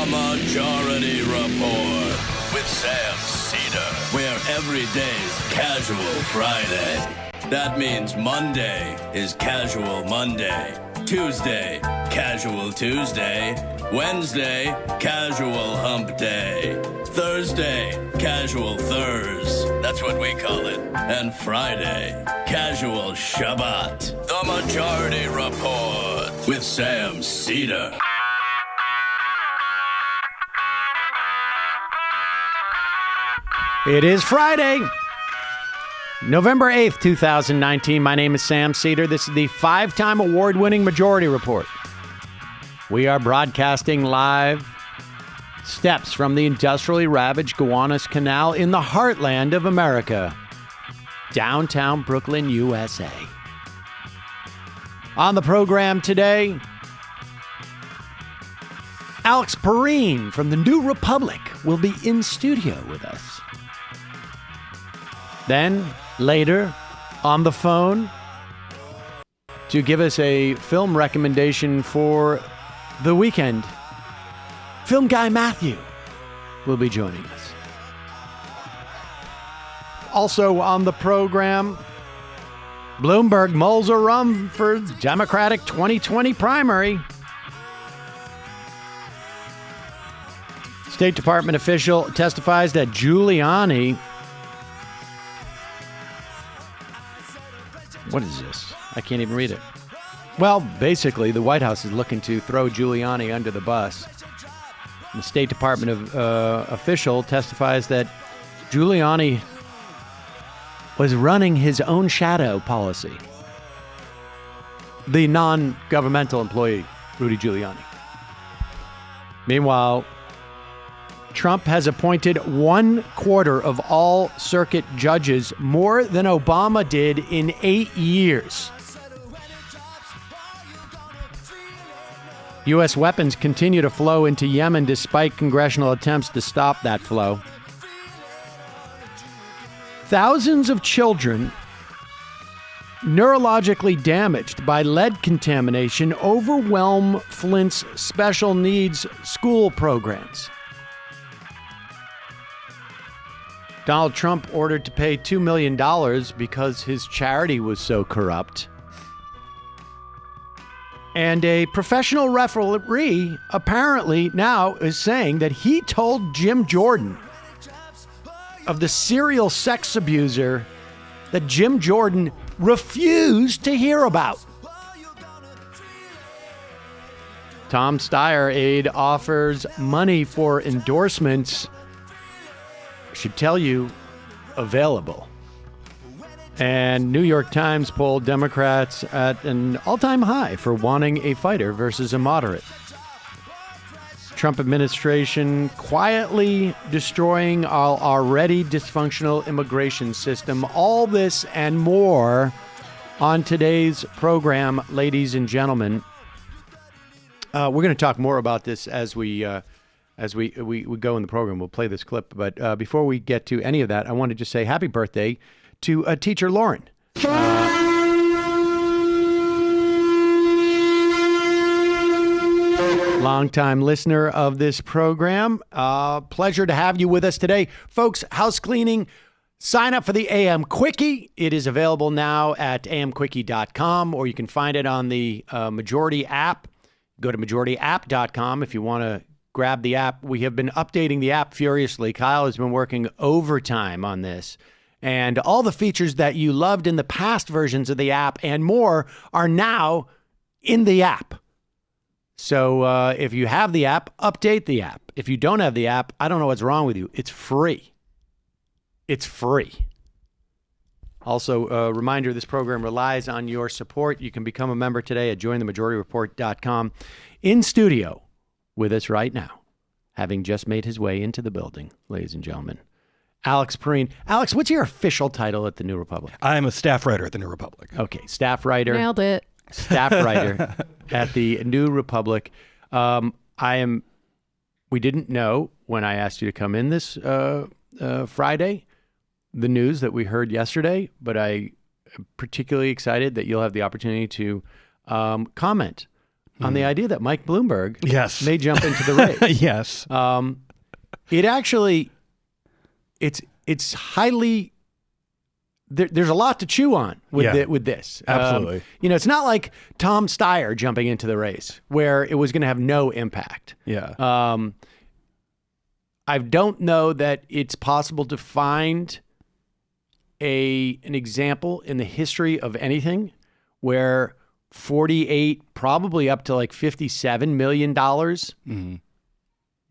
Majority Report with Sam Seder, where every day's Casual Friday. That means Monday is Casual Monday, Tuesday, Casual Tuesday, Wednesday, Casual Hump Day, Thursday, Casual Thurs, that's what we call it, and Friday, Casual Shabbat. The Majority Report with Sam Seder. It is Friday, November 8th, 2019. My name is Sam Seder. This is the 5-time award-winning Majority Report. We are broadcasting live steps from the industrially ravaged Gowanus Canal in the heartland of America, downtown Brooklyn, USA. On the program today, Alex Pareene from the New Republic will be in studio with us. Then, later, on the phone, to give us a film recommendation for the weekend, film guy Matthew will be joining us. Also on the program, Bloomberg mulls a rum for Democratic 2020 primary. State Department official testifies that Giuliani... What is this? I can't even read it. Well, basically, the White House is looking to throw Giuliani under the bus. The State Department official testifies that Giuliani was running his own shadow policy. The non-governmental employee, Rudy Giuliani. Meanwhile, Trump has appointed 1/4 of all circuit judges, more than Obama did in 8 years. U.S. weapons continue to flow into Yemen despite congressional attempts to stop that flow. Thousands of children neurologically damaged by lead contamination overwhelm Flint's special needs school programs. Donald Trump ordered to pay $2 million because his charity was so corrupt. And a professional referee apparently now is saying that he told Jim Jordan of the serial sex abuser that Jim Jordan refused to hear about. Tom Steyer aide offers money for endorsements. Should tell you, available. And New York Times polled Democrats at an all-time high for wanting a fighter versus a moderate. Trump administration quietly destroying our already dysfunctional immigration system. All this and more on today's program, ladies and gentlemen. We're going to talk more about this as we go in the program. We'll play this clip. But before we get to any of that, I want to just say happy birthday to teacher Lauren. Longtime listener of this program. Pleasure to have you with us today. Folks, house cleaning, sign up for the AM Quickie. It is available now at amquickie.com, or you can find it on the Majority app. Go to majorityapp.com if you want to grab the app. We have been updating the app furiously. Kyle has been working overtime on this. And all the features that you loved in the past versions of the app and more are now in the app. So if you have the app, update the app. If you don't have the app, I don't know what's wrong with you. It's free. It's free. Also, a reminder, this program relies on your support. You can become a member today at jointhemajorityreport.com. In studio with us right now, having just made his way into the building, ladies and gentlemen, Alex Pareene. Alex, what's your official title at the New Republic? I'm a staff writer at the New Republic. Okay, staff writer. Nailed it. Staff writer at the New Republic. We didn't know when I asked you to come in this Friday, the news that we heard yesterday, but I am particularly excited that you'll have the opportunity to comment on the idea that Mike Bloomberg Yes. may jump into the race. Yes. It actually, it's highly. There's a lot to chew on with this. Absolutely. It's not like Tom Steyer jumping into the race where it was going to have no impact. Yeah. I don't know that it's possible to find an example in the history of anything where 48, probably up to like $57 million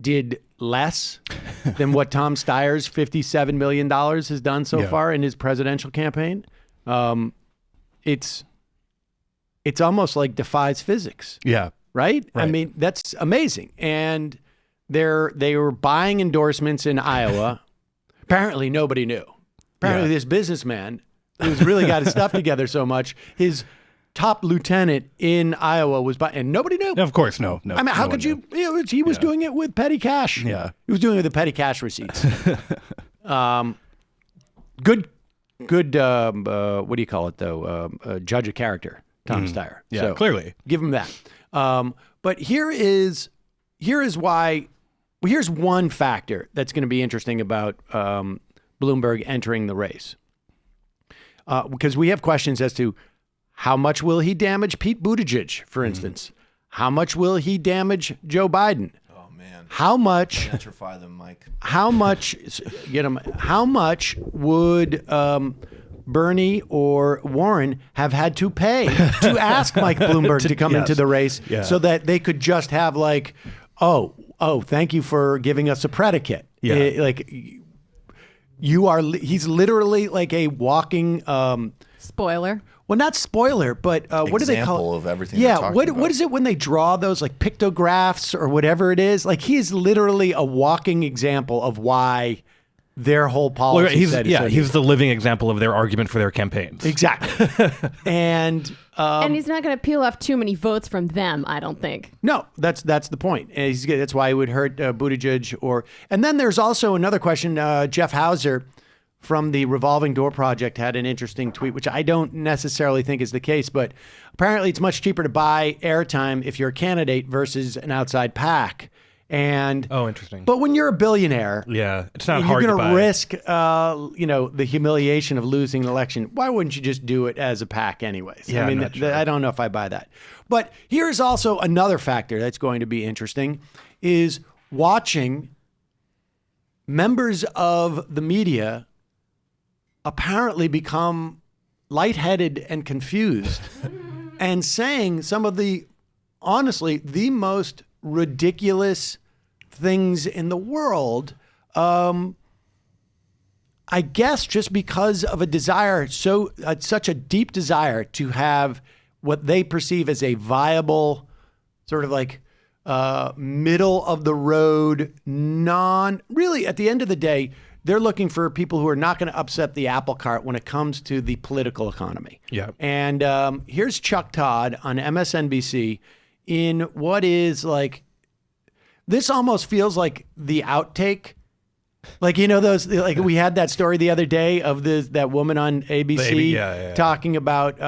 did less than what Tom Steyer's $57 million has done so far in his presidential campaign. It's almost like defies physics. Yeah. Right? I mean, that's amazing. And they were buying endorsements in Iowa. Apparently nobody knew. Apparently this businessman who's really got his stuff together so much, his top lieutenant in Iowa was buying, and nobody knew. Of course, no. I mean, how could you? He was doing it with petty cash. Yeah. He was doing it with the petty cash receipts. Good. What do you call it though? Judge of character, Tom Steyer. Yeah, so, clearly. give him that. But here's why. Well, here's one factor that's going to be interesting about Bloomberg entering the race, because we have questions as to how much will he damage Pete Buttigieg, for instance. How much will he damage Joe Biden? Oh man. How much? Gentrify them, Mike. How much? Get him. How much would Bernie or Warren have had to pay to ask Mike Bloomberg to come into the race so that they could just have like, oh, thank you for giving us a predicate. Yeah. He's literally like a walking spoiler. Well, not spoiler, but what do they call it? Example of everything they're Yeah, talking what about. is it when they draw those like pictographs or whatever it is? Like he is literally a walking example of why their whole policy set is he's the living example of their argument for their campaigns. Exactly. And he's not going to peel off too many votes from them, I don't think. no, that's the point. And that's why it would hurt Buttigieg. And then there's also another question. Jeff Hauser from the Revolving Door Project had an interesting tweet, which I don't necessarily think is the case, but apparently it's much cheaper to buy airtime if you're a candidate versus an outside PAC. And Interesting. But when you're a billionaire, it's not you're hard to going buy. to risk, the humiliation of losing an election. Why wouldn't you just do it as a PAC anyways? Yeah, I mean, I'm not sure. I don't know if I buy that. But here's also another factor that's going to be interesting is watching members of the media apparently become lightheaded and confused and saying some of the most ridiculous things in the world. I guess just because of a desire, such a deep desire to have what they perceive as a viable sort of like middle of the road, really at the end of the day, they're looking for people who are not going to upset the apple cart when it comes to the political economy. Yeah. And here's Chuck Todd on MSNBC in what is like, this almost feels like the outtake. Like, those, like we had that story the other day of that woman on ABC talking about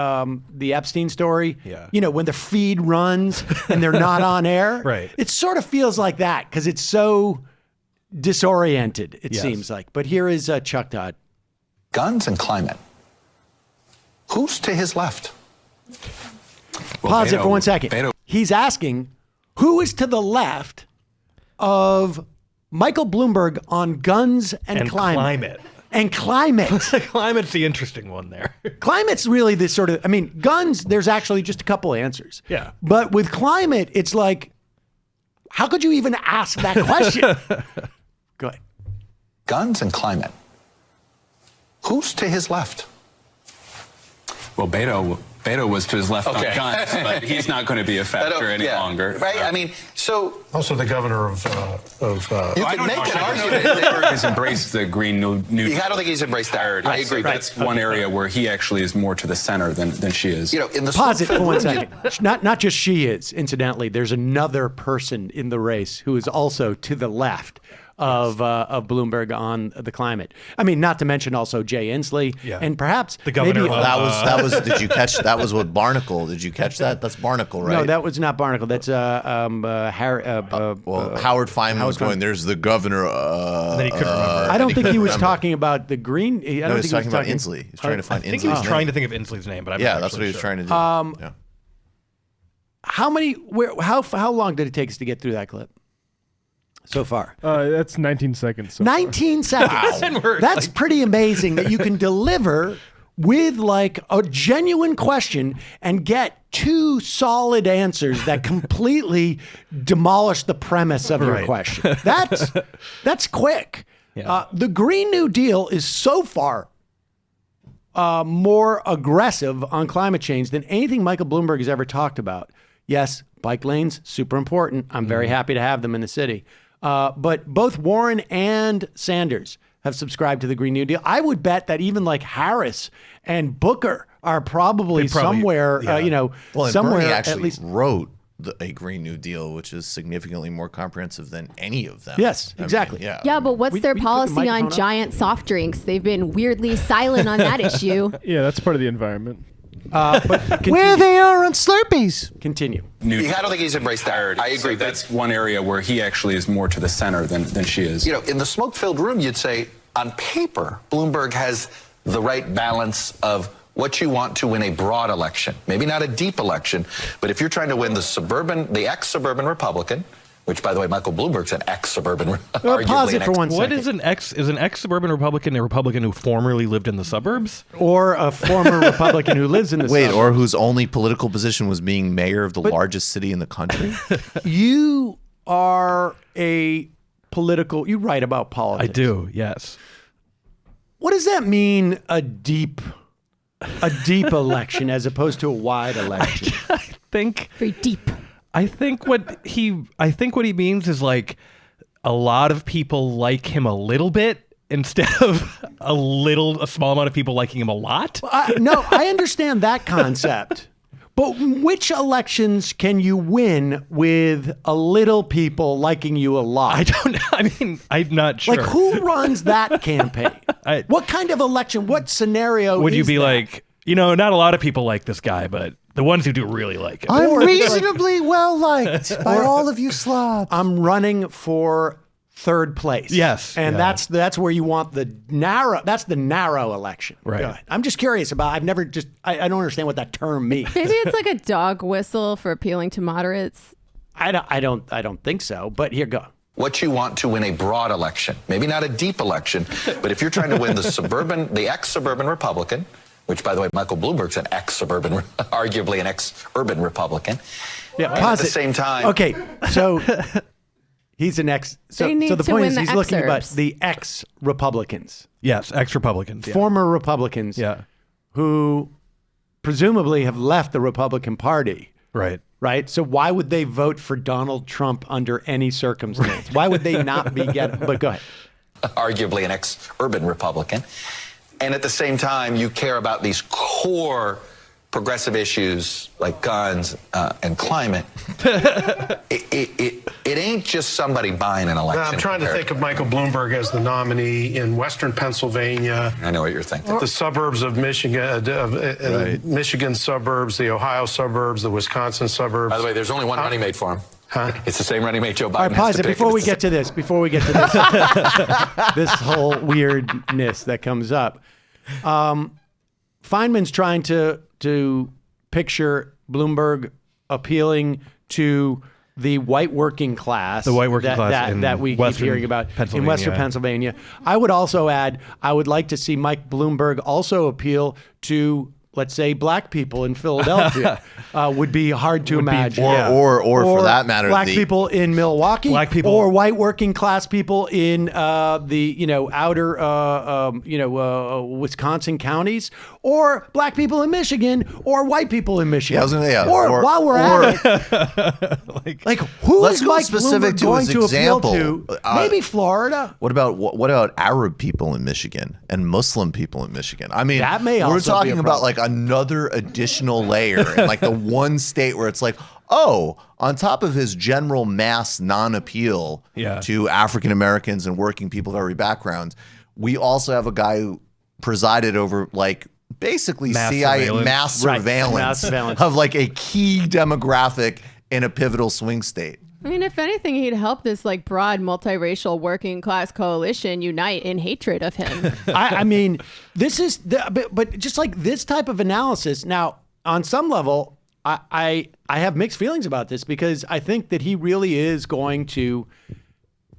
the Epstein story. Yeah. When the feed runs and they're not on air. Right. It sort of feels like that because it's so disoriented, it seems like. But here is Chuck Todd. Guns and climate. Who's to his left? Pause it for 1 second. He's asking who is to the left of Michael Bloomberg on guns and climate. And climate. Climate's the interesting one there. Climate's really this sort of, guns, there's actually just a couple answers. Yeah. But with climate, it's like, how could you even ask that question? Go ahead. Guns and climate. Who's to his left? Well, Beto was to his left on guns, but he's not going to be a factor any longer. Right? Also the governor of you can make an argument. Bloomberg has embraced the green new. I don't think he's embraced that. I agree. That's one area where he actually is more to the center than she is. In the Pause it for 1 second. Not just she is, incidentally. There's another person in the race who is also to the left of Bloomberg on the climate. I mean, not to mention also Jay Inslee and perhaps the governor. maybe, That was. Did you catch? That was what Barnacle. Did you catch that? That's Barnacle, right? No, that was not Barnacle. That's Howard Feynman was going. There's the governor. Then he couldn't remember. I don't think he was talking about the green. I don't he was think talking about Inslee. He's trying to find Inslee's I think he was name. trying to think of Inslee's name, but I'm not that's what he was trying to do. Yeah. How long did it take us to get through that clip so far? That's 19 seconds. So 19 seconds. Wow. That's pretty amazing that you can deliver with like a genuine question and get two solid answers that completely demolish the premise of your question. That's quick. Yeah. The Green New Deal is so far more aggressive on climate change than anything Michael Bloomberg has ever talked about. Yes, bike lanes, super important. I'm very happy to have them in the city. But both Warren and Sanders have subscribed to the Green New Deal. I would bet that even like Harris and Booker are probably somewhere, somewhere Bernie actually at least wrote a Green New Deal, which is significantly more comprehensive than any of them. Yes, exactly. Yeah, but what's their we put the policy microphone on up? giant soft drinks? They've been weirdly silent on that issue. yeah, that's part of the environment. But Where they are on Slurpees. continue. I don't think he's embraced that. I agree. That's one area where he actually is more to the center than she is. You know, in the smoke-filled room, you'd say, on paper, Bloomberg has the right balance of what you want to win a broad election. Maybe not a deep election, but if you're trying to win the ex-suburban Republican, which, by the way, Michael Bloomberg's an ex-suburban, arguably Pause it an for 1 second. What is an ex-suburban Republican a Republican who formerly lived in the suburbs? Or a former Republican who lives in the suburbs. Or whose only political position was being mayor of the largest city in the country? You are you write about politics. I do, yes. What does that mean, a deep election as opposed to a wide election? I think Very deep. I think what he means is like a lot of people like him a little bit instead of a small amount of people liking him a lot. No, I understand that concept. But which elections can you win with a little people liking you a lot? I'm not sure. Like, who runs that campaign? What kind of election? What scenario Would you is be that? like, not a lot of people like this guy, but the ones who do really like him. I'm reasonably well liked by all of you slobs. I'm running for third place. Yes. And Yeah. that's where you want the narrow election. Right. Go ahead. I'm just curious about, I don't understand what that term means. Maybe it's like a dog whistle for appealing to moderates. I don't think so, but here, go. what you want to win a broad election. Maybe not a deep election, but if you're trying to win the ex-suburban Republican, which, by the way, Michael Bloomberg's an ex-suburban, arguably an ex-urban Republican. Yeah, At pause the it. same time. Okay, so he's an ex. So They need the to point win is the he's looking about exurbs. the ex-Republicans, Yes, ex-Republicans. Yeah. former Republicans, Yeah. who presumably have left the Republican Party. Right. Right? So why would they vote for Donald Trump under any circumstance? Why would they not be but go ahead. Arguably an ex-urban Republican. And at the same time, you care about these core progressive issues like guns and climate. It ain't just somebody buying an election. I'm trying to think of Michael Bloomberg as the nominee in Western Pennsylvania, I know what you're thinking. the suburbs of Michigan, Michigan suburbs, the Ohio suburbs, the Wisconsin suburbs. By the way, there's only one running mate for him. Huh? It's the same running mate Joe Biden All right, has pause to it pick. before we It's get to this. This whole weirdness that comes up. Feynman's trying to picture Bloomberg appealing to the white working class. The white working class in that we keep Western hearing about in Pennsylvania. Western Pennsylvania. I would also add, I would like to see Mike Bloomberg also appeal to, let's say, black people in Philadelphia. Would be hard to imagine. Or for that matter, black people in Milwaukee, Black people- or white working class people in the outer Wisconsin counties, or black people in Michigan, or white people in Michigan. Yeah, I was gonna say, yeah. Or while we're at it, like who Let's is go Mike specific Bloomberg to going his to example. appeal to? Maybe Florida. What about Arab people in Michigan and Muslim people in Michigan? I mean, That may we're also be a talking about problem. like another additional layer in like the one state where it's like, oh, on top of his general mass non-appeal to African Americans and working people of every background, we also have a guy who presided over like basically CIA mass surveillance of like a key demographic in a pivotal swing state. I mean, if anything, he'd help this like broad multiracial working class coalition unite in hatred of him. I mean, this is, but just like this type of analysis. Now, on some level, I have mixed feelings about this because I think that he really is going to.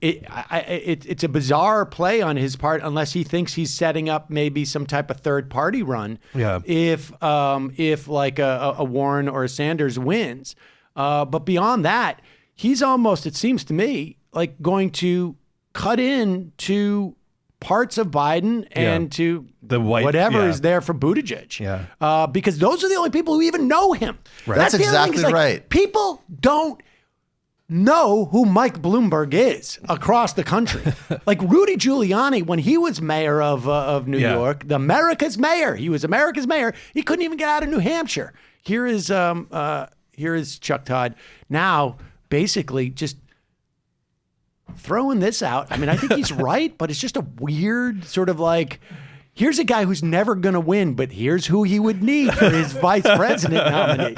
It's a bizarre play on his part unless he thinks he's setting up maybe some type of third party run. Yeah. If like a Warren or a Sanders wins, but beyond that, he's almost, it seems to me, like going to cut in to parts of Biden and to the white, whatever is there for Buttigieg. Yeah. Because those are the only people who even know him. Right. That's exactly right. People don't know who Mike Bloomberg is across the country. Like Rudy Giuliani, when he was mayor of New York, the America's mayor, he was America's mayor. He couldn't even get out of New Hampshire. Here is Chuck Todd now basically just throwing this out. I mean, I think he's right, but it's just a weird sort of like, here's a guy who's never going to win, but here's who he would need for his vice president nominee.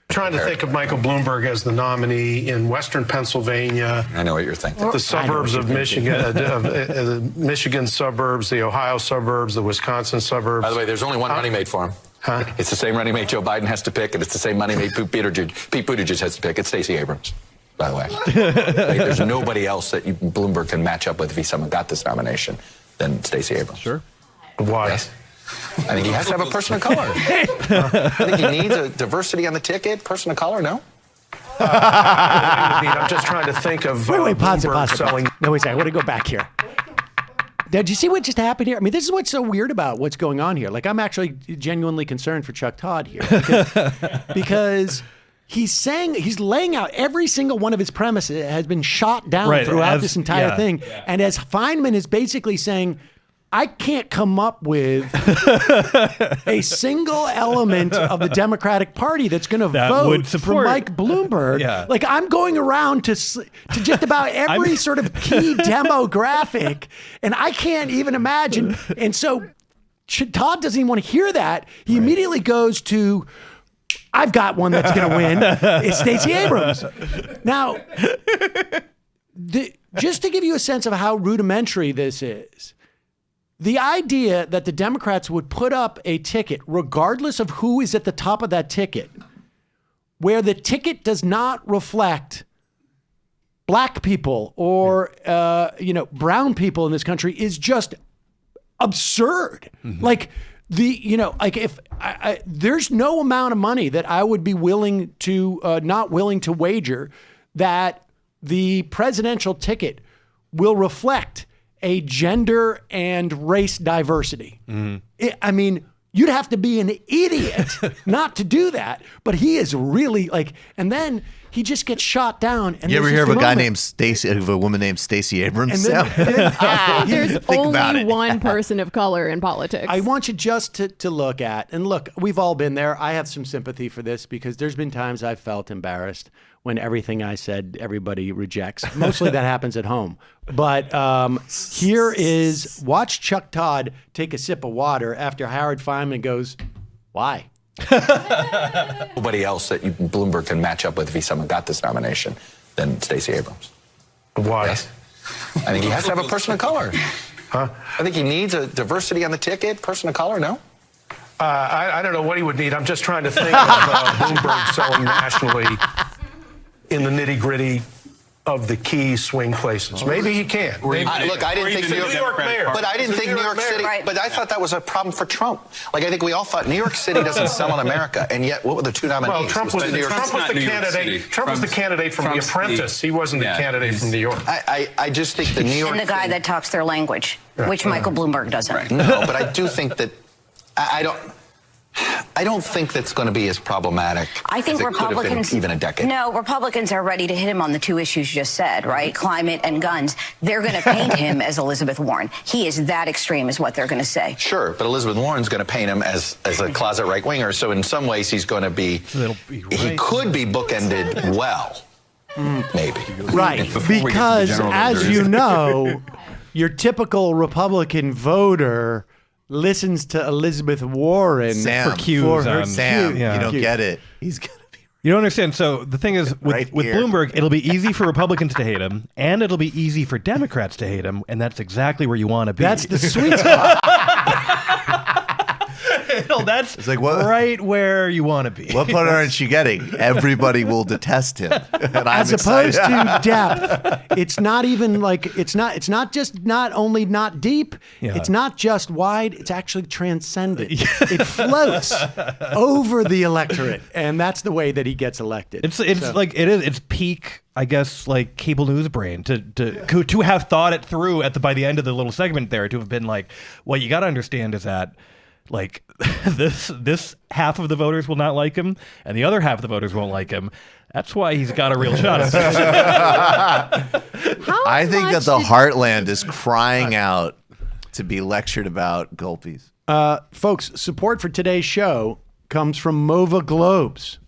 Trying to think of Michael Bloomberg as the nominee in Western Pennsylvania. I know what you're thinking. The suburbs of Michigan, the Michigan suburbs, the Ohio suburbs, the Wisconsin suburbs. By the way, there's only one running mate for him. Huh? It's the same running mate Joe Biden has to pick, and it's the same running mate Pete Buttigieg has to pick. It's Stacey Abrams, by the way. Like, there's nobody else that Bloomberg can match up with if he someone got this nomination than Stacey Abrams. Sure. Why? Yes. I think he has to have a person of color. I think he needs a diversity on the ticket. Person of color, no? I'm just trying to think of pause. No, wait a second. I want to go back here. Now, do you see what just happened here? I mean, this is what's so weird about what's going on here. Like, I'm actually genuinely concerned for Chuck Todd here because he's laying out every single one of his premises has been shot down throughout this entire thing. Yeah. And as Feynman is basically saying, I can't come up with a single element of the Democratic Party that's going to vote for Mike Bloomberg. Yeah. Like, I'm going around to just about every sort of key demographic, and I can't even imagine. And so Todd doesn't even want to hear that. He immediately goes to, I've got one that's going to win. It's Stacey Abrams. Now, just to give you a sense of how rudimentary this is, the idea that the Democrats would put up a ticket, regardless of who is at the top of that ticket, where the ticket does not reflect black people or brown people in this country is just absurd. Mm-hmm. Like if there's no amount of money that I would be willing to not willing to wager that the presidential ticket will reflect a gender and race diversity. Mm-hmm. I mean, you'd have to be an idiot not to do that, but he is really like, and then he just gets shot down. And you ever hear of a woman named Stacey Abrams? There's only one person of color in politics. I want you just to look at, and look, we've all been there. I have some sympathy for this because there's been times I've felt embarrassed when everything I said, everybody rejects. Mostly that happens at home. But watch Chuck Todd take a sip of water after Howard Feynman goes, why? Nobody else that Bloomberg can match up with if he someone got this nomination than Stacey Abrams. Why? Yes. I think he has to have a person of color. Huh? I think he needs a diversity on the ticket. Person of color, no? I don't know what he would need. I'm just trying to think of Bloomberg selling nationally in the nitty-gritty of the key swing places. Maybe he can. I didn't think New York mayor. But I didn't think New York City. Right. But I thought that was a problem for Trump. Like, I think we all thought New York City doesn't sell in America, and yet what were the two nominees? Well, Trump was the candidate. Trump was the candidate from The Apprentice. He wasn't the candidate from New York. I just think the New York and the guy that talks their language, which Michael Bloomberg doesn't. Right. No, but I do think that I don't. I don't think that's going to be as problematic. I think as it could have been Republicans, even a decade. No, Republicans are ready to hit him on the two issues you just said, right? Climate and guns. They're going to paint him as Elizabeth Warren. He is that extreme, is what they're going to say. Sure, but Elizabeth Warren's going to paint him as a closet right winger. So in some ways, he's going to be. He could be bookended well, maybe. Right, because as you know, your typical Republican voter listens to Elizabeth Warren Sam, for cues. Sam, you don't get it. He's gonna be. You don't understand. So the thing is, with Right here. Bloomberg, it'll be easy for Republicans to hate him, and it'll be easy for Democrats to hate him, and that's exactly where you want to be. That's the sweet spot. No, that's It's like, what- right where you want to be. What part aren't you getting? Everybody will detest him. And As I'm opposed excited. to depth, it's not even like it's not just not only not deep, Yeah. it's not just wide, it's actually transcendent. It floats over the electorate, and that's the way that he gets elected. It's So- like it's peak, I guess, like cable news brain to have thought it through by the end of the little segment there, to have been like, what you got to understand is that like this half of the voters will not like him, and the other half of the voters won't like him. That's why he's got a real shot. I think that the heartland is crying out to be lectured about gulpies. Folks, support for today's show comes from Mova Globes.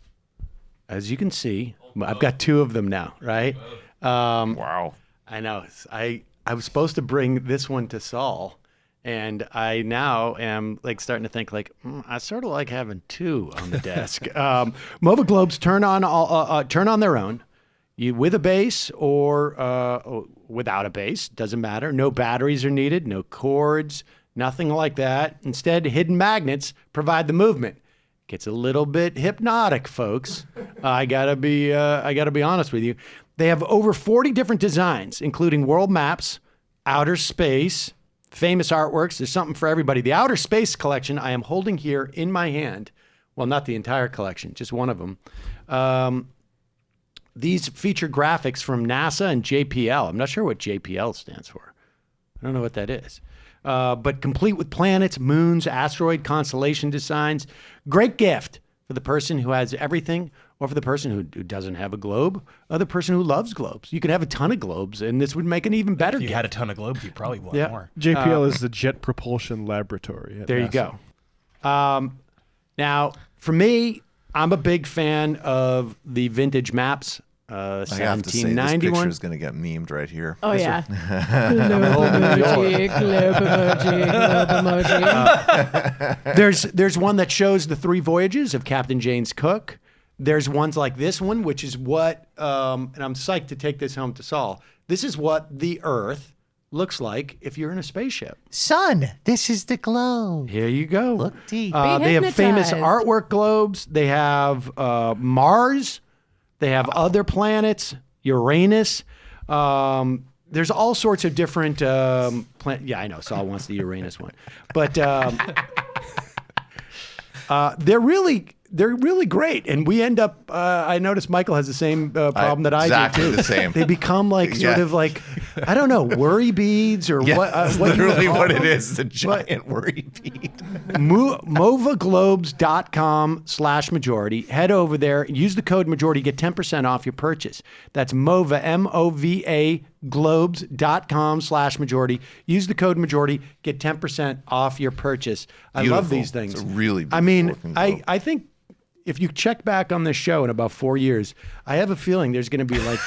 As you can see, I've got two of them now, right? Wow. I know. I was supposed to bring this one to Saul, and I now am like starting to think like I sort of like having two on the desk. Mova Globes turn on their own, you with a base or without a base, doesn't matter. No batteries are needed, no cords, nothing like that. Instead, hidden magnets provide the movement. Gets a little bit hypnotic, folks. I gotta be honest with you. They have over 40 different designs, including world maps, outer space, famous artworks. There's something for everybody. The outer space collection I am holding here in my hand. Well, not the entire collection, just one of them. These feature graphics from NASA and JPL. I'm not sure what JPL stands for. I don't know what that is. But complete with planets, moons, asteroid, constellation designs. Great gift for the person who has everything, or for the person who doesn't have a globe, or the person who loves globes. You could have a ton of globes, and this would make an even better If you gift. had a ton of globes, you'd probably want more. JPL is the Jet Propulsion Laboratory. At There you NASA. go. Now, for me, I'm a big fan of the vintage maps. I have to say, this picture 1791. is going to get memed right here. Oh, yeah. Globe emoji. There's one that shows the 3 voyages of Captain James Cook. There's ones like this one, which is what, and I'm psyched to take this home to Saul. This is what the Earth looks like if you're in a spaceship. Son, this is the globe. Here you go. Look deep. They have famous hypnotized. artwork globes. They have Mars. They have other planets, Uranus. There's all sorts of different Yeah, I know. Saul wants the Uranus one, but they're really great. And we end up. I noticed Michael has the same problem that I exactly do too. the same. They become like sort Yeah. of like I don't know, worry beads or Yeah, what? that's What you would literally call what them. it is. The giant worry bead. Movaglobes.com/majority. Head over there, use the code majority, get 10% off your purchase. That's Mova, MOVA, globes.com/majority. Use the code majority, get 10% off your purchase. I love Beautiful. these things. It's a really I mean, beautiful looking globe. I think if you check back on this show in about 4 years, I have a feeling there's going to be like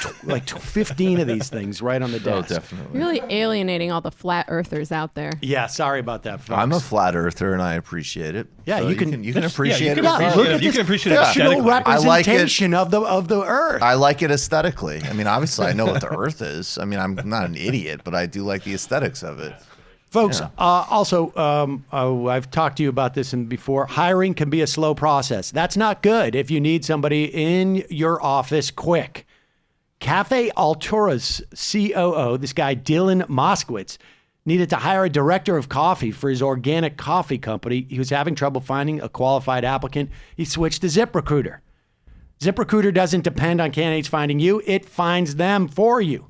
15 of these things right on the desk. Definitely. Really alienating all the flat earthers out there. Yeah, sorry about that, folks. I'm a flat earther and I appreciate it. Yeah, So you can- appreciate it. Yeah, with look me. at You this can appreciate it fictional aesthetically. I like it. representation of the Earth. I like it aesthetically. I mean, obviously, I know what the Earth is. I mean, I'm not an idiot, but I do like the aesthetics of it. Folks, also, I've talked to you about this before. Hiring can be a slow process. That's not good if you need somebody in your office quick. Cafe Altura's COO, this guy Dylan Moskowitz, needed to hire a director of coffee for his organic coffee company. He was having trouble finding a qualified applicant. He switched to ZipRecruiter. ZipRecruiter doesn't depend on candidates finding you. It finds them for you.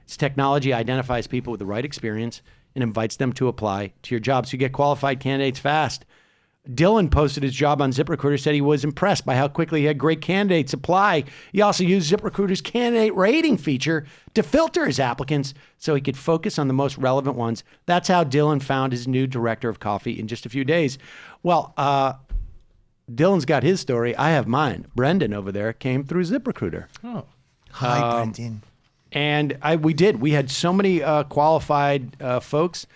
Its technology identifies people with the right experience and invites them to apply to your job so you get qualified candidates fast. Dylan posted his job on ZipRecruiter, said he was impressed by how quickly he had great candidates apply. He also used ZipRecruiter's candidate rating feature to filter his applicants so he could focus on the most relevant ones. That's how Dylan found his new director of coffee in just a few days. Well, Dylan's got his story. I have mine. Brendan over there came through ZipRecruiter. Oh. Hi, Brendan. And we had so many qualified folks.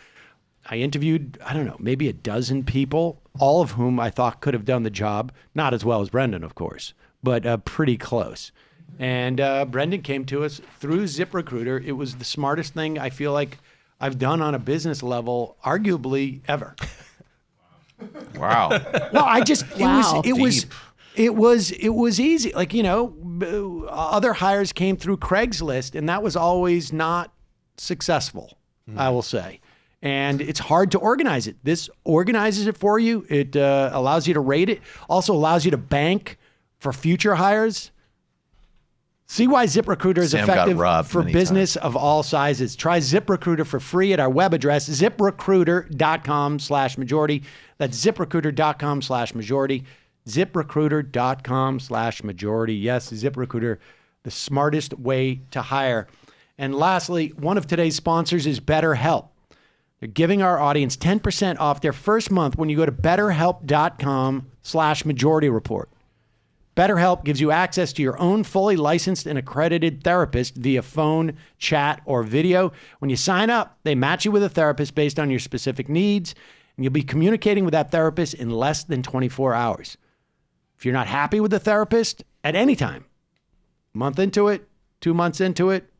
I interviewed, I don't know, maybe a dozen people, all of whom I thought could have done the job. Not as well as Brendan, of course, but pretty close. And Brendan came to us through ZipRecruiter. It was the smartest thing I feel like I've done on a business level, arguably ever. Wow. Well, I just, Wow. it was easy. Like, other hires came through Craigslist, and that was always not successful, I will say. And it's hard to organize it. This organizes it for you. It allows you to rate it. Also allows you to bank for future hires. See why ZipRecruiter is effective for business of all sizes. Try ZipRecruiter for free at our web address, ZipRecruiter.com/majority. That's ZipRecruiter.com/majority. ZipRecruiter.com/majority. Yes, ZipRecruiter, the smartest way to hire. And lastly, one of today's sponsors is BetterHelp. They're giving our audience 10% off their first month when you go to BetterHelp.com/majority report. BetterHelp gives you access to your own fully licensed and accredited therapist via phone, chat, or video. When you sign up, they match you with a therapist based on your specific needs, and you'll be communicating with that therapist in less than 24 hours. If you're not happy with the therapist at any time, a month into it, 2 months into it,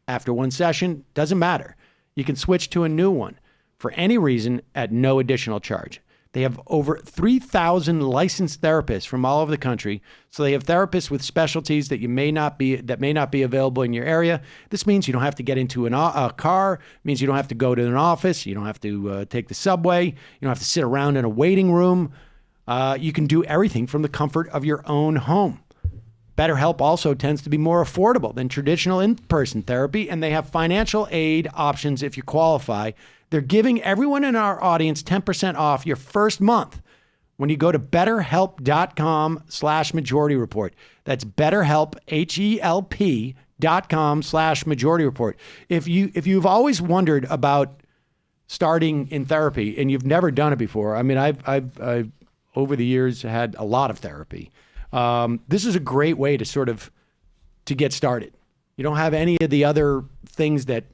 after one session, doesn't matter. You can switch to a new one for any reason at no additional charge. They have over 3,000 licensed therapists from all over the country. So they have therapists with specialties that may not be available in your area. This means you don't have to get into a car. It means you don't have to go to an office. You don't have to take the subway. You don't have to sit around in a waiting room. You can do everything from the comfort of your own home. BetterHelp also tends to be more affordable than traditional in-person therapy, and they have financial aid options if you qualify. They're giving everyone in our audience 10% off your first month when you go to BetterHelp.com/majority report. That's BetterHelp, HELP.com/majority report. If you've always wondered about starting in therapy and you've never done it before, I mean, I've over the years had a lot of therapy. This is a great way to get started. You don't have any of the other things that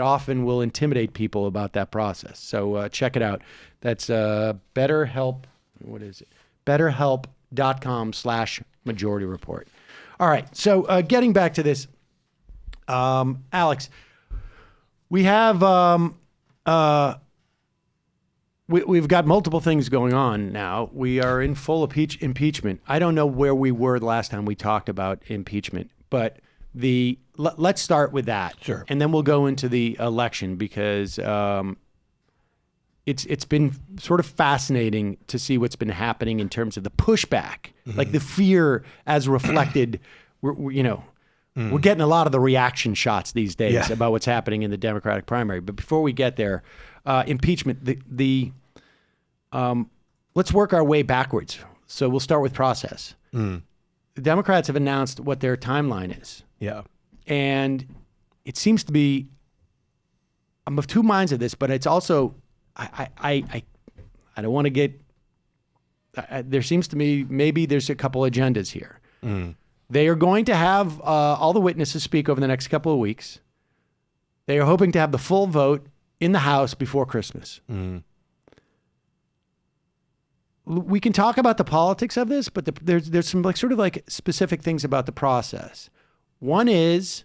often will intimidate people about that process. So check it out. That's BetterHelp. What is it? BetterHelp.com/majority report. All right. So getting back to this, Alex, we have we've got multiple things going on now. We are in full impeachment. I don't know where we were the last time we talked about impeachment, but let's start with that. Sure. And then we'll go into the election because it's been sort of fascinating to see what's been happening in terms of the pushback, like the fear as reflected. We're getting a lot of the reaction shots these days about what's happening in the Democratic primary. But before we get there, impeachment, let's work our way backwards. So we'll start with process. The Democrats have announced what their timeline is. Yeah. And it seems to be, I'm of two minds of this, but it's also, I don't want to get, there seems to me, maybe there's a couple agendas here. They are going to have all the witnesses speak over the next couple of weeks. They are hoping to have the full vote in the House before Christmas. We can talk about the politics of this, but there's some sort of specific things about the process. One is,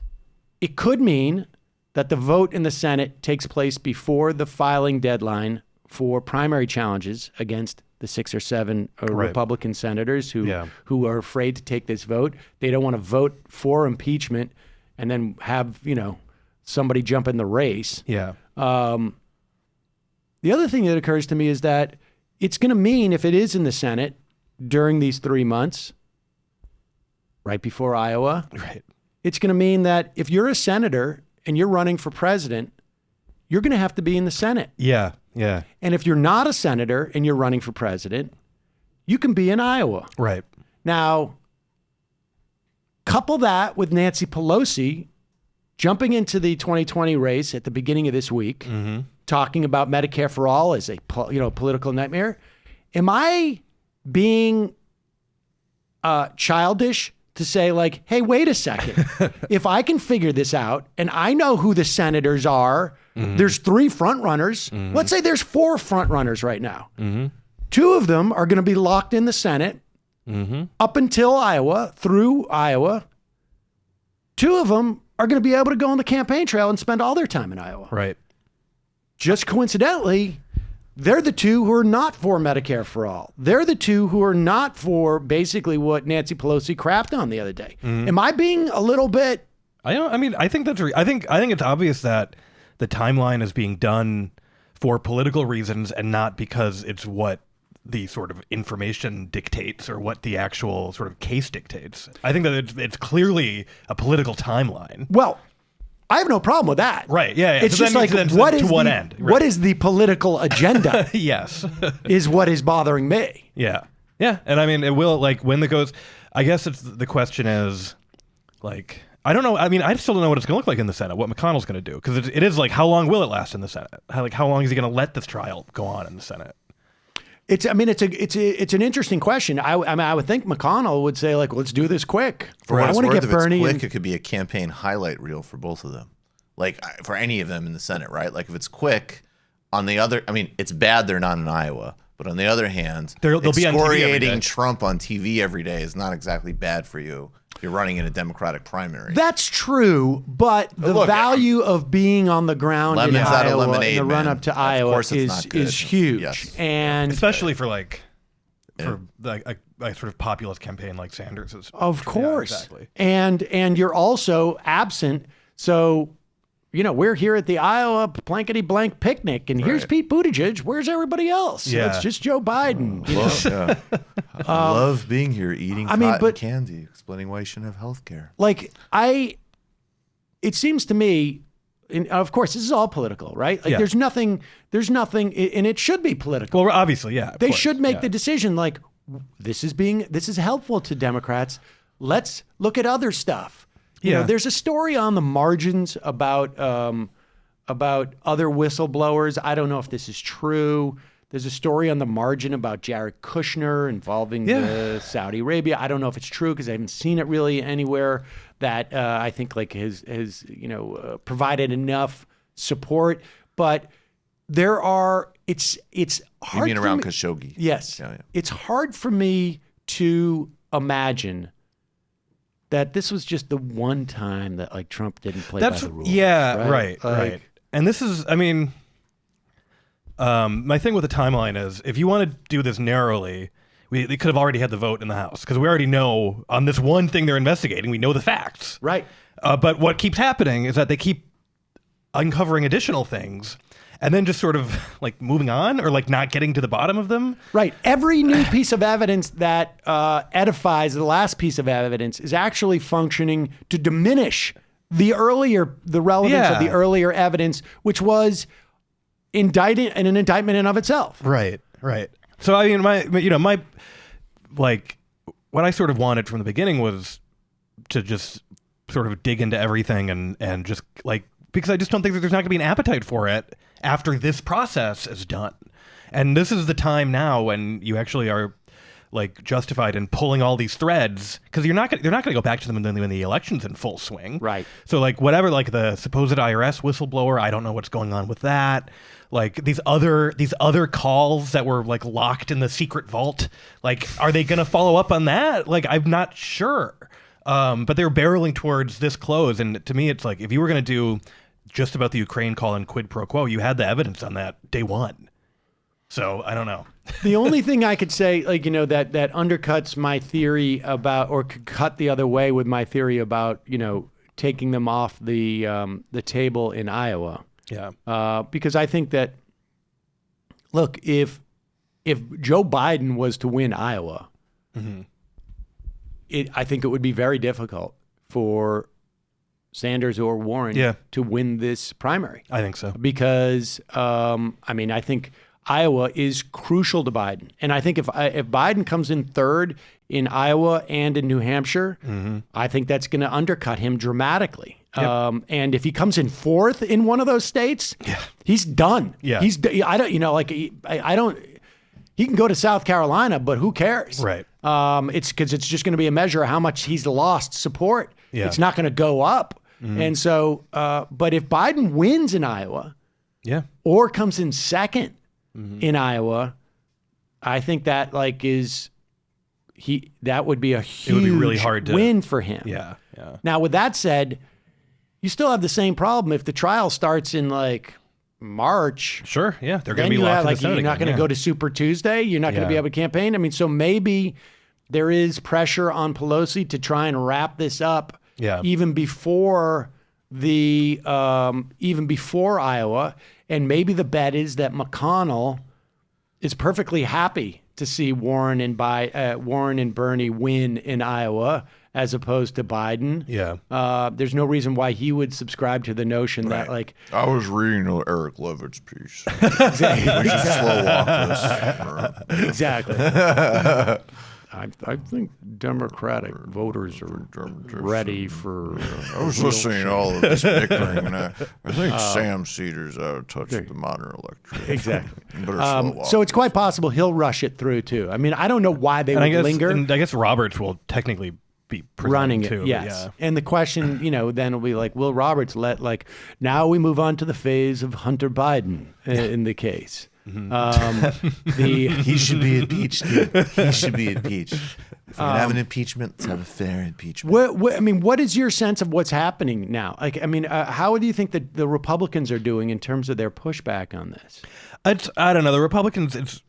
it could mean that the vote in the Senate takes place before the filing deadline for primary challenges against the 6 or 7 Republican senators who are afraid to take this vote. They don't want to vote for impeachment and then have, somebody jump in the race. Yeah. The other thing that occurs to me is that it's going to mean, if it is in the Senate during these 3 months, right before Iowa, it's going to mean that if you're a senator and you're running for president, you're going to have to be in the Senate. Yeah. Yeah. And if you're not a senator and you're running for president, you can be in Iowa. Right. Now, couple that with Nancy Pelosi jumping into the 2020 race at the beginning of this week, talking about Medicare for all as a political nightmare. Am I being childish to say like, hey, wait a second. If I can figure this out and I know who the senators are, there's 3 front runners. Let's say there's 4 front runners right now. 2 of them are going to be locked in the Senate up until Iowa, through Iowa. 2 of them are going to be able to go on the campaign trail and spend all their time in Iowa. Right. Just coincidentally, they're the 2 who are not for Medicare for all. They're the 2 who are not for basically what Nancy Pelosi crapped on the other day. Am I being a little bit? I think that's. I think it's obvious that the timeline is being done for political reasons and not because it's what the sort of information dictates or what the actual sort of case dictates. I think that it's clearly a political timeline. Well, I have no problem with that. Right. Yeah. It's so just like, what is what the, end? Right. What is the political agenda? Yes. Is what is bothering me. Yeah. Yeah. And I mean, it will, like, when it goes, I guess the question is, like, I don't know. I mean, I still don't know what it's going to look like in the Senate, what McConnell's going to do. Because it is like, how long will it last in the Senate? How long is he going to let this trial go on in the Senate? It's an interesting question. I would think McConnell would say, like, let's do this quick. For what I it's want to worth, get if it's Bernie. quick, it could be a campaign highlight reel for both of them. Like, for any of them in the Senate, right? Like, if it's quick, on the other, I mean, it's bad they're not in Iowa. But on the other hand, they'll be on TV every day. Excoriating Trump on TV every day is not exactly bad for you if you're running in a Democratic primary. That's true, but the value of being on the ground in Iowa in the run up to Iowa is huge. Yes. And especially for like a sort of populist campaign like Sanders's. Of course. Yeah, exactly. And you're also absent. So, we're here at the Iowa blankety blank picnic, and here's Pete Buttigieg. Where's everybody else? Yeah. It's just Joe Biden. I love being here, eating cotton candy, explaining why you shouldn't have health care. Like, it seems to me, and of course, this is all political, right? Like, there's nothing, and it should be political. Well, obviously, yeah. They should make the decision, like, this is helpful to Democrats. Let's look at other stuff. You know, there's a story on the margins about other whistleblowers. I don't know if this is true. There's a story on the margin about Jared Kushner involving the Saudi Arabia. I don't know if it's true because I haven't seen it really anywhere that I think like has provided enough support. But it's hard. You mean around Khashoggi? Yes. Yeah. It's hard for me to imagine that this was just the one time that like Trump didn't play by the rules. Yeah, right. Right. And this is, I mean, my thing with the timeline is if you want to do this narrowly, they could have already had the vote in the House because we already know on this one thing they're investigating, we know the facts. Right. But what keeps happening is that they keep uncovering additional things and then just sort of like moving on or like not getting to the bottom of them. Right. Every new piece of evidence that edifies the last piece of evidence is actually functioning to diminish the relevance of the earlier evidence, which was an indictment in of itself. Right. Right. So, I mean, my what I sort of wanted from the beginning was to just sort of dig into everything and just like, because I just don't think that there's not going to be an appetite for it after this process is done. And this is the time now when you actually are like justified in pulling all these threads because they're not going to go back to them when the election's in full swing. Right. So like whatever, like the supposed IRS whistleblower, I don't know what's going on with that. Like these other calls that were like locked in the secret vault, like are they going to follow up on that? Like I'm not sure. But they're barreling towards this close. And to me, it's like, if you were going to do just about the Ukraine call and quid pro quo, you had the evidence on that day one. So I don't know. The only thing I could say, like, that undercuts my theory about, or could cut the other way with my theory about, taking them off the table in Iowa. Yeah. Because I think that, look, if Joe Biden was to win Iowa, I think it would be very difficult for Sanders or Warren to win this primary. I think so. Because, I think Iowa is crucial to Biden. And I think if Biden comes in third in Iowa and in New Hampshire, I think that's going to undercut him dramatically. Yep. And if he comes in fourth in one of those states, he's done. Yeah. He can go to South Carolina, but who cares? Right. It's because it's just going to be a measure of how much he's lost support. Yeah. It's not going to go up. And so, but if Biden wins in Iowa, or comes in second in Iowa, I think that that would be a huge it would be really hard win for him. Yeah. Now, with that said, you still have the same problem if the trial starts in March. Sure, yeah. They're going to be locked in the Senate. You're not going to go to Super Tuesday. You're not going to be able to campaign. I mean, so maybe there is pressure on Pelosi to try and wrap this up even before Iowa. And maybe the bet is that McConnell is perfectly happy to see Warren and Bernie win in Iowa as opposed to Biden. Yeah. There's no reason why he would subscribe to the notion that I was reading Eric Levitt's piece. Exactly. We should slow walk this. Exactly. I think Democratic voters are ready for. I was listening to all of this bickering, and I think Sam Ceder's out of touch with the modern electorate. Exactly. Better slow walk so it's quite possible he'll rush it through too. I mean, I don't know why they would linger. And I guess Roberts will technically be running it too. Yes. And the question, then will be will Roberts now we move on to the phase of Hunter Biden in the case. He should be impeached. He should be impeached. If we're gonna have an impeachment, let's have a fair impeachment. What is your sense of what's happening now? How do you think that the Republicans are doing in terms of their pushback on this? I don't know. The Republicans, it's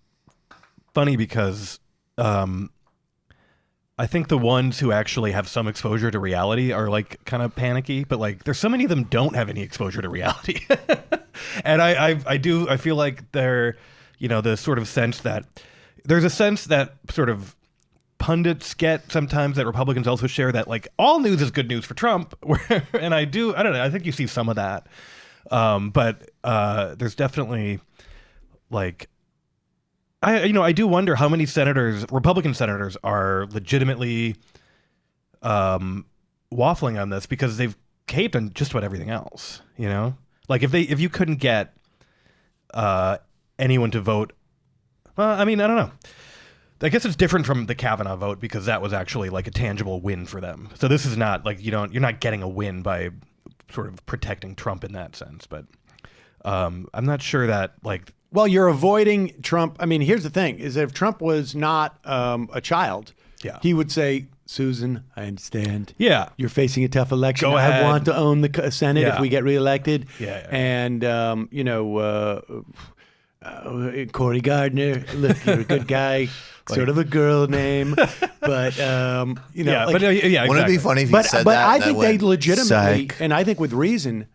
funny because I think the ones who actually have some exposure to reality are kind of panicky, but there's so many of them don't have any exposure to reality. And I feel like they're, the sort of sense that there's a sense that sort of pundits get sometimes that Republicans also share that all news is good news for Trump. And I don't know. I think you see some of that. But there's definitely I do wonder how many Republican senators are legitimately waffling on this because they've caved on just about everything else, if you couldn't get anyone to vote, I don't know. I guess it's different from the Kavanaugh vote because that was actually a tangible win for them. So this is not you're not getting a win by sort of protecting Trump in that sense. But I'm not sure that Well, you're avoiding Trump. I mean, here's the thing: is that if Trump was not a child, he would say, "Susan, I understand. Yeah, you're facing a tough election. Go ahead. I want to own the Senate if we get reelected. And Cory Gardner, look, you're a good guy." Sort of a girl name, but Wouldn't it be funny if he said that? But I think they legitimately, and I think with reason,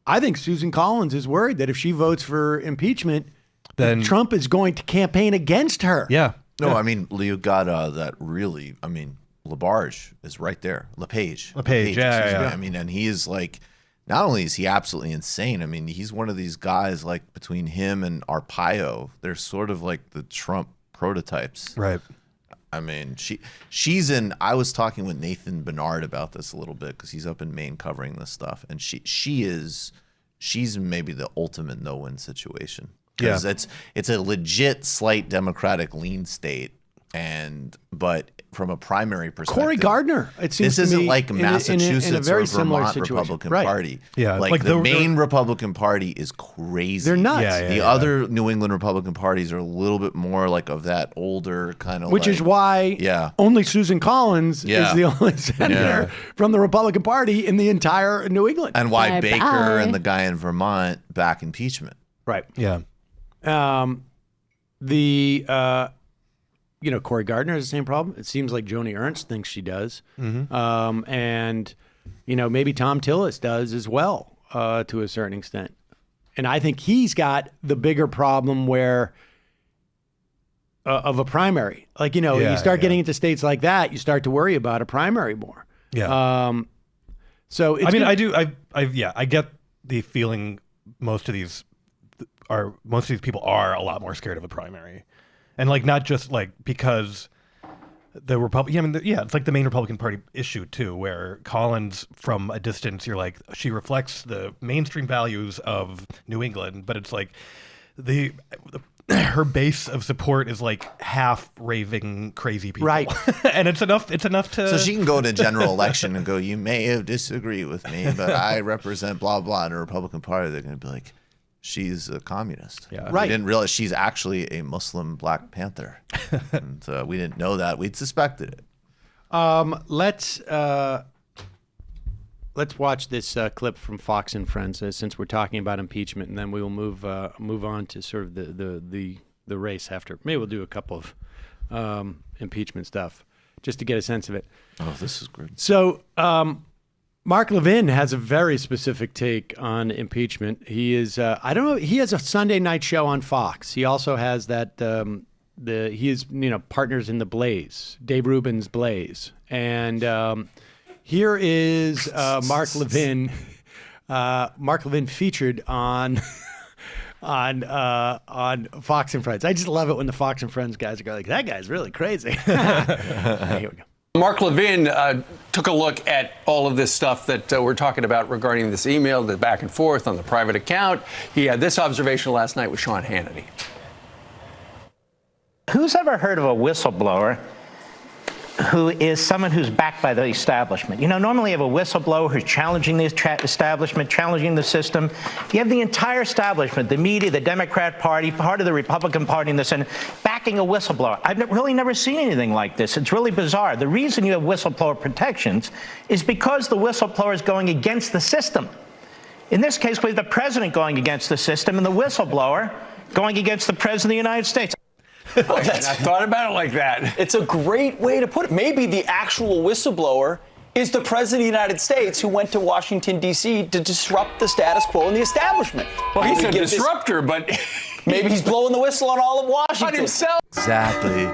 I think Susan Collins is worried that if she votes for impeachment, then Trump is going to campaign against her. Yeah. No, you got that really. LaBarge is right there. LePage. Yeah. And he is not only is he absolutely insane. He's one of these guys between him and Arpaio, they're sort of the Trump prototypes. Right. She's in. I was talking with Nathan Bernard about this a little bit because he's up in Maine covering this stuff, and she's maybe the ultimate no-win situation because it's a legit slight Democratic lean state, but from a primary perspective, Cory Gardner. It seems this to isn't me like Massachusetts in a very or similar Vermont situation. Republican Right. Party. Yeah, the Maine Republican Party is crazy. They're nuts. The other New England Republican parties are a little bit more of that older kind of. Which is why only Susan Collins is the only senator from the Republican Party in the entire New England. And why Baker and the guy in Vermont back impeachment. Right. Yeah. Cory Gardner has the same problem. It seems like Joni Ernst thinks she does. Mm-hmm. And maybe Tom Tillis does as well, to a certain extent. And I think he's got the bigger problem of a primary. You start getting into states like that, you start to worry about a primary more. Yeah. So I mean, I get the feeling most of these people are a lot more scared of a primary, and like not just like because the Republican. I mean, it's like the main Republican Party issue too, where Collins from a distance, you're like, she reflects the mainstream values of New England, but it's like her base of support is like half raving crazy people, right? And it's enough to. So she can go to general election and go, you may have disagreed with me, but I represent blah blah in the Republican Party. They're going to be like, she's a communist. Yeah. Right. We didn't realize she's actually a Muslim Black Panther, and we didn't know that. We'd suspected it. Let's watch this clip from Fox and Friends since we're talking about impeachment, and then we will move on to sort of the race after. Maybe we'll do a couple of impeachment stuff just to get a sense of it. Oh, this is great. So Mark Levin has a very specific take on impeachment. He is I don't know. He has a Sunday night show on Fox. He also has that he is partners in the Blaze, Dave Rubin's Blaze, and. Here is Mark Levin. Mark Levin featured on Fox and Friends. I just love it when the Fox and Friends guys are like, that guy's really crazy. Here we go. Mark Levin took a look at all of this stuff that we're talking about regarding this email, the back and forth on the private account. He had this observation last night with Sean Hannity. Who's ever heard of a whistleblower who is someone who's backed by the establishment? Normally you have a whistleblower who's challenging the establishment, challenging the system. You have the entire establishment, the media, the Democrat Party, part of the Republican Party in the Senate, backing a whistleblower. I've really never seen anything like this. It's really bizarre. The reason you have whistleblower protections is because the whistleblower is going against the system. In this case, we have the president going against the system and the whistleblower going against the president of the United States. I thought about it like that. It's a great way to put it. Maybe the actual whistleblower is the president of the United States who went to Washington, D.C. to disrupt the status quo in the establishment. Well, he's a disruptor, but maybe he's blowing the whistle on all of Washington. On himself. Exactly.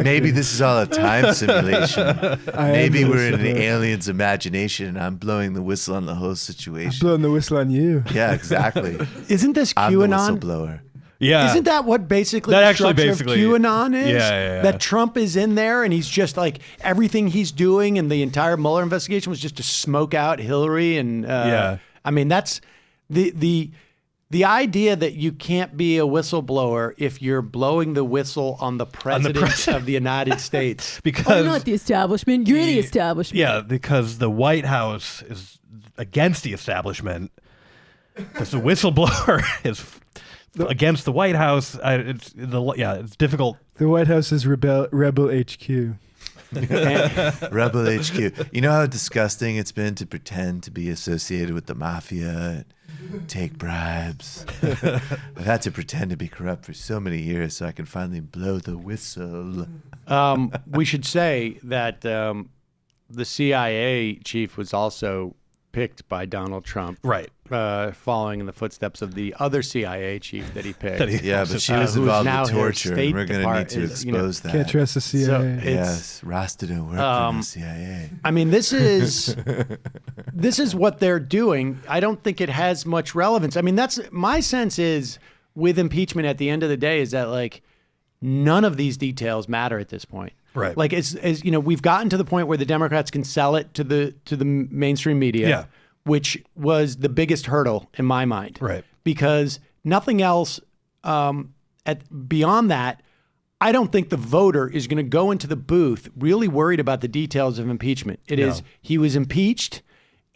Maybe this is all a time simulation. Maybe we're in an alien's imagination and I'm blowing the whistle on the whole situation. I'm blowing the whistle on you. Yeah, exactly. Isn't this QAnon? I'm the whistleblower. Yeah. Isn't that what basically the structure of QAnon is? Yeah. That Trump is in there and he's just like, everything he's doing and the entire Mueller investigation was just to smoke out Hillary. And I mean, that's the idea that you can't be a whistleblower if you're blowing the whistle on the president of the United States. Because you're not the establishment, you're the establishment. Yeah, because the White House is against the establishment. Because the whistleblower is against the White House. It's difficult. The White House is Rebel HQ. Rebel HQ. You know how disgusting it's been to pretend to be associated with the mafia and take bribes? I've had to pretend to be corrupt for so many years so I can finally blow the whistle. We should say that the CIA chief was also picked by Donald Trump. Right. Following in the footsteps of the other CIA chief that he picked. But she was involved in torture, and we're going to need to expose that. Can't trust the CIA. So yes, Rasta didn't work for the CIA. I mean, this is what they're doing. I don't think it has much relevance. I mean, that's my sense is with impeachment at the end of the day is that like none of these details matter at this point. Right. Like as we've gotten to the point where the Democrats can sell it to the mainstream media. Yeah. Which was the biggest hurdle in my mind. Right. Because nothing else beyond that, I don't think the voter is going to go into the booth really worried about the details of impeachment. It is he was impeached,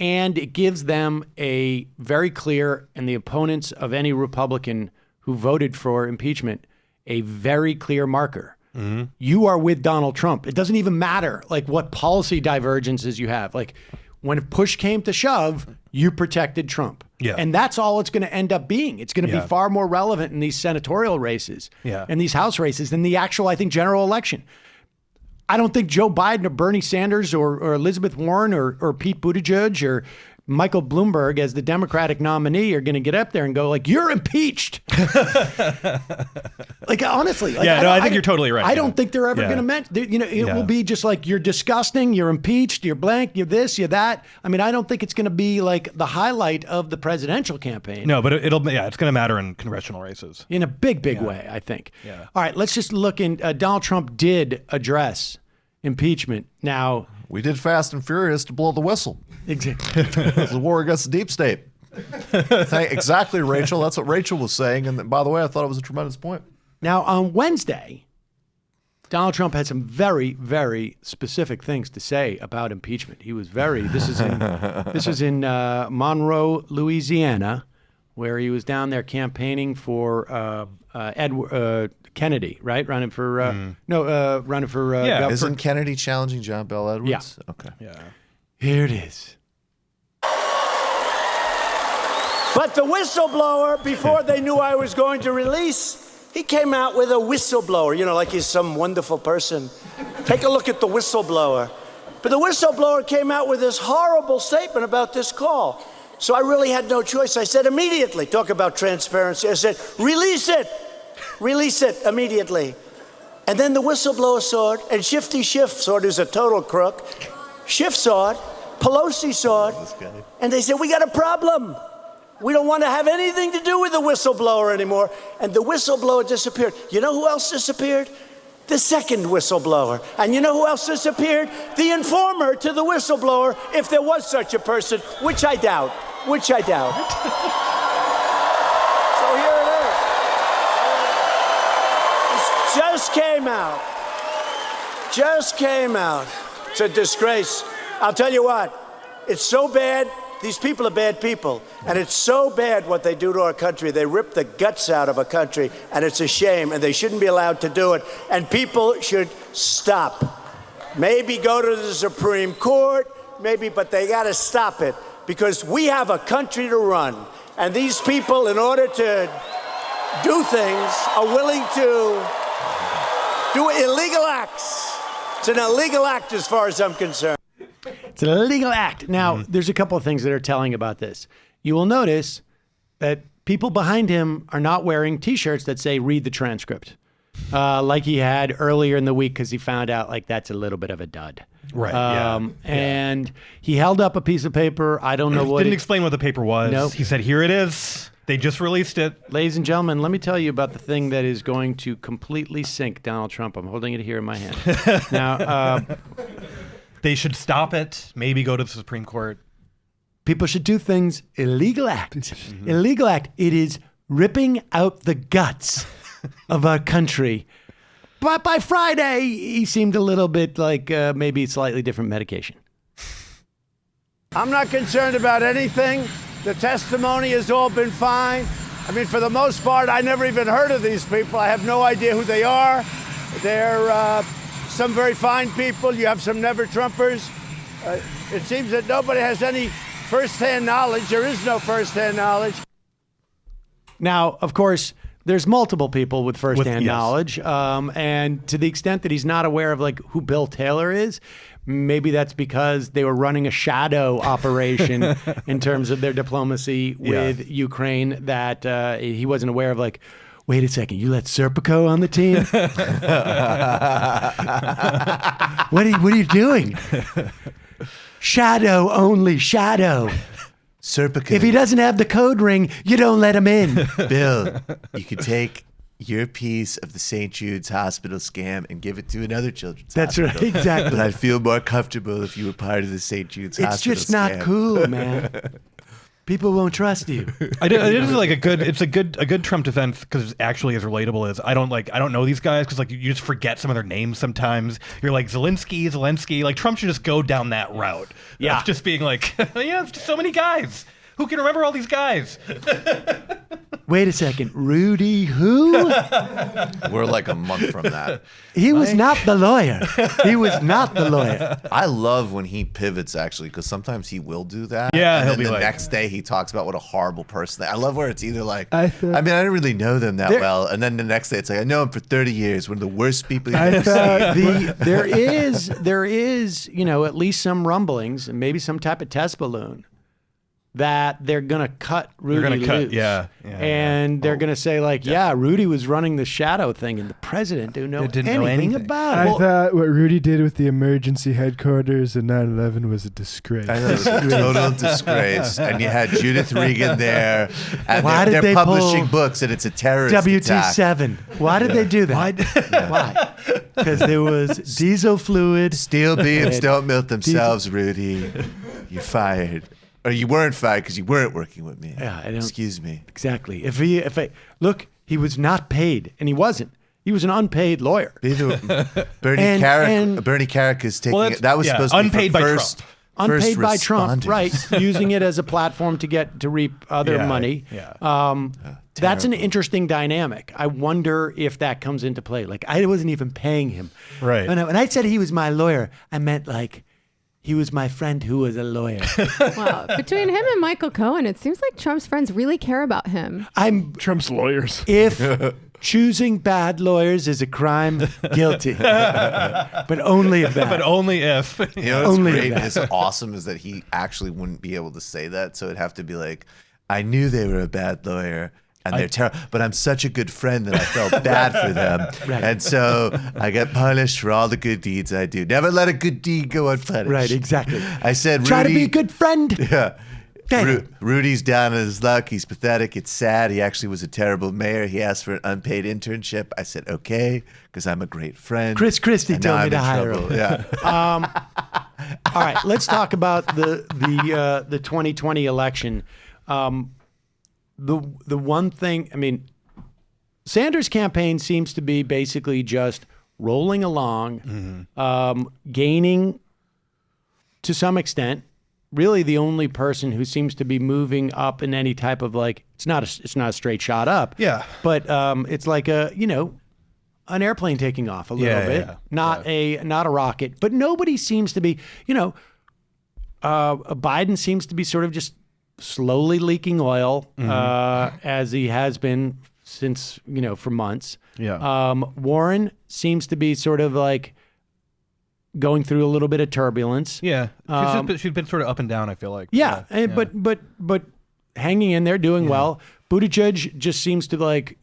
and it gives them a very clear, and the opponents of any Republican who voted for impeachment, a very clear marker. Mm-hmm. You are with Donald Trump. It doesn't even matter like what policy divergences you have. Like when push came to shove, you protected Trump. Yeah. And that's all it's going to end up being. It's going to be far more relevant in these senatorial races and these House races than the actual, I think, general election. I don't think Joe Biden or Bernie Sanders or Elizabeth Warren or Pete Buttigieg or Michael Bloomberg, as the Democratic nominee, are going to get up there and go like, "You're impeached." Like, honestly. Like, I think you're totally right. I don't think they're ever going to mention, it will be just like, "You're disgusting, you're impeached, you're blank, you're this, you're that." I mean, I don't think it's going to be like the highlight of the presidential campaign. No, but it's going to matter in congressional races. In a big way, I think. Yeah. All right, let's just look in. Donald Trump did address impeachment. Now, we did fast and furious to blow the whistle. Exactly. The war against the deep state. Exactly, Rachel. That's what Rachel was saying. And by the way, I thought it was a tremendous point. Now, on Wednesday, Donald Trump had some very, very specific things to say about impeachment. He was this was in Monroe, Louisiana, where he was down there campaigning for Edward Kennedy, right? Running for Isn't Kennedy challenging John Bel Edwards? Yeah. Okay. Yeah. Here it is. But the whistleblower, before they knew I was going to release, he came out with a whistleblower, like he's some wonderful person. Take a look at the whistleblower. But the whistleblower came out with this horrible statement about this call. So I really had no choice. I said immediately, talk about transparency. I said, release it immediately. And then the whistleblower saw it, and Shifty Schiff saw it, who's a total crook. Schiff saw it, Pelosi saw it, and they said, we got a problem. We don't want to have anything to do with the whistleblower anymore. And the whistleblower disappeared. You know who else disappeared? The second whistleblower. And you know who else disappeared? The informer to the whistleblower, if there was such a person, which I doubt. So here it is. It just came out. It's a disgrace. I'll tell you what, it's so bad. These people are bad people, and it's so bad what they do to our country. They rip the guts out of a country, and it's a shame, and they shouldn't be allowed to do it, and people should stop. Maybe go to the Supreme Court, but they got to stop it, because we have a country to run, and these people, in order to do things, are willing to do illegal acts. It's an illegal act as far as I'm concerned. It's an illegal act. Now, there's a couple of things that are telling about this. You will notice that people behind him are not wearing T-shirts that say, read the transcript, like he had earlier in the week, because he found out like that's a little bit of a dud. Right. And he held up a piece of paper. I don't know what. Didn't explain what the paper was. Nope. He said, here it is. They just released it. Ladies and gentlemen, let me tell you about the thing that is going to completely sink Donald Trump. I'm holding it here in my hand. Now, they should stop it, maybe go to the Supreme Court. People should do things illegal act. Illegal act. It is ripping out the guts of our country. But by Friday, he seemed a little bit like maybe slightly different medication. I'm not concerned about anything. The testimony has all been fine. I mean, for the most part, I never even heard of these people. I have no idea who they are. They're some very fine people. You have some never-Trumpers. It seems that nobody has any first-hand knowledge. There is no first-hand knowledge. Now, of course, there's multiple people with first-hand knowledge. And to the extent that he's not aware of like who Bill Taylor is, maybe that's because they were running a shadow operation in terms of their diplomacy with Ukraine that he wasn't aware of. Like, wait a second, you let Serpico on the team? What are you doing? Shadow only, shadow. Serpico. If he doesn't have the code ring, you don't let him in. Bill, you could take your piece of the St. Jude's Hospital scam and give it to another children's hospital. That's right, exactly. But I'd feel more comfortable if you were part of the St. Jude's Hospital scam. It's just not cool, man. People won't trust you. It is like a good Trump defense because it actually is relatable. I don't know these guys because like you just forget some of their names sometimes. You're like Zelensky. Like Trump should just go down that route. Yeah, of just being like, it's just so many guys. Who can remember all these guys? Wait a second, Rudy who? We're like a month from that. He was not the lawyer. He was not the lawyer. I love when he pivots, actually, because sometimes he will do that. Yeah, and he'll then be the like, next day he talks about what a horrible person. I love where it's either like, I didn't really know them that well, and then the next day it's like, I know him for 30 years, one of the worst people you've ever seen. There is, at least some rumblings and maybe some type of test balloon that they're going to cut Rudy loose. And they're going to say, like, Rudy was running the shadow thing, and the president didn't know anything about it. I thought what Rudy did with the emergency headquarters in 9/11 was a disgrace. I know, it was a total disgrace. And you had Judith Regan there, and Why did they're they publishing pull books, and it's a terrorist WT7. attack. Why did they do that? Why? Because there was diesel fluid. Steel beams don't melt themselves, Rudy. You're fired. Or you weren't fired because you weren't working with me. Yeah, I don't. Excuse me. Exactly. Look, he was not paid, and he wasn't. He was an unpaid lawyer. Bernie Carrick is taking that was supposed to be unpaid by first. Trump. Unpaid by Trump, right? Using it as a platform to reap other money. That's an interesting dynamic. I wonder if that comes into play. Like, I wasn't even paying him. Right. When I said he was my lawyer, I meant like he was my friend who was a lawyer. Wow. Between him and Michael Cohen, it seems like Trump's friends really care about him. I'm Trump's lawyers. If choosing bad lawyers is a crime, guilty. But only if that. But only if. You know what's great and it's awesome is that he actually wouldn't be able to say that. So it'd have to be like, I knew they were a bad lawyer. And they're terrible, but I'm such a good friend that I felt bad for them. Right. And so I get punished for all the good deeds I do. Never let a good deed go unpunished. Right, exactly. I said, Try to be a good friend. Yeah. Rudy's down on his luck. He's pathetic. It's sad. He actually was a terrible mayor. He asked for an unpaid internship. I said, okay, because I'm a great friend. Chris Christie And told now me to I'm in hire trouble. him. Yeah. All right, let's talk about the 2020 election. The one thing, I mean, Sanders' campaign seems to be basically just rolling along, gaining to some extent. Really, the only person who seems to be moving up in any type of like it's not a straight shot up. Yeah, but it's like an airplane taking off a little bit, not a rocket. But nobody seems to be, Biden seems to be sort of just slowly leaking oil as he has been since for months. Warren seems to be sort of like going through a little bit of turbulence. Yeah, she's been sort of up and down, I feel like. But hanging in there, doing well. Buttigieg just seems to like,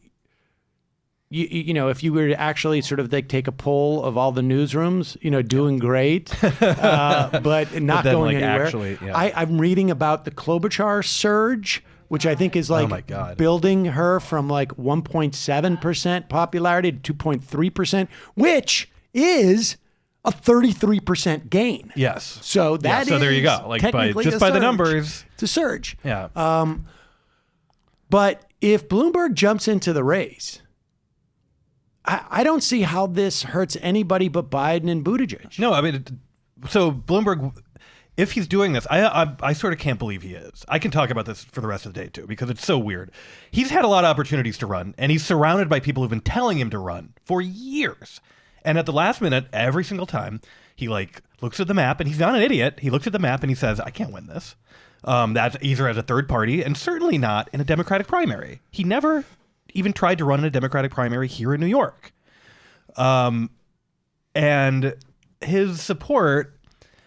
if you were to actually sort of like take a poll of all the newsrooms, doing great, but not going anywhere. Actually, I'm reading about the Klobuchar surge, which I think is like building her from like 1.7% popularity to 2.3%, which is a 33% gain. Yes. So that is so there you go. Like by the numbers, it's a surge. Yeah. But if Bloomberg jumps into the race, I don't see how this hurts anybody but Biden and Buttigieg. No, I mean, so Bloomberg, if he's doing this, I sort of can't believe he is. I can talk about this for the rest of the day too, because it's so weird. He's had a lot of opportunities to run, and he's surrounded by people who've been telling him to run for years. And at the last minute, every single time, he like looks at the map, and he's not an idiot. He looks at the map and he says, I can't win this. That's either as a third party and certainly not in a Democratic primary. He never even tried to run in a Democratic primary here in New York. And his support,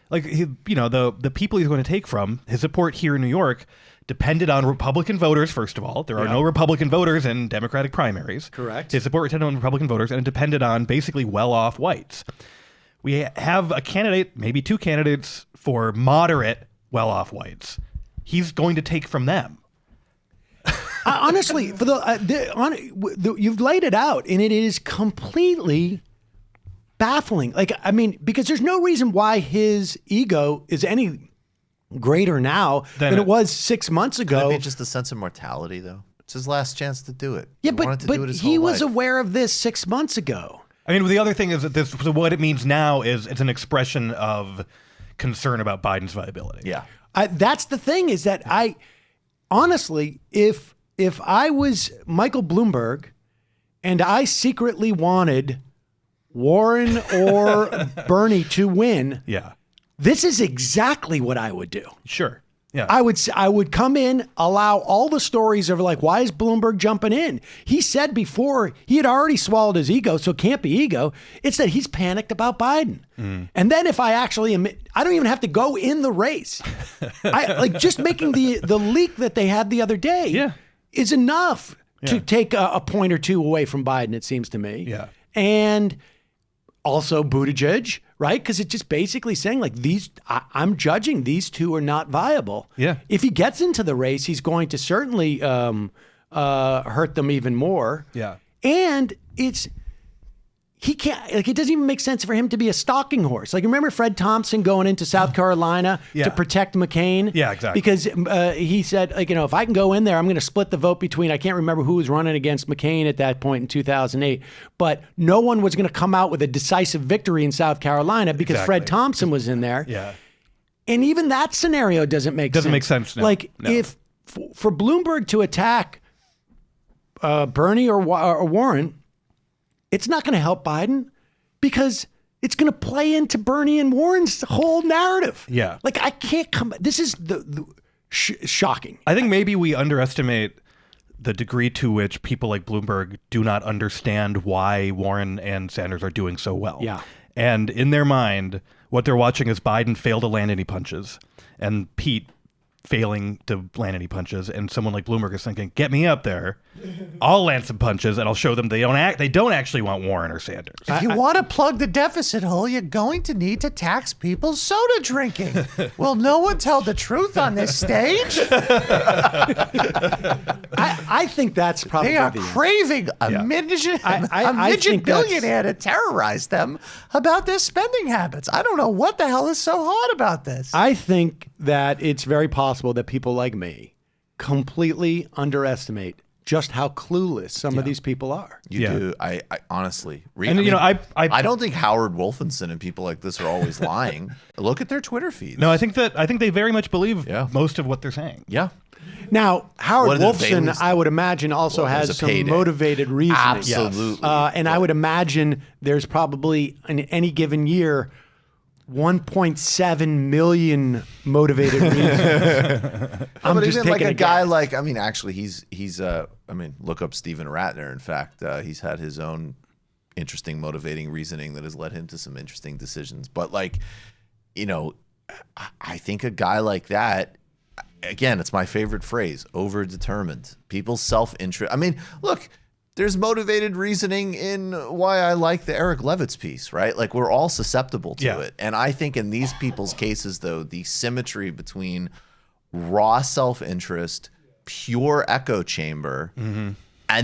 like, the people he's going to take from, his support here in New York depended on Republican voters, first of all. There are no Republican voters in Democratic primaries. Correct. His support depended on Republican voters, and it depended on basically well-off whites. We have a candidate, maybe two candidates, for moderate well-off whites. He's going to take from them. Honestly, for you've laid it out, and it is completely baffling. Like, I mean, because there's no reason why his ego is any greater now than it was 6 months ago. Could it be just a sense of mortality, though? It's his last chance to do it. Yeah, but he was aware of this 6 months ago. I mean, the other thing is that so what it means now is it's an expression of concern about Biden's viability. Yeah. That's the thing, is that I honestly, if I was Michael Bloomberg and I secretly wanted Warren or Bernie to win, yeah, this is exactly what I would do. Sure. Yeah. I would come in, allow all the stories of like, why is Bloomberg jumping in? He said before he had already swallowed his ego, so it can't be ego. It's that he's panicked about Biden. And then if I actually admit, I don't even have to go in the race. I like just making the leak that they had the other day is enough to take a point or two away from Biden, it seems to me. Yeah. And also Buttigieg, right? Because it's just basically saying like I'm judging these two are not viable. Yeah. If he gets into the race, he's going to certainly hurt them even more. Yeah. And he can't, like, it doesn't even make sense for him to be a stalking horse. Like, remember Fred Thompson going into South Carolina to protect McCain? Yeah, exactly. Because he said, like, if I can go in there, I'm going to split the vote between, I can't remember who was running against McCain at that point in 2008, but no one was going to come out with a decisive victory in South Carolina because Fred Thompson was in there. Yeah. And even that scenario doesn't make sense. Doesn't make sense, no. Like, if for Bloomberg to attack Bernie or Warren, it's not going to help Biden because it's going to play into Bernie and Warren's whole narrative. Yeah. Like, I can't come. This is shocking. I think maybe we underestimate the degree to which people like Bloomberg do not understand why Warren and Sanders are doing so well. Yeah. And in their mind, what they're watching is Biden fail to land any punches and Pete failing to land any punches, and someone like Bloomberg is thinking, get me up there, I'll land some punches and I'll show them they don't actually want Warren or Sanders. If you want to plug the deficit hole, you're going to need to tax people's soda drinking. Will no one tell the truth on this stage? I think that's probably they are craving a midget billionaire to terrorize them about their spending habits. I don't know what the hell is so hard about this. I think that it's very possible that people like me completely underestimate just how clueless some of these people are. You do. I honestly And you know, I don't think Howard Wolfenson and people like this are always lying. Look at their Twitter feeds. No, I think they very much believe most of what they're saying. Yeah. Now, Howard Wolfson, I would imagine, also has some payday. motivated reasoning. Absolutely. And I would imagine there's probably in any given year 1.7 million motivated reasons. But even like a guy like, I mean, actually, he's look up Steven Rattner. In fact, he's had his own interesting motivating reasoning that has led him to some interesting decisions. But like, you know, I think a guy like that, again, it's my favorite phrase, overdetermined. People's self-interest. I mean, look, there's motivated reasoning in why I like the Eric Levitz piece, right? Like, we're all susceptible to it. And I think in these people's cases, though, the symmetry between raw self-interest, pure echo chamber, and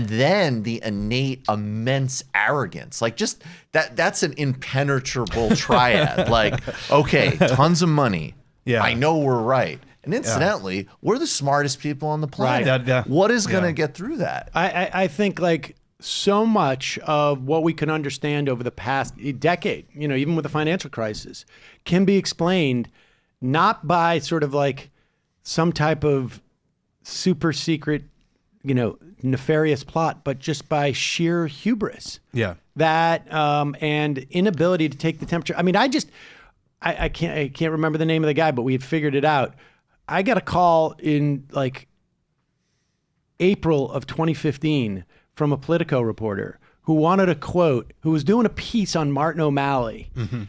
then the innate immense arrogance, like just that's an impenetrable triad. Like, okay, tons of money. Yeah, I know we're right. And incidentally, we're the smartest people on the planet. Right. What is going to get through that? I think like so much of what we can understand over the past decade, you know, even with the financial crisis, can be explained not by sort of like some type of super secret, you know, nefarious plot, but just by sheer hubris. Yeah. That and inability to take the temperature. I mean, I can't remember the name of the guy, but we had figured it out. I got a call in like April of 2015 from a Politico reporter who wanted a quote, who was doing a piece on Martin O'Malley. And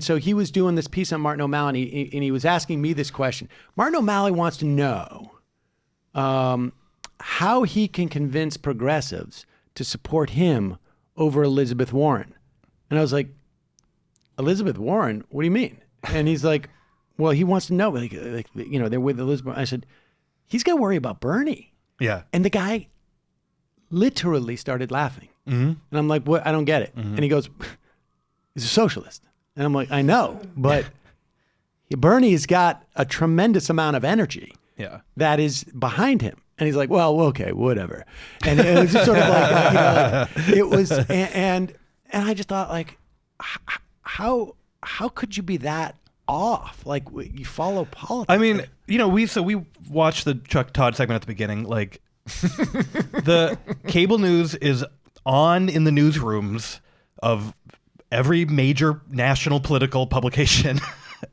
so he was doing this piece on Martin O'Malley, and he was asking me this question. Martin O'Malley wants to know how he can convince progressives to support him over Elizabeth Warren. And I was like, Elizabeth Warren? What do you mean? And he's like, well, he wants to know, like, you know, they're with Elizabeth. I said, he's got to worry about Bernie. Yeah. And the guy literally started laughing. And I'm like, what? I don't get it. And he goes, he's a socialist. And I'm like, I know, but Bernie's got a tremendous amount of energy that is behind him. And he's like, well, okay, whatever. And it was just sort of like, you know, like, it was, and I just thought, like, how could you be that off? Like, you follow politics. I mean, you know, we watched the Chuck Todd segment at the beginning. Like, the cable news is on in the newsrooms of every major national political publication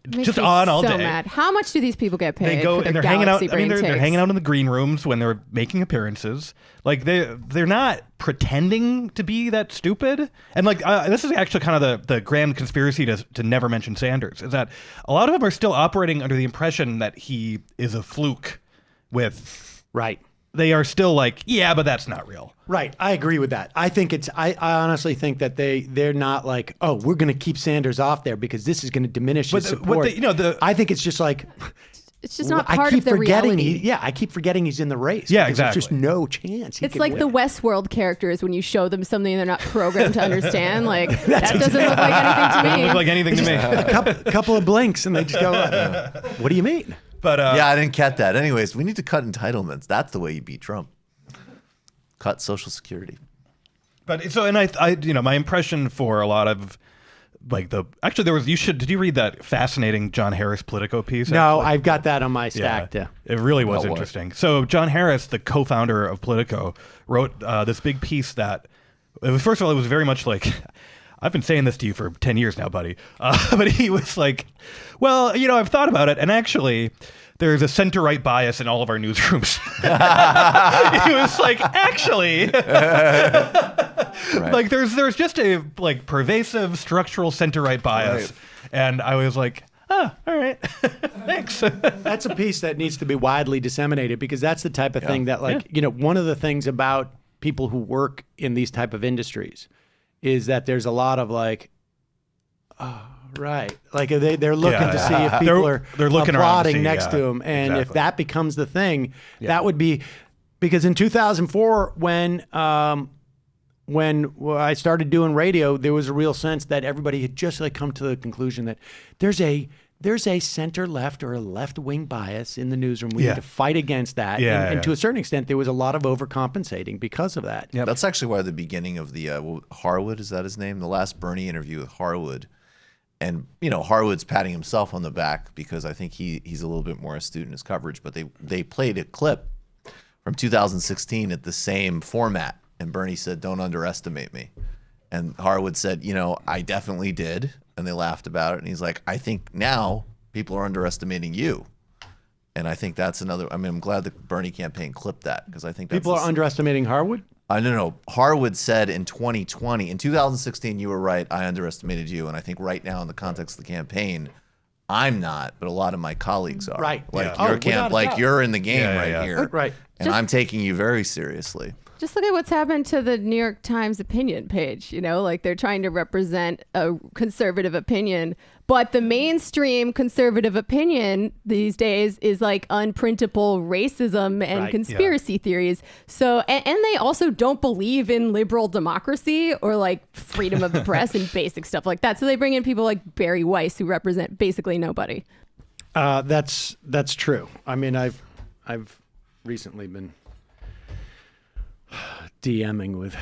Makes just me on all so day. Mad. How much do these people get paid? They go for and their they're hanging out. galaxy I mean, brain they're takes? hanging out in the green rooms when they're making appearances. Like they're not pretending to be that stupid. And like this is actually kind of the grand conspiracy to never mention Sanders, is that a lot of them are still operating under the impression that he is a fluke. Right. They are still like, yeah, but that's not real. Right. I agree with that. I think I honestly think that they're not like, oh, we're going to keep Sanders off there because this is going to diminish his support. I think it's just like, it's just not part of the forgetting reality. I keep forgetting he's in the race. Yeah, because exactly. There's just no chance. It's like the Westworld characters when you show them something they're not programmed to understand. Like, That's that doesn't look like anything to me. Doesn't look like anything to me. a couple of blinks and they just go, what do you mean? But yeah, I didn't get that. Anyways, we need to cut entitlements. That's the way you beat Trump. Cut Social Security. But so, and I my impression for a lot of like did you read that fascinating John Harris Politico piece? No, I've got that on my stack. Yeah, it really was interesting. So John Harris, the co-founder of Politico, wrote this big piece that first of all, it was very much like, I've been saying this to you for 10 years now, buddy. But he was like, well, I've thought about it, and actually, there's a center-right bias in all of our newsrooms. He was like, actually, Right. like there's just a like pervasive structural center-right bias. Right. And I was like, oh, all right, thanks. That's a piece that needs to be widely disseminated because that's the type of thing that one of the things about people who work in these type of industries is that there's a lot of like, oh, right. Like they're looking to see if people they're looking applauding next to them. And if exactly. that becomes the thing, that would be, because in 2004, when I started doing radio, there was a real sense that everybody had just like come to the conclusion that there's a center left or a left wing bias in the newsroom. We need to fight against that. And to a certain extent, there was a lot of overcompensating because of that. Yeah, that's actually why the beginning of the Harwood, is that his name? The last Bernie interview with Harwood. And, Harwood's patting himself on the back because I think he's a little bit more astute in his coverage. But they played a clip from 2016 at the same format. And Bernie said, don't underestimate me. And Harwood said, I definitely did. And they laughed about it. And he's like, I think now people are underestimating you. And I think that's another, I'm glad the Bernie campaign clipped that because I think that's people are underestimating Harwood? No. Harwood said in 2020, in 2016, you were right. I underestimated you. And I think right now in the context of the campaign, I'm not, but a lot of my colleagues are. Right. Like you're in the game here. Right. And I'm taking you very seriously. Just look at what's happened to the New York Times opinion page. Like they're trying to represent a conservative opinion, but the mainstream conservative opinion these days is like unprintable racism and conspiracy theories. So, and they also don't believe in liberal democracy or like freedom of the press and basic stuff like that. So they bring in people like Barry Weiss who represent basically nobody. That's true. I mean, I've recently been DMing with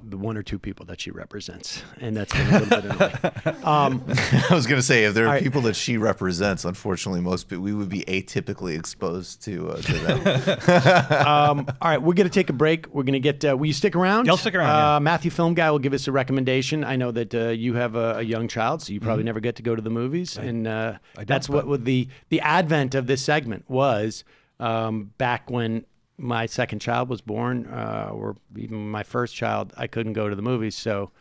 the one or two people that she represents, and that's been a little bit annoying. I was going to say, if there are people that she represents, unfortunately, most people, we would be atypically exposed to them. All right, we're going to take a break. We're going to get. Will you stick around? I'll stick around. Matthew Film Guy will give us a recommendation. I know that you have a young child, so you probably never get to go to the movies, and that's what the advent of this segment was back when my second child was born, or even my first child, I couldn't go to the movies. So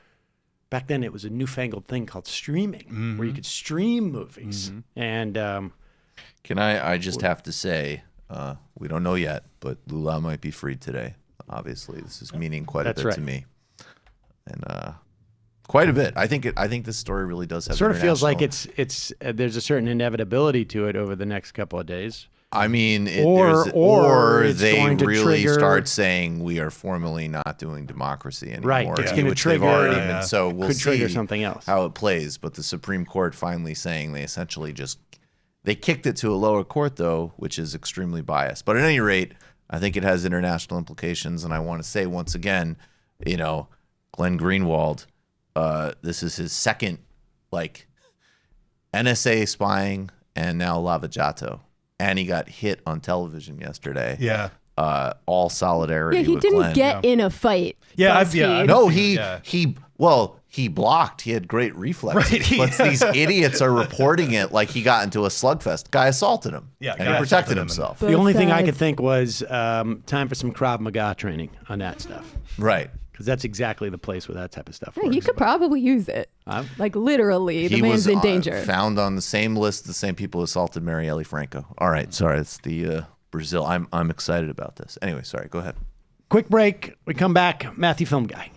back then it was a newfangled thing called streaming, where you could stream movies. And can I just have to say, we don't know yet, but Lula might be freed today. Obviously, this is meaning quite a bit to me, and quite a bit. I think this story really does have. It sort of feels like it's there's a certain inevitability to it over the next couple of days. I mean, or they really start saying we are formally not doing democracy anymore. Right, it's going to trigger. So we'll trigger see something else. How it plays. But the Supreme Court finally saying they essentially they kicked it to a lower court though, which is extremely biased. But at any rate, I think it has international implications. And I want to say once again, Glenn Greenwald, this is his second NSA spying and now Lava Jato. And he got hit on television yesterday. Yeah. All solidarity. Yeah, he with didn't Glenn. get in a fight. No, he he blocked. He had great reflexes. Right. But these idiots are reporting it like he got into a slugfest. Guy assaulted him. Yeah, and he protected himself. The only thing I could think was time for some Krav Maga training on that stuff. Right. Because that's exactly the place where that type of stuff Yeah, works. you could probably use it. Like literally, the man's in danger. Found on the same list the same people who assaulted Marielle Franco. All right, sorry, it's the Brazil. I'm excited about this. Anyway, sorry, go ahead. Quick break. We come back. Matthew Film Guy.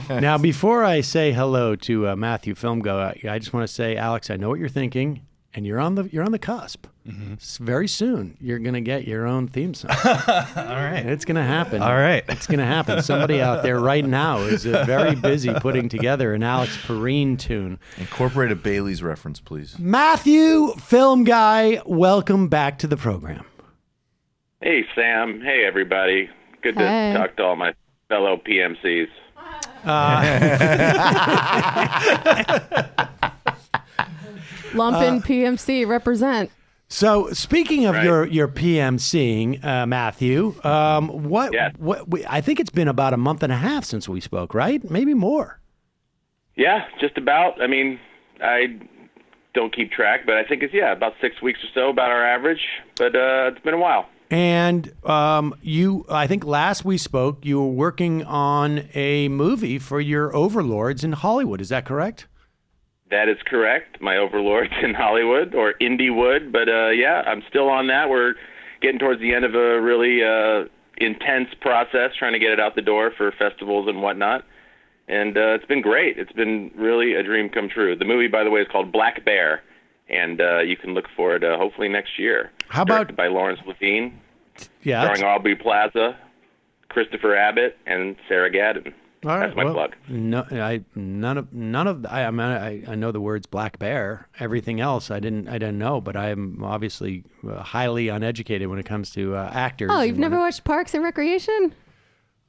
Now, before I say hello to Matthew Film Guy, I just want to say, Alex, I know what you're thinking, and you're on the cusp. Mm-hmm. Very soon, you're going to get your own theme song. All right. It's going to happen. All right. It's going to happen. Somebody out there right now is very busy putting together an Alex Pareene tune. Incorporate a Bailey's reference, please. Matthew Film Guy, welcome back to the program. Hey, Sam. Hey, everybody. Good to talk to all my fellow PMCs. Lumpin' PMC represent. So, speaking of your PMCing, Matthew, what I think it's been about a month and a half since we spoke, right? Maybe more. Yeah, just about. I mean, I don't keep track, but I think it's about 6 weeks or so, about our average. But it's been a while. And I think last we spoke, you were working on a movie for your overlords in Hollywood. Is that correct? That is correct. My overlords in Hollywood or Indiewood. But I'm still on that. We're getting towards the end of a really intense process, trying to get it out the door for festivals and whatnot. and it's been great. It's been really a dream come true. The movie, by the way, is called Black Bear, and you can look for it hopefully next year. How about directed by Lawrence Levine? Yeah, starring Aubrey Plaza, Christopher Abbott, and Sarah Gadon. All right, That's my plug. No, I know the words Black Bear. Everything else I didn't know, but I am obviously highly uneducated when it comes to actors. Oh, you've never watched Parks and Recreation?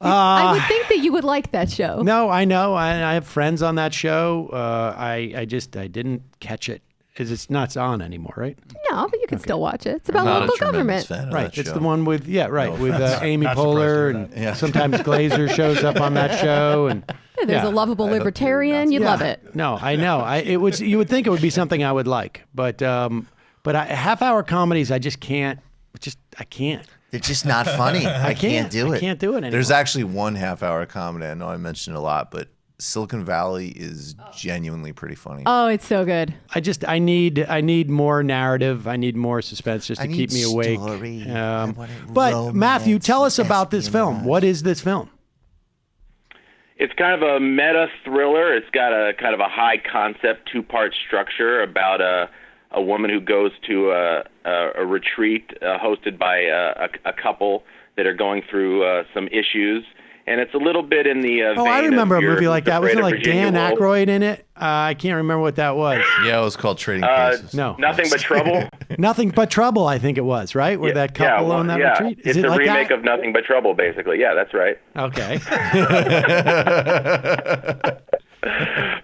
I would think that you would like that show. No, I know. I have friends on that show. I didn't catch it. It's not on anymore, right? No, but you can still watch it. It's about local government. Right. It's the one with Amy Poehler, and sometimes Glazer shows up on that show, and There's a lovable libertarian. You'd love it. No, I know. You would think it would be something I would like, but half-hour comedies, I can't. They're just not funny. I can't do it. I can't do it anymore. There's actually one half-hour comedy. I know I mentioned it a lot, but Silicon Valley is genuinely pretty funny. Oh, it's so good. I need more narrative. I need more suspense just to keep me awake. But Matthew, tell us about this film. What is this film? It's kind of a meta thriller. It's got a kind of a high concept 2-part structure about a woman who goes to a retreat hosted by a couple that are going through some issues. And it's a little bit in the vein I remember of a movie like that. Wasn't it like Virginia Dan Woolf. Aykroyd in it? I can't remember what that was. Yeah, it was called Trading Places. No. Nothing But Trouble? Nothing But Trouble, I think it was, right? Where that couple on that retreat? It's a remake of Nothing But Trouble, basically. Yeah, that's right. Okay.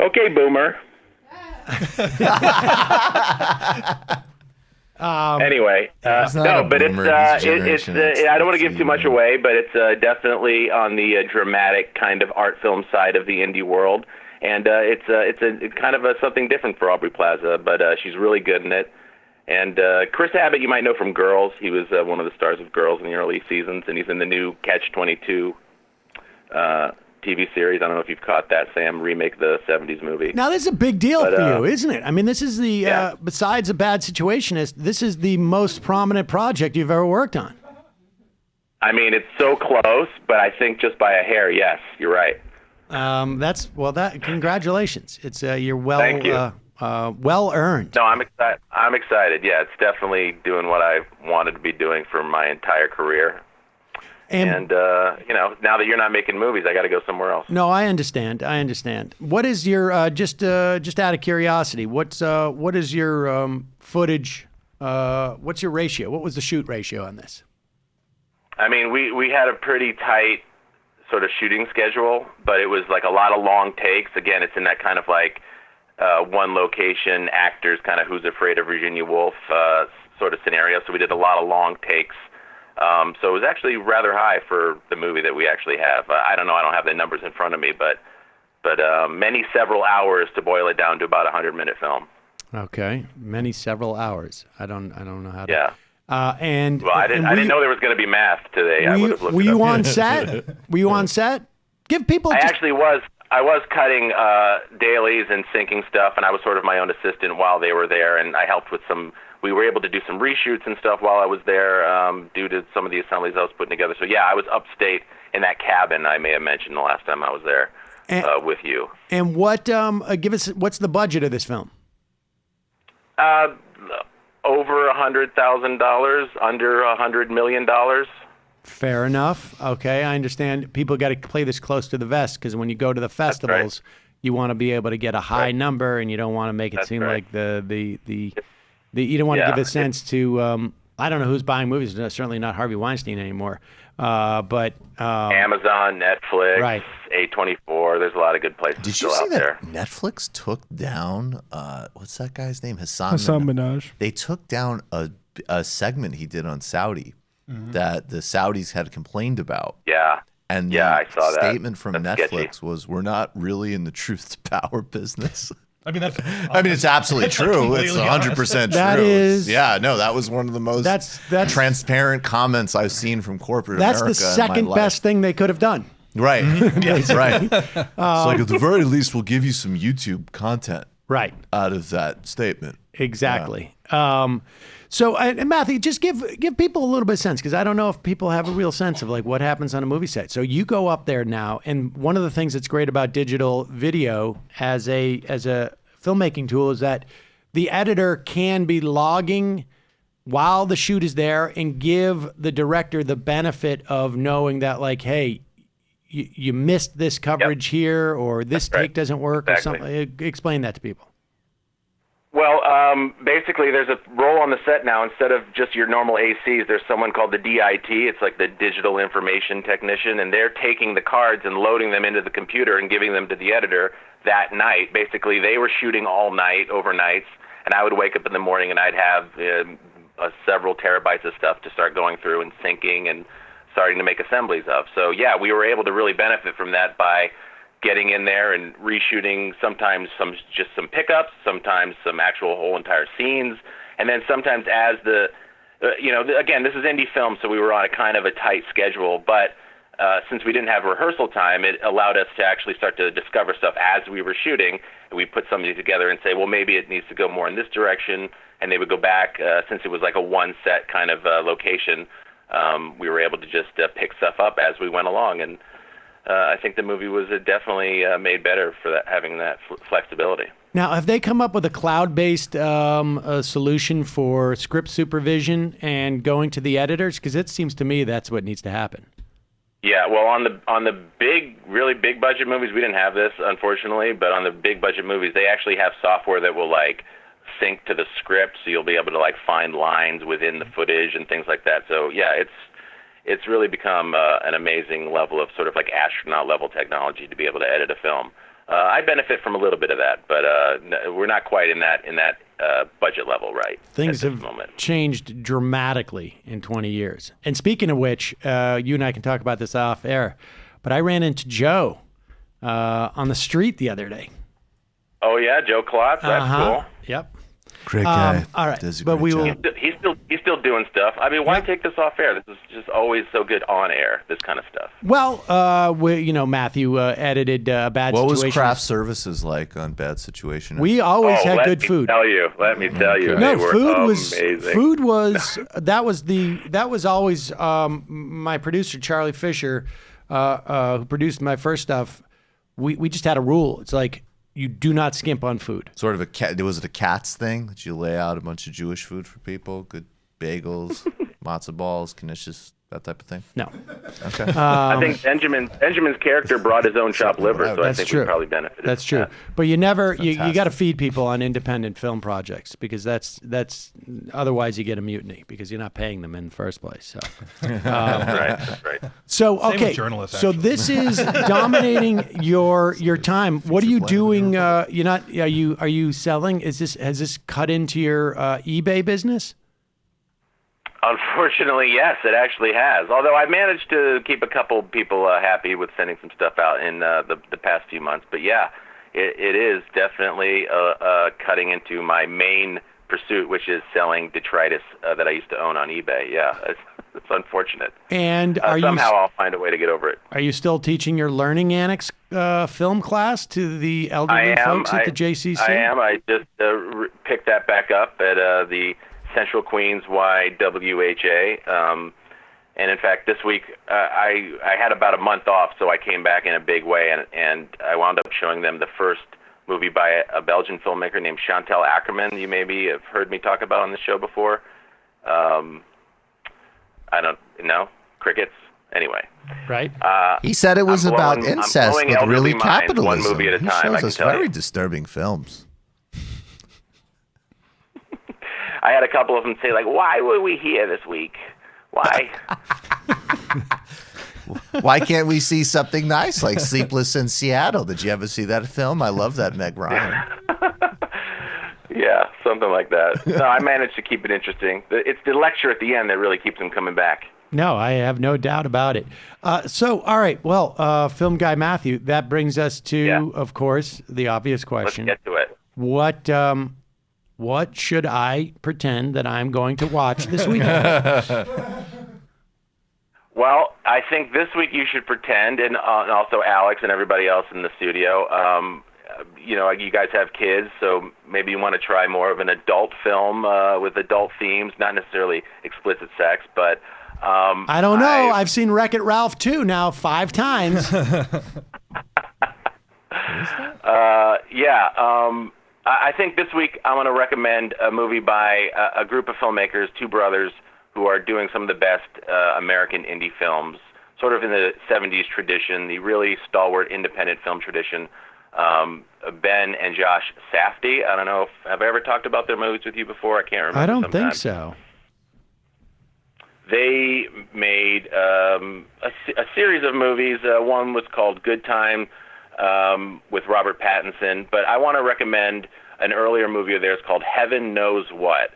Okay, Boomer. Anyway, no, but it's I don't want to give too much away, but it's definitely on the dramatic kind of art film side of the indie world, and it's a kind of something different for Aubrey Plaza, but she's really good in it. And Chris Abbott, you might know from Girls. He was one of the stars of Girls in the early seasons, and he's in the new Catch-22 TV series. I don't know if you've caught that, Sam, remake the 70s movie. Now, this is a big deal for you, isn't it? I mean, this is the, besides A Bad Situationist, this is the most prominent project you've ever worked on. I mean, it's so close, but I think just by a hair, yes, you're right. Congratulations. It's you're Thank you. Well earned. No, I'm excited. I'm excited. Yeah, it's definitely doing what I wanted to be doing for my entire career. And now that you're not making movies, I got to go somewhere else. No, I understand. What is your just out of curiosity? What is your footage? What's your ratio? What was the shoot ratio on this? I mean, we had a pretty tight sort of shooting schedule, but it was like a lot of long takes. Again, it's in that kind of like one location actors kind of Who's Afraid of Virginia Woolf sort of scenario. So we did a lot of long takes. So it was actually rather high for the movie that we actually have. I don't know. I don't have the numbers in front of me, but several hours to boil it down to about a 100-minute film. Okay, several hours. I don't know how to. Yeah. I didn't know there was going to be math today. Were you on set? Were you on set? Give people. Actually was. I was cutting dailies and syncing stuff, and I was sort of my own assistant while they were there, and I helped with some. We were able to do some reshoots and stuff while I was there due to some of the assemblies I was putting together. So, yeah, I was upstate in that cabin I may have mentioned the last time I was there with you. And what? Give us what's the budget of this film? Over $100,000, under $100 million. Fair enough. Okay, I understand. People got to play this close to the vest because when you go to the festivals, you want to be able to get a high number, and you don't want to make it seem like you don't want to give a sense to, I don't know who's buying movies. Certainly not Harvey Weinstein anymore. But Amazon, Netflix, A24. There's a lot of good places Did still you see out that there. Netflix took down, what's that guy's name? Hassan Minhaj. They took down a segment he did on Saudi that the Saudis had complained about. Yeah. And I saw that. Statement from Netflix sketchy. was, we're not really in the truth to power business. I mean, it's absolutely true. It's 100% true. That is, that was one of the most transparent comments I've seen from corporate America. That's the second best thing they could have done. Right. Right. It's like at the very least, we'll give you some YouTube content. Right. Out of that statement. Exactly. So, and Matthew, just give people a little bit of sense, because I don't know if people have a real sense of like what happens on a movie set. So you go up there now, and one of the things that's great about digital video as a filmmaking tool is that the editor can be logging while the shoot is there and give the director the benefit of knowing that, like, hey, you missed this coverage here, or this take doesn't work, or something. Explain that to people. Well, basically, there's a role on the set now. Instead of just your normal ACs, there's someone called the DIT. It's like the Digital Information Technician, and they're taking the cards and loading them into the computer and giving them to the editor that night. Basically, they were shooting all night, overnights, and I would wake up in the morning and I'd have several terabytes of stuff to start going through and syncing and starting to make assemblies of. So, yeah, we were able to really benefit from that by getting in there and reshooting sometimes some pickups, sometimes some actual whole entire scenes, and then sometimes as again, this is indie film, so we were on a kind of a tight schedule, but since we didn't have rehearsal time, it allowed us to actually start to discover stuff as we were shooting, and we put something together and say, well, maybe it needs to go more in this direction, and they would go back, since it was like a one-set kind of location, we were able to just pick stuff up as we went along, and I think the movie was definitely made better for that, having that flexibility. Now, have they come up with a cloud-based solution for script supervision and going to the editors? Because it seems to me that's what needs to happen. Yeah, well, on the big, really big budget movies, we didn't have this, unfortunately. But on the big budget movies, they actually have software that will like sync to the script, so you'll be able to like find lines within the footage and things like that. So yeah, it's really become an amazing level of sort of like astronaut level technology to be able to edit a film. I benefit from a little bit of that, but we're not quite in that budget level, right? Things have changed dramatically in 20 years. And speaking of which, you and I can talk about this off air, but I ran into Joe on the street the other day. Oh yeah, Joe Klotz. That's cool. Yep. Great guy. All right, but we will. He's still doing stuff. I mean, why take this off air? This is just always so good on air. This kind of stuff. Well, Matthew edited Bad Situation. What was craft services like on Bad Situation? We always had good food. Let me tell you. No, they were amazing. Food was that was always my producer Charlie Fisher, who produced my first stuff. We just had a rule. It's like, you do not skimp on food. Sort of was it a Cats thing that you lay out a bunch of Jewish food for people? Good bagels, matzo balls, knishes, that type of thing? No. Okay. I think Benjamin's character brought his own chopped liver, so I think we probably benefited. That's true. But you never you got to feed people on independent film projects, because that's otherwise you get a mutiny because you're not paying them in the first place. So right. So Same okay, with journalists, so actually. this is dominating your time. What are you doing? Are you selling? Has this cut into your eBay business? Unfortunately, yes, it actually has. Although I've managed to keep a couple people happy with sending some stuff out in the past few months. But yeah, it is definitely cutting into my main pursuit, which is selling detritus that I used to own on eBay. Yeah, it's unfortunate. And somehow I'll find a way to get over it. Are you still teaching your Learning Annex film class to the elderly folks at the JCC? I am. I just picked that back up at the Central Queens YWHA. And in fact, this week I had about a month off, so I came back in a big way, and I wound up showing them the first movie by a Belgian filmmaker named Chantal Ackerman. You maybe have heard me talk about on the show before. I don't know. Crickets. Anyway. Right. He said it was about incest with really capitalism. One movie at a time. He shows us very disturbing films. I had a couple of them say, like, why were we here this week? Why? Why can't we see something nice like Sleepless in Seattle? Did you ever see that film? I love that Meg Ryan. Yeah, something like that. No, I managed to keep it interesting. It's the lecture at the end that really keeps them coming back. No, I have no doubt about it. So, all right. Well, Film Guy Matthew, that brings us to, of course, the obvious question. Let's get to it. What should I pretend that I'm going to watch this weekend? Well, I think this week you should pretend, and also Alex and everybody else in the studio, you guys have kids, so maybe you want to try more of an adult film with adult themes, not necessarily explicit sex, but I don't know. I've seen Wreck-It Ralph 2 now 5 times. I think this week I want to recommend a movie by a group of filmmakers, two brothers, who are doing some of the best American indie films, sort of in the 70s tradition, the really stalwart independent film tradition. Ben and Josh Safdie. I don't know have I ever talked about their movies with you before? I can't remember. I don't think so. They made a series of movies. One was called Good Time with Robert Pattinson, but I want to recommend an earlier movie of theirs called Heaven Knows What,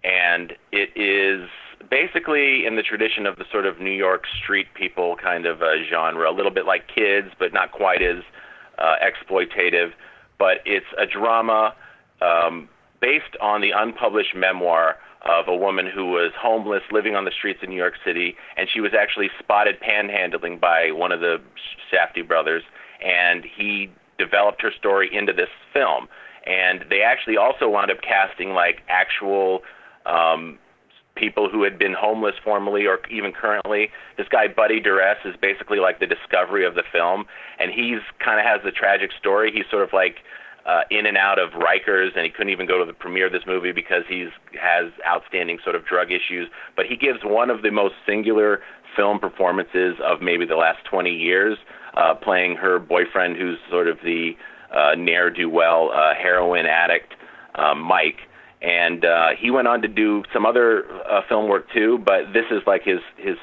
and it is basically in the tradition of the sort of New York street people kind of genre, a little bit like Kids, but not quite as exploitative. But it's a drama based on the unpublished memoir of a woman who was homeless, living on the streets of New York City, and she was actually spotted panhandling by one of the Safdie brothers, and he developed her story into this film. And they actually also wound up casting like actual people who had been homeless formerly or even currently. This guy, Buddy Duress, is basically like the discovery of the film, and he's kind of has the tragic story. He's sort of like in and out of Rikers, and he couldn't even go to the premiere of this movie because he has outstanding sort of drug issues. But he gives one of the most singular film performances of maybe the last 20 years, playing her boyfriend, who's sort of the ne'er-do-well heroin addict, Mike. And he went on to do some other film work too, but this is like his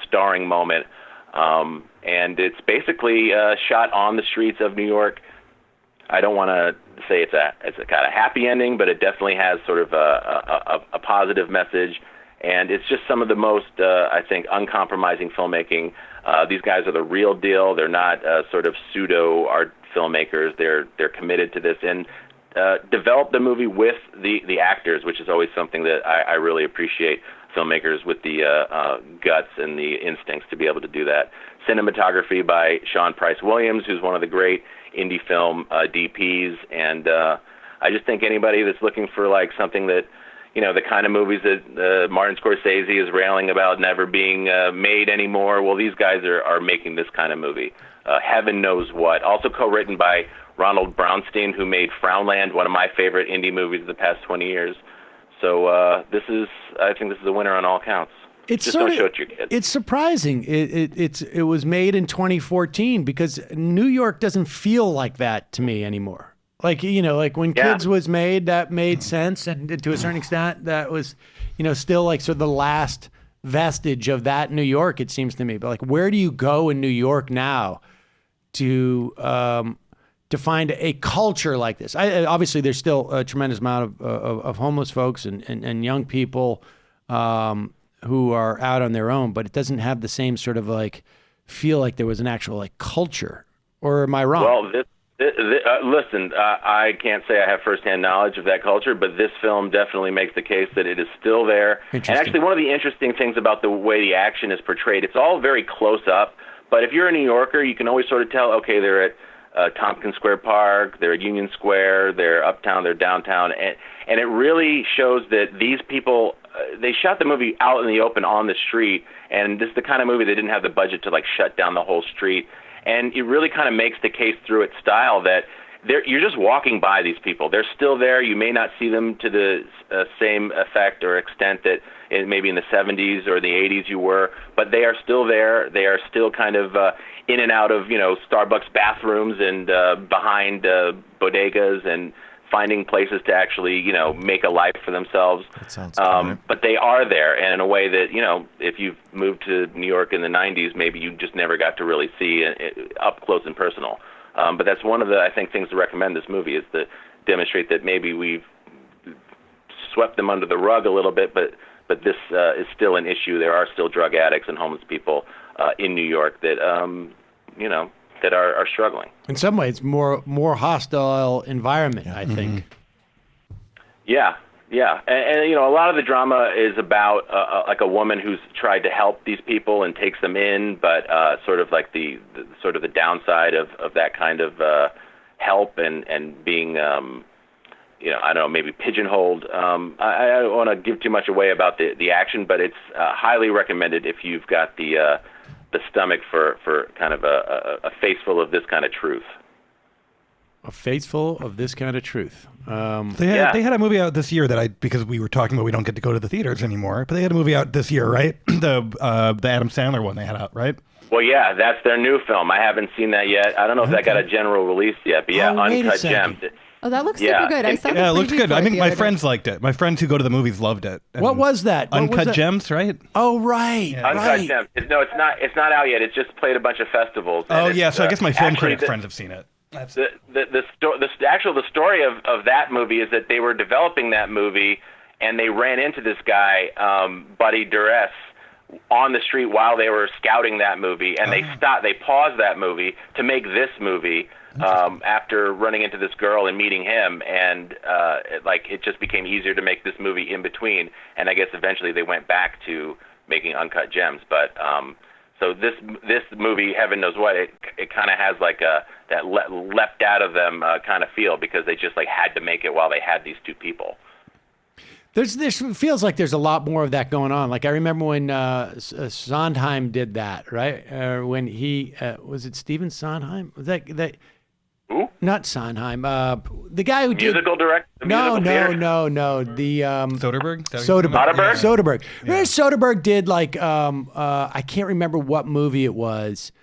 starring moment. And it's basically shot on the streets of New York. I don't want to say it's a kind of happy ending, but it definitely has sort of a positive message. And it's just some of the most, I think, uncompromising filmmaking. These guys are the real deal. They're not sort of pseudo art filmmakers. They're committed to this and develop the movie with the actors, which is always something that I really appreciate. Filmmakers with the guts and the instincts to be able to do that. Cinematography by Sean Price Williams, who's one of the great indie film DPs, and I just think anybody that's looking for like something that, the kind of movies that Martin Scorsese is railing about never being made anymore, well, these guys are making this kind of movie. Heaven Knows What. Also co-written by Ronald Brownstein, who made Frownland, one of my favorite indie movies of the past 20 years. So I think this is a winner on all counts. Just don't show it to your kids. It's surprising. It was made in 2014 because New York doesn't feel like that to me anymore. Like, like when Kids was made, that made sense. And to a certain extent, that was, still like sort of the last vestige of that New York, it seems to me. But like, where do you go in New York now to find a culture like this? Obviously, there's still a tremendous amount of homeless folks and young people who are out on their own, but it doesn't have the same sort of like feel like there was an actual like culture. Or am I wrong? Well, listen, I can't say I have firsthand knowledge of that culture, but this film definitely makes the case that it is still there. And actually, one of the interesting things about the way the action is portrayed, it's all very close up. But if you're a New Yorker, you can always sort of tell, okay, they're at Tompkins Square Park, they're at Union Square, they're uptown, they're downtown, and it really shows that these people, they shot the movie out in the open on the street, and this is the kind of movie they didn't have the budget to like shut down the whole street. And it really kind of makes the case through its style that you're just walking by these people. They're still there. You may not see them to the same effect or extent that maybe in the 70s or the 80s you were, but they are still there. They are still kind of in and out of, Starbucks bathrooms and behind bodegas and finding places to actually, make a life for themselves. That sounds but they are there, and in a way that, if you've moved to New York in the 90s, maybe you just never got to really see it up close and personal. But that's one of the, I think, things to recommend this movie is to demonstrate that maybe we've swept them under the rug a little bit, but this is still an issue. There are still drug addicts and homeless people in New York that, that are struggling. In some ways, more hostile environment, I think. Yeah. And a lot of the drama is about like a woman who's tried to help these people and takes them in, but sort of like the downside of that kind of help and being, I don't know, maybe pigeonholed. I don't want to give too much away about the action, but it's highly recommended if you've got the stomach for kind of a face full of this kind of truth. A face full of this kind of truth. They had a movie out this year that because we were talking about we don't get to go to the theaters anymore, but they had a movie out this year, right? The Adam Sandler one they had out, right? Well, yeah, that's their new film. I haven't seen that yet. I don't know if that got a general release yet, but yeah, Uncut Gems. Oh, that looks super good. I saw the it looks preview good. for I it think the my other friends day. liked it. My friends who go to the movies loved it. And What was that? What was Uncut that? Gems, right? Oh, right. Uncut Gems. No, it's not. It's not out yet. It's just played a bunch of festivals. Oh, and yeah. it's, So I guess my film actually critic friends have seen it. The story of that movie is that they were developing that movie and they ran into this guy, Buddy Duress, on the street while they were scouting that movie, and they paused that movie to make this movie after running into this girl and meeting him, and it just became easier to make this movie in between, and I guess eventually they went back to making Uncut Gems, but so this movie, heaven knows what, it kind of has like that leapt out of them kind of feel, because they just had to make it while they had these two people. This feels like there's a lot more of that going on. Like I remember when Sondheim did that, right? When he was it Stephen Sondheim? Was that Who? Not Sondheim. The guy who musical director. No. The Soderbergh. Soderbergh. Remember Soderbergh did I can't remember what movie it was.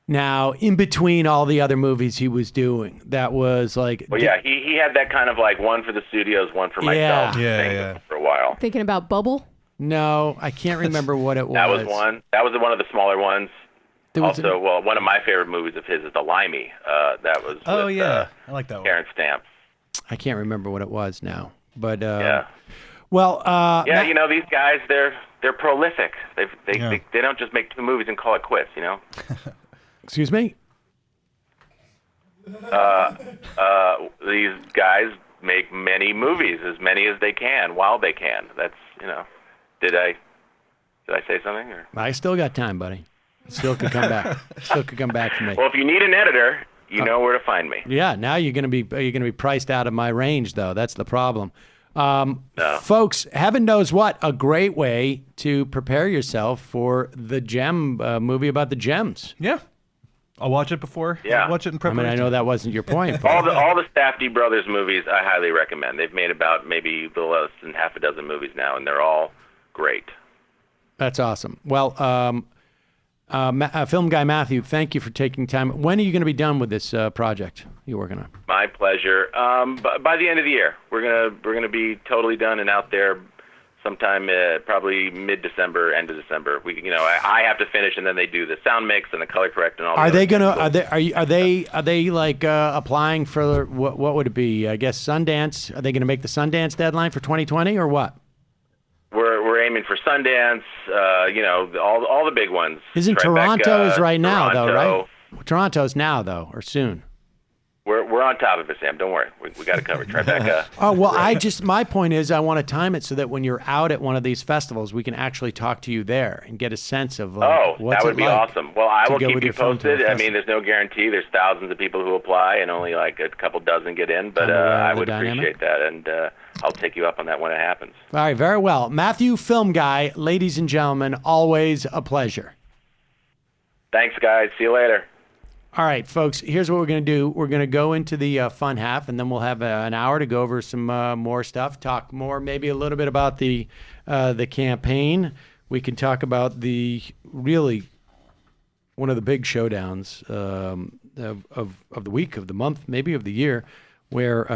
Now, in between all the other movies he was doing, that was like... Well, yeah, he had that kind of one for the studios, one for myself thing for a while. Thinking about Bubble? No, I can't remember what it was. That was one. That was one of the smaller ones. There was one of my favorite movies of his is The Limey. That was with, I like that one. Karen Stamp. I can't remember what it was now, but yeah. Well, these guys, they're prolific. They don't just make two movies and call it quits. Excuse me? These guys make many movies, as many as they can, while they can. That's, did I say something? Or? I still got time, buddy. Still could come back. Still could come back for me. Well, if you need an editor, you know where to find me. Yeah, now you're gonna be priced out of my range, though. That's the problem. Folks, heaven knows what a great way to prepare yourself for the Gem movie about the gems. Yeah. I'll watch it before. Yeah. I'll watch it in preparation. I know that wasn't your point. All the Safdie brothers movies, I highly recommend. They've made about maybe a little less than half a dozen movies now, and they're all great. That's awesome. Well, film guy Matthew, thank you for taking time. When are you going to be done with this project you're working on? My pleasure. By the end of the year, we're gonna be totally done and out there sometime probably mid-December, end of December. I have to finish, and then they do the sound mix and the color correct and all. Are they applying for what would it be? I guess Sundance. Are they going to make the Sundance deadline for 2020 or what? We're aiming for Sundance. All the big ones. Isn't Tribeca, Toronto is right now though, Toronto. right? Toronto's now though, or soon. We're on top of it, Sam. Don't worry. We got it covered. Tribeca. Oh, well, my point is I want to time it so that when you're out at one of these festivals, we can actually talk to you there and get a sense of what's that would be awesome. Well, I will keep you posted. I mean, there's no guarantee. There's thousands of people who apply and only a couple dozen get in, but I would appreciate that, and I'll take you up on that when it happens. All right, very well. Matthew, film guy, ladies and gentlemen, always a pleasure. Thanks, guys. See you later. All right, folks, here's what we're going to do. We're going to go into the fun half, and then we'll have an hour to go over some more stuff, talk more, maybe a little bit about the campaign. We can talk about the really one of the big showdowns of the week, of the month, maybe of the year, where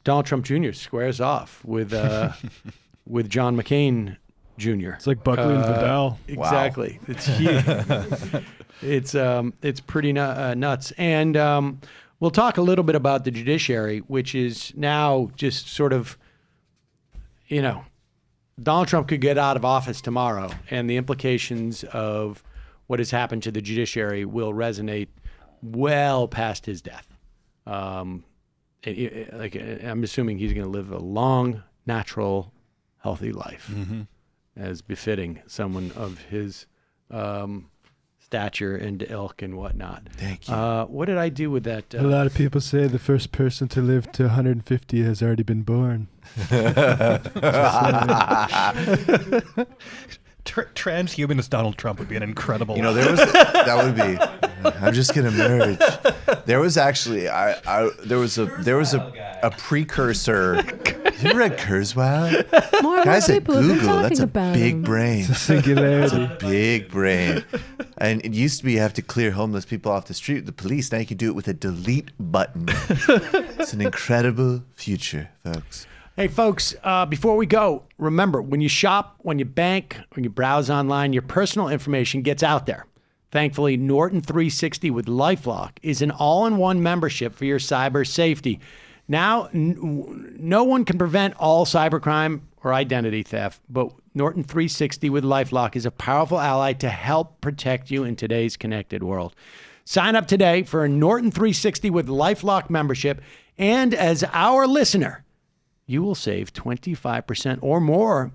Donald Trump Jr. squares off with John McCain Jr. It's like Buckley and Vidal. Exactly. Wow. It's huge. It's pretty nuts. And we'll talk a little bit about the judiciary, which is now just sort of, Donald Trump could get out of office tomorrow, and the implications of what has happened to the judiciary will resonate well past his death. I'm assuming he's going to live a long, natural, healthy life, as befitting someone of his stature and ilk and whatnot. Thank you. What did I do with that? A lot of people say the first person to live to 150 has already been born. Transhumanist Donald Trump would be an incredible. You know, that would be. I'm just gonna merge. There was actually there was a precursor. Have you read Kurzweil? Guys at Google, that's a big brain. It's a singularity. It's a big brain. And it used to be you have to clear homeless people off the street with the police. Now you can do it with a delete button. It's an incredible future, folks. Hey, folks, before we go, remember, when you shop, when you bank, when you browse online, your personal information gets out there. Thankfully, Norton 360 with LifeLock is an all-in-one membership for your cyber safety. Now, no one can prevent all cybercrime or identity theft, but Norton 360 with LifeLock is a powerful ally to help protect you in today's connected world. Sign up today for a Norton 360 with LifeLock membership, and as our listener, you will save 25% or more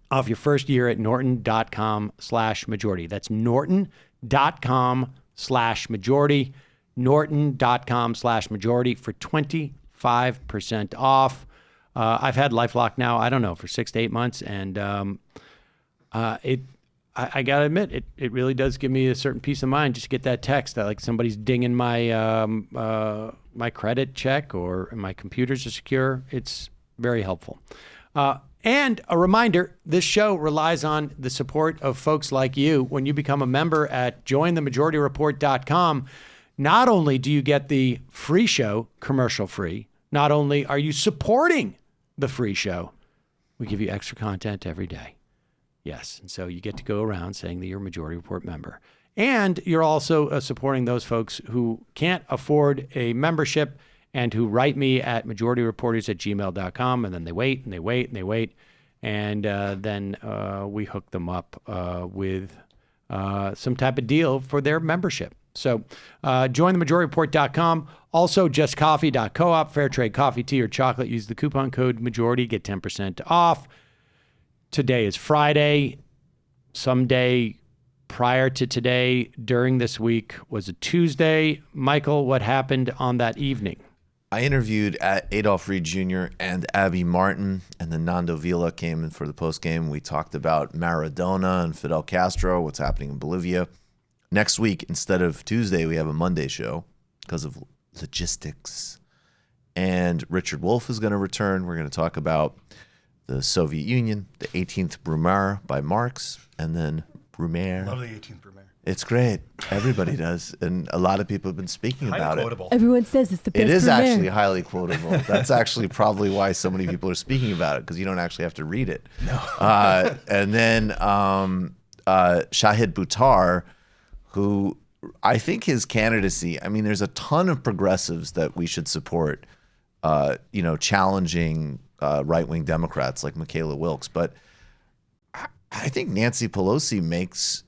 off your first year at norton.com/majority. That's norton.com/majority, norton.com/majority for 25% off. I've had LifeLock now, I don't know, for 6 to 8 months, and I gotta admit, it really does give me a certain peace of mind just to get that text that like somebody's dinging my my credit check or my computers are secure. It's very helpful. And a reminder, this show relies on the support of folks like you. When you become a member at jointhemajorityreport.com, not only do you get the free show commercial free, not only are you supporting the free show, we give you extra content every day. Yes, and so you get to go around saying that you're a Majority Report member. And you're also supporting those folks who can't afford a membership and who write me at majorityreporters@gmail.com, and then they wait and they wait and they wait, and then we hook them up with some type of deal for their membership. So jointhemajorityreport.com. Also, justcoffee.coop, fair trade coffee, tea, or chocolate. Use the coupon code MAJORITY, get 10% off. Today is Friday. Someday prior to today, during this week, was a Tuesday. Michael, what happened on that evening? I interviewed Adolph Reed Jr. and Abby Martin, and then Nando Vila came in for the postgame. We talked about Maradona and Fidel Castro, what's happening in Bolivia. Next week, instead of Tuesday, we have a Monday show because of logistics. And Richard Wolff is going to return. We're going to talk about the Soviet Union, the 18th Brumaire by Marx, and then Brumaire. Love the 18th Brumaire. It's great. Everybody does. And a lot of people have been speaking about quotable. it. Everyone says it's the best. It is Brumaire. actually highly quotable. That's actually probably why so many people are speaking about it, because you don't actually have to read it. No. And then Shahid Buttar, who I think his candidacy, I mean, there's a ton of progressives that we should support, challenging right-wing Democrats like Michaela Wilkes. But I think Nancy Pelosi makes,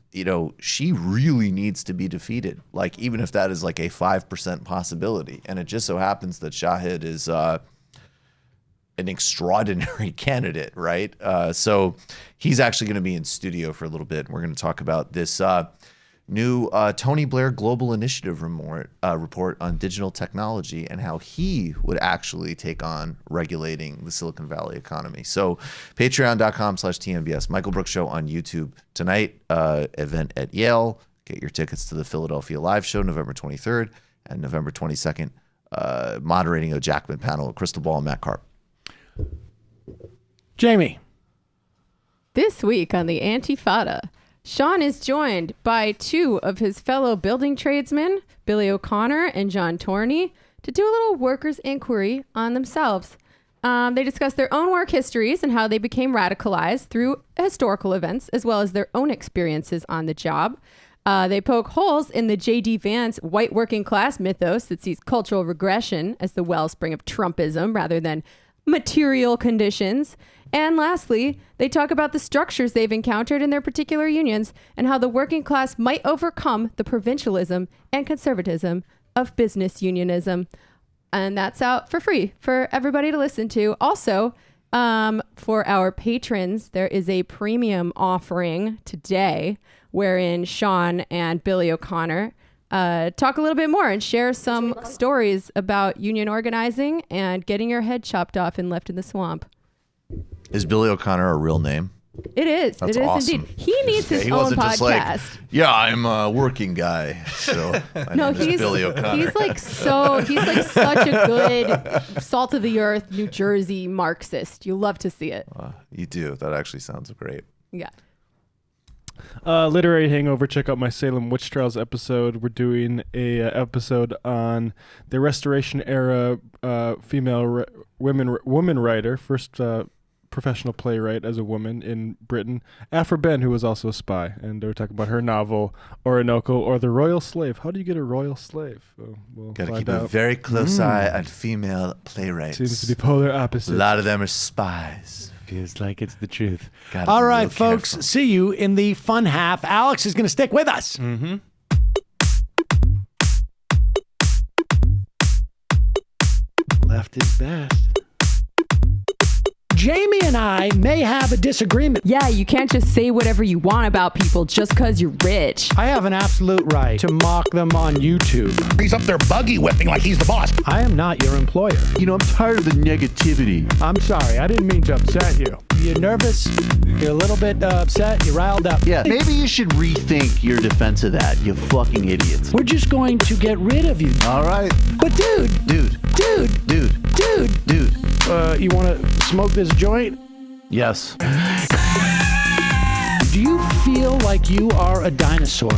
she really needs to be defeated, like even if that is like a 5% possibility. And it just so happens that Shahid is an extraordinary candidate, right? So he's actually going to be in studio for a little bit. We're going to talk about this new Tony Blair Global Initiative report on digital technology and how he would actually take on regulating the Silicon Valley economy. So patreon.com/TMBS, Michael Brooks Show on YouTube tonight, event at Yale. Get your tickets to the Philadelphia live show November 23rd and November 22nd, moderating a Jackman panel with Krystal Ball and Matt Karp. Jamie. This week on the Antifada, Sean is joined by two of his fellow building tradesmen, Billy O'Connor and John Torney, to do a little workers' inquiry on themselves. They discuss their own work histories and how they became radicalized through historical events, as well as their own experiences on the job. They poke holes in the J.D. Vance white working class mythos that sees cultural regression as the wellspring of Trumpism rather than material conditions. And lastly, they talk about the structures they've encountered in their particular unions and how the working class might overcome the provincialism and conservatism of business unionism. And that's out for free for everybody to listen to. Also, for our patrons, there is a premium offering today wherein Sean and Billy O'Connor talk a little bit more and share some stories about union organizing and getting your head chopped off and left in the swamp. Is Billy O'Connor a real name? It is. That's it is awesome. indeed. He needs his He own wasn't just like, podcast. yeah, I'm a working guy. So my name is Billy O'Connor. He's like such a good salt of the earth New Jersey Marxist. You love to see it. You do. That actually sounds great. Yeah. Literary hangover. Check out my Salem Witch Trials episode. We're doing a episode on the Restoration era female woman writer, first professional playwright as a woman in Britain, Afra Ben, who was also a spy, and they were talking about her novel Orinoco, or The Royal Slave. How do you get a royal slave? We'll Gotta find keep a out. very close eye on female playwrights. Seems to be polar opposites. A lot of them are spies. Feels like it's the truth. Gotta All be right, real folks. careful. See you in the fun half. Alex is going to stick with us. Mm-hmm. Left is best. Jamie and I may have a disagreement. Yeah, you can't just say whatever you want about people just because you're rich. I have an absolute right to mock them on YouTube. He's up there buggy whipping like he's the boss. I am not your employer. You know, I'm tired of the negativity. I'm sorry. I didn't mean to upset you. You're nervous. You're a little bit upset. You're riled up. Yeah, maybe you should rethink your defense of that, you fucking idiots. We're just going to get rid of you. All right. But dude. You want to smoke this joint? Yes. Do you feel like you are a dinosaur?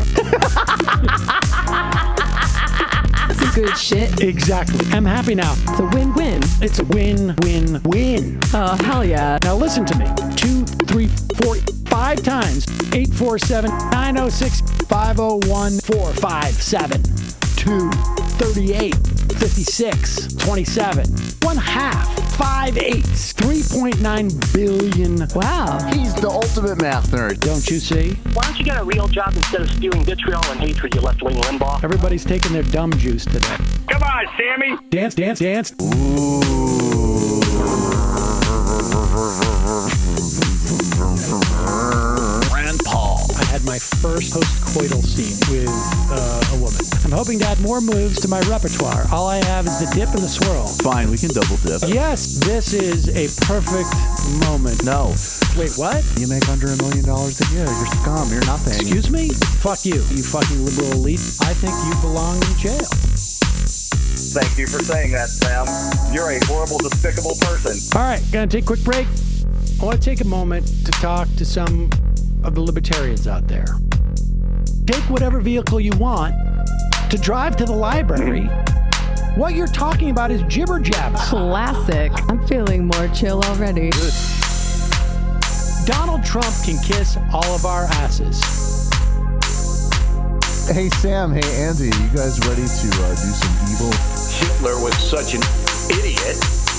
That's some good shit. Exactly. I'm happy now. It's a win-win. It's a win-win-win. Oh, hell yeah. Now listen to me. 2, 3, 4, 5 times. 847-906-501-457-2-38-56-27. 1/2. 5 eighths. 3.9 billion. Wow. He's the ultimate math nerd. Don't you see? Why don't you get a real job instead of spewing vitriol and hatred, you left-wing Limbaugh? Everybody's taking their dumb juice today. Come on, Sammy. Dance, dance, dance. Rand Paul. I had my first post-coital scene with a woman. I'm hoping to add more moves to my repertoire. All I have is the dip and the swirl. Fine, we can double dip. Yes, this is a perfect moment. No. Wait, what? You make under $1 million a year. You're scum. You're nothing. Excuse me? Fuck you, you fucking liberal elite. I think you belong in jail. Thank you for saying that, Sam. You're a horrible, despicable person. All right, gonna take a quick break. I want to take a moment to talk to some of the libertarians out there. Take whatever vehicle you want to drive to the library. What you're talking about is jibber jabber. Classic. I'm feeling more chill already. Good. Donald Trump can kiss all of our asses. Hey Sam, hey Andy, you guys ready to do some evil? Hitler was such an idiot.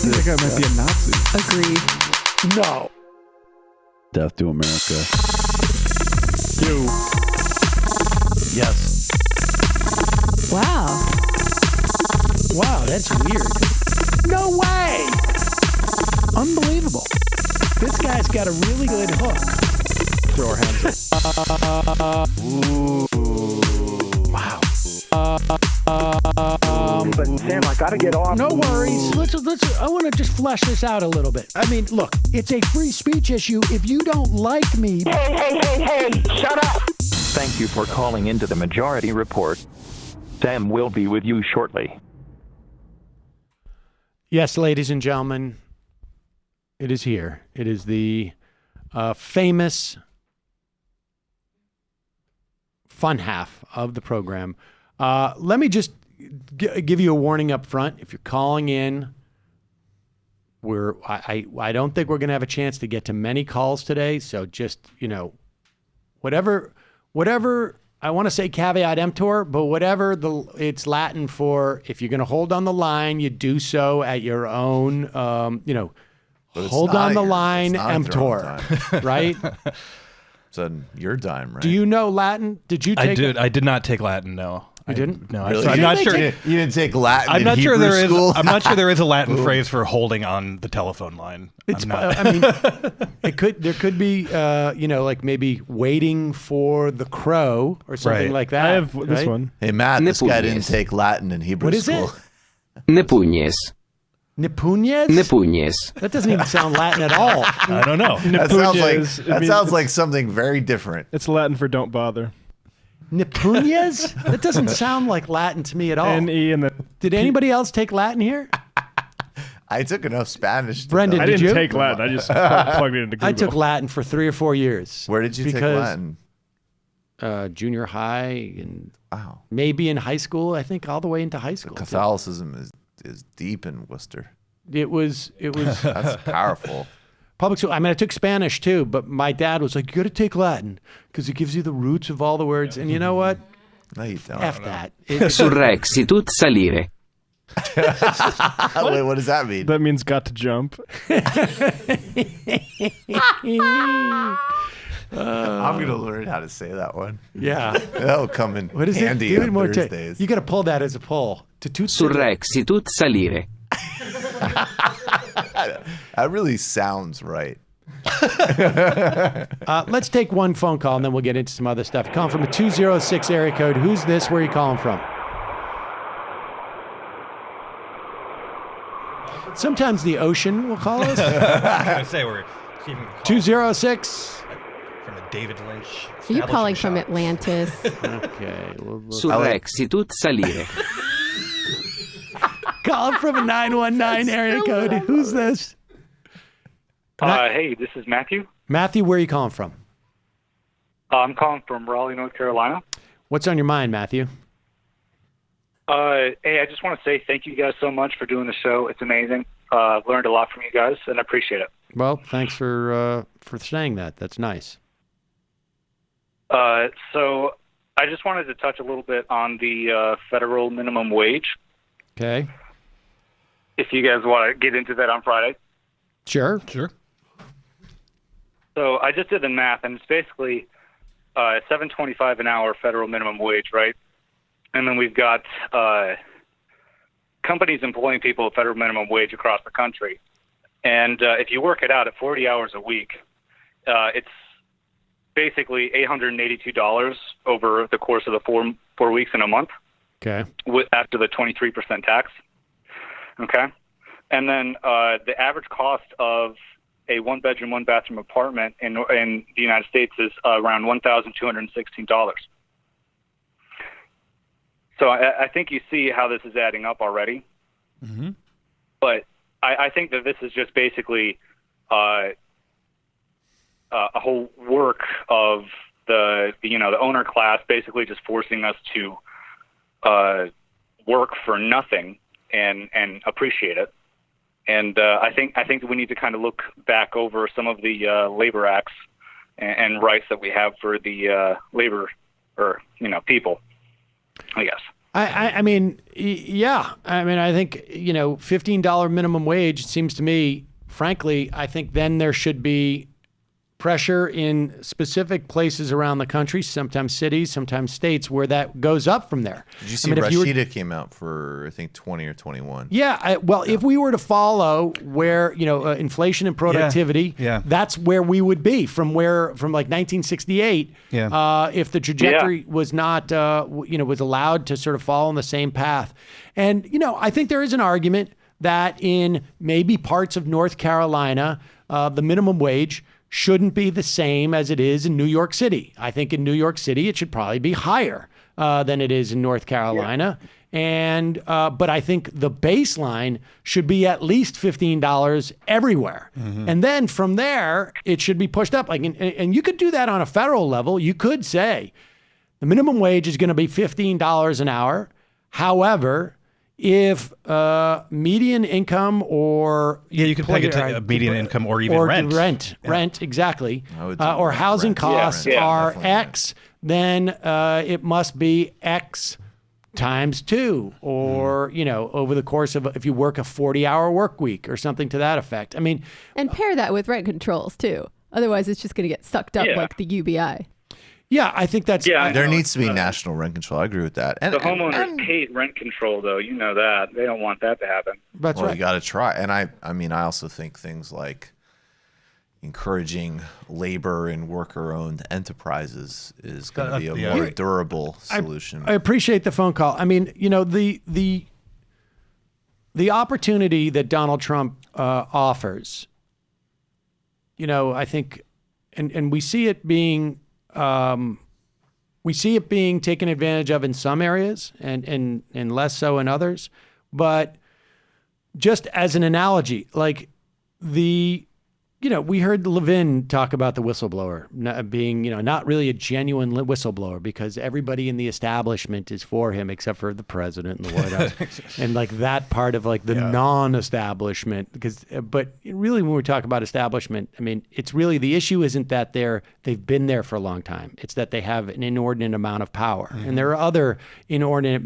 That guy might be a Nazi. Agreed. No. Death to America. You. Yes. Wow. Wow, that's weird. No way! Unbelievable. This guy's got a really good hook. Throw our hands up. Ooh. Wow. But Sam, I gotta get off. No worries. Let's. I want to just flesh this out a little bit. I mean, look, it's a free speech issue. If you don't like me, Hey, shut up! Thank you for calling into the Majority Report. Sam will be with you shortly. yes, ladies and gentlemen, it is here. It is the famous fun half of the program. Let me just give you a warning up front. If you're calling in, I don't think we're going to have a chance to get to many calls today. So just, whatever, I want to say caveat emptor, but whatever it's Latin for, if you're going to hold on the line, you do so at your own, hold on the line emptor, right? It's on your dime, right? Do you know Latin? Did you take I did not take Latin, no. You didn't? No, Really? I'm not sure. You didn't take Latin I'm in not sure Hebrew there is. school? I'm not sure there is a Latin phrase for holding on the telephone line. It's. I'm not. I mean, there could be, like maybe waiting for the crow or something Right. like that. I have this right? one. Hey, Matt, this guy Nepunies. didn't take Latin in Hebrew What is school. it? Nepunies. Nepunies? Nepunies. That doesn't even sound Latin at all. I don't know. That sounds like something very different. It's Latin for don't bother. Nepunies? That doesn't sound like Latin to me at all. N-E and the Did anybody else take Latin here? I took enough Spanish. To Brendan, I did didn't you? take Latin. I just plugged it into Google. I took Latin for 3 or 4 years. Where did you take Latin? Junior high and Wow. maybe in high school. I think all the way into high school. Catholicism is deep in Worcester. It was. That's powerful. Public school. I mean, I took Spanish too, but my dad was like, "You got to take Latin because it gives you the roots of all the words." And you know what? No, you don't. F that. Surrexitut salire. Wait, what does that mean? That means got to jump. I'm gonna learn how to say that one. Yeah, that'll come in what is handy it? Do it on more Thursdays. You got to pull that as a poll. Surrexitut salire. That really sounds right. Let's take one phone call and then we'll get into some other stuff. Calling from a 206 area code. Who's this? Where are you calling from? Sometimes the ocean will call us. I was gonna say we're 206. from a David Lynch. Are you calling from Atlantis? Okay. Surrexitut salire. Calling from a 919 area code. Who's this? Hey, this is Matthew. Matthew, where are you calling from? I'm calling from Raleigh, North Carolina. What's on your mind, Matthew? Hey, I just want to say thank you guys so much for doing the show. It's amazing. I've learned a lot from you guys, and I appreciate it. Well, thanks for saying that. That's nice. So I just wanted to touch a little bit on the federal minimum wage. Okay. If you guys want to get into that on Friday. Sure. So I just did the math, and it's basically $7.25 an hour federal minimum wage, right? And then we've got companies employing people at federal minimum wage across the country. And if you work it out at 40 hours a week, it's basically $882 over the course of the four weeks in a month. Okay. After the 23% tax. Okay. And then the average cost of a one-bedroom, one-bathroom apartment in the United States is around $1,216. So I think you see how this is adding up already. Mm-hmm. But I think that this is just basically a whole work of the owner class basically just forcing us to work for nothing and appreciate it. And I think that we need to kind of look back over some of the labor acts and rights that we have for the labor or people, I guess. I mean, yeah. I mean, I think, $15 minimum wage seems to me, frankly, I think then there should be pressure in specific places around the country, sometimes cities, sometimes states, where that goes up from there. Did you see Rashida came out for, I think, 20 or 21? Yeah. If we were to follow where, inflation and productivity, that's where we would be from like 1968. Yeah. If the trajectory was not, was allowed to sort of follow on the same path. And, I think there is an argument that in maybe parts of North Carolina, the minimum wage shouldn't be the same as it is in New York City. I think in New York City, it should probably be higher than it is in North Carolina. Yeah. And but I think the baseline should be at least $15 everywhere. Mm-hmm. And then from there, it should be pushed up. And you could do that on a federal level. You could say the minimum wage is going to be $15 an hour. However, if median income or you can peg it to median income or even rent, exactly, or housing costs are X, then it must be X times 2, or over the course of if you work a 40-hour work week or something to that effect. I mean, and pair that with rent controls too. Otherwise, it's just going to get sucked up like the UBI. Yeah, I think that's... there needs to be national rent control. I agree with that. The homeowners hate rent control, though. You know that. They don't want that to happen. That's right. You got to try. And I mean, I also think things like encouraging labor and worker-owned enterprises is going to be a more durable solution. I appreciate the phone call. I mean, you know, the opportunity that Donald Trump offers, you know, I think, and we see it being taken advantage of in some areas and less so in others. But just as an analogy, like we heard Levin talk about the whistleblower being, not really a genuine whistleblower because everybody in the establishment is for him except for the president and the White House. And like that part of like the non-establishment, but really when we talk about establishment, I mean, it's really, the issue isn't that they've been there for a long time. It's that they have an inordinate amount of power. Mm-hmm. And there are other inordinate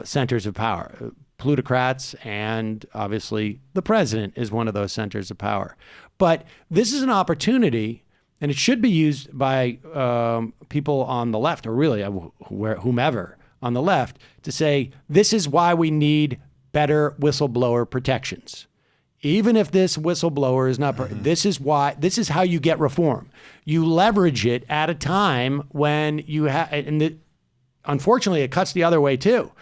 centers of power. Plutocrats, and obviously the president is one of those centers of power. But this is an opportunity, and it should be used by people on the left, or really whomever on the left, to say, this is why we need better whistleblower protections. Even if this whistleblower is not, this is how you get reform. You leverage it at a time when you have, unfortunately it cuts the other way too.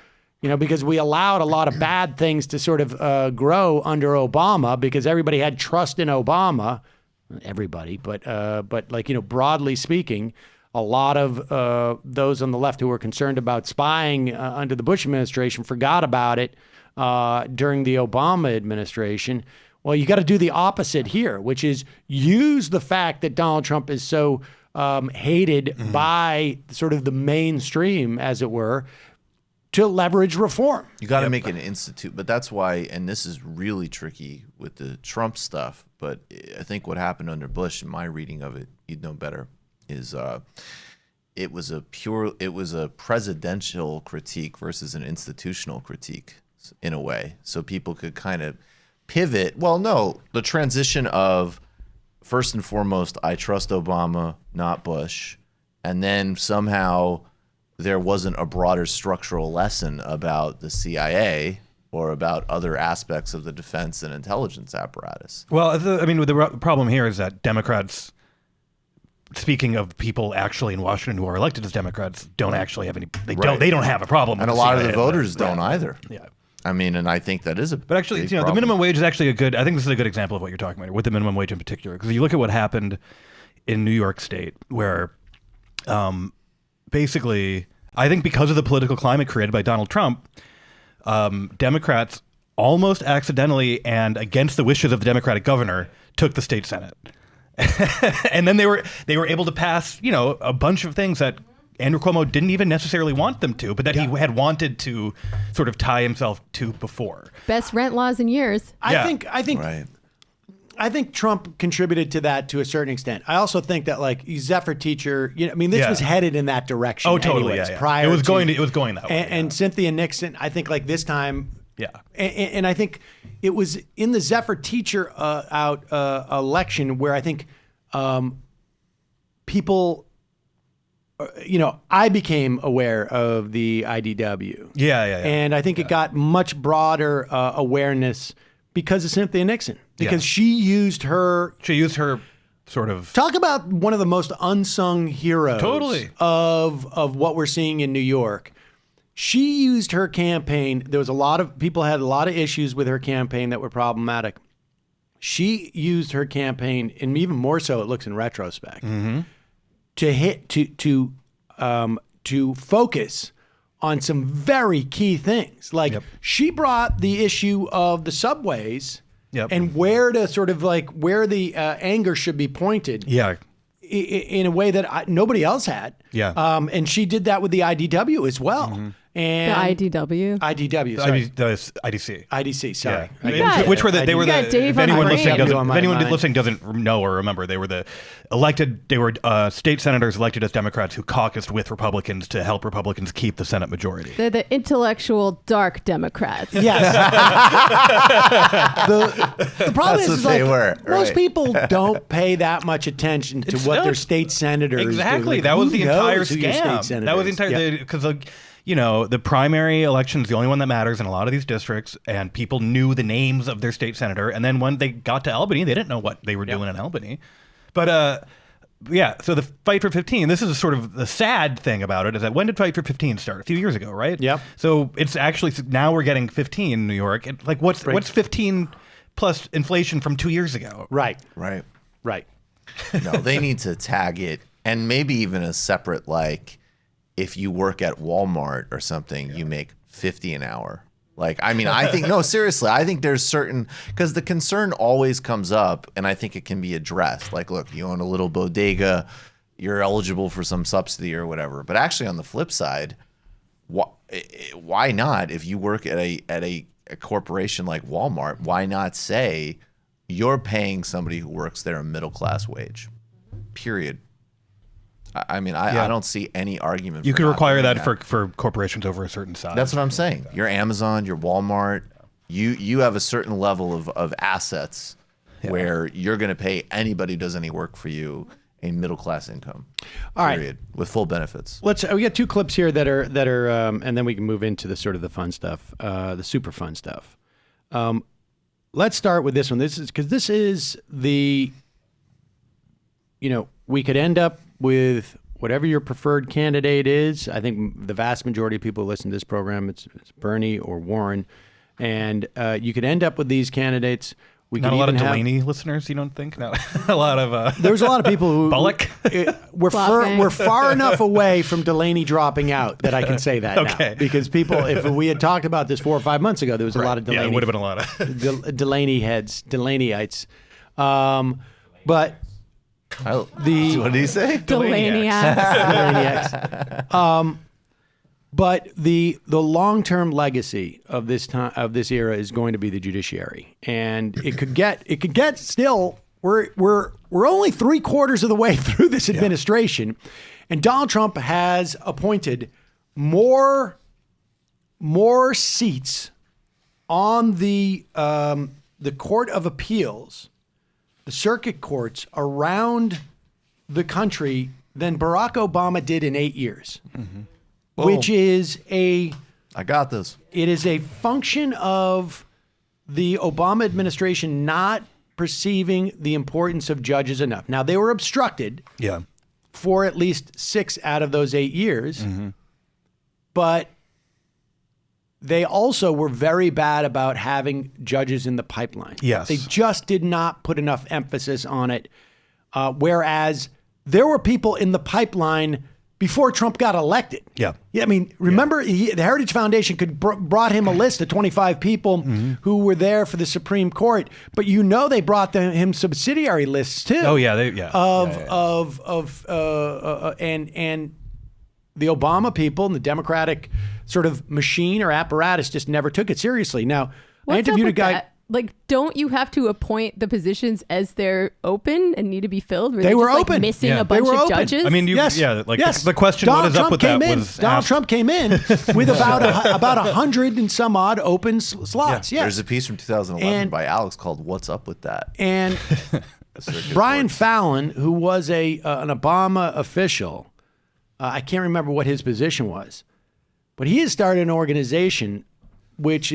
Because we allowed a lot of bad things to sort of grow under Obama because everybody had trust in Obama. Not everybody, but broadly speaking, a lot of those on the left who were concerned about spying under the Bush administration forgot about it during the Obama administration. Well, you got to do the opposite here, which is use the fact that Donald Trump is so hated by sort of the mainstream, as it were, to leverage reform. You got to make an institute, but that's why, and this is really tricky with the Trump stuff, but I think what happened under Bush, in my reading of it, you'd know better, is it was a presidential critique versus an institutional critique in a way. So people could kind of pivot. Well, no, the transition of first and foremost, I trust Obama, not Bush, and then somehow there wasn't a broader structural lesson about the CIA or about other aspects of the defense and intelligence apparatus. Well, the problem here is that Democrats, speaking of people actually in Washington who are elected as Democrats, don't actually have any. They don't have a problem. And with a lot CIA, of the voters don't either. Yeah. I mean, and I think that is a But actually, big the problem. minimum wage is actually I think this is a good example of what you're talking about, with the minimum wage in particular. Because you look at what happened in New York State, where basically, I think because of the political climate created by Donald Trump, Democrats almost accidentally and against the wishes of the Democratic governor took the state Senate. And then they were able to pass, a bunch of things that Andrew Cuomo didn't even necessarily want them to, but that he had wanted to sort of tie himself to before. Best rent laws in years. I think Trump contributed to that to a certain extent. I also think that Zephyr Teacher, this was headed in that direction. Oh, totally. Anyways, Prior it was going that way. And Cynthia Nixon, I think this time. Yeah. And I think it was in the Zephyr Teacher election where I think people, I became aware of the IDW. Yeah. And I think it got much broader awareness because of Cynthia Nixon. Because she used her sort of... Talk about one of the most unsung heroes of what we're seeing in New York. She used her campaign. There was a lot of people had a lot of issues with her campaign that were problematic. She used her campaign, and even more so it looks in retrospect, to focus on some very key things. She brought the issue of the subways and where to sort of where the anger should be pointed. Yeah. In a way that nobody else had. Yeah. And she did that with the IDW as well. And the IDW. IDW. Sorry. The IDC. IDC. Sorry. Yeah. Which were they were the. If anyone listening doesn't know or remember, they were the elected. They were state senators elected as Democrats who caucused with Republicans to help Republicans keep the Senate majority. They're the intellectual dark Democrats. Yes. the problem is like most people don't pay that much attention to what their state senators do. Exactly. Like, that was who the entire knows who your state scam. senator That was the is? entire because the primary election is the only one that matters in a lot of these districts, and people knew the names of their state senator. And then when they got to Albany, they didn't know what they were doing in Albany. But so the Fight for 15, this is sort of the sad thing about it, is that when did Fight for 15 start? A few years ago, right? Yep. So it's actually, now we're getting 15 in New York. Like what's 15 plus inflation from 2 years ago? Right. No, they need to tag it, and maybe even a separate, like, if you work at Walmart or something, you make $50 an hour. Like, I mean, I think, no, seriously, I think there's certain, because the concern always comes up, and I think it can be addressed. Like, look, you own a little bodega, you're eligible for some subsidy or whatever. But actually, on the flip side, why not, if you work at a corporation like Walmart, why not say you're paying somebody who works there a middle-class wage, period. I mean, I don't see any argument. You for could not require doing that for corporations over a certain size. That's what I'm saying. Your Amazon, your Walmart, you have a certain level of assets where you're going to pay anybody who does any work for you a middle class income. All period, right, with full benefits. We got two clips here that are and then we can move into the sort of the fun stuff, the super fun stuff. Let's start with this one. This is the, we could end up with whatever your preferred candidate is. I think the vast majority of people who listen to this program, it's Bernie or Warren, and you could end up with these candidates. Not a lot of Delaney listeners, you don't think? No, a lot of. There's a lot of people who Bullock. We're far enough away from Delaney dropping out that I can say that Okay. now. Because people, if we had talked about this 4 or 5 months ago, there was a lot of Delaney. Yeah, it would have been a lot of Delaney heads, Delaneyites. But what did he say? Delaney. But the long-term legacy of this time, of this era, is going to be the judiciary, and it could get still. We're only 3/4 of the way through this administration, and Donald Trump has appointed more seats on the Court of Appeals, the circuit courts around the country, than Barack Obama did in 8 years. Mm-hmm. Which is I got this. It is a function of the Obama administration not perceiving the importance of judges enough. Now, they were obstructed for at least 6 out of those 8 years, but they also were very bad about having judges in the pipeline. Yes. They just did not put enough emphasis on it, whereas there were people in the pipeline before Trump got elected. Yeah, I mean, remember, the Heritage Foundation brought him a list of 25 people who were there for the Supreme Court, but they brought him subsidiary lists too. Oh yeah, and the Obama people and the Democratic sort of machine or apparatus just never took it seriously. Now, I interviewed a guy. That? Like, don't you have to appoint the positions as they're open and need to be filled? They were just, open. Missing a bunch of judges. I mean, the question, Donald what is Trump up with came that? In. Was Donald Trump came in with about 100 and some odd open slots. Yes. There's a piece from 2011 by Alex called "What's Up with That?" And Brian Fallon, who was an Obama official, I can't remember what his position was, but he has started an organization which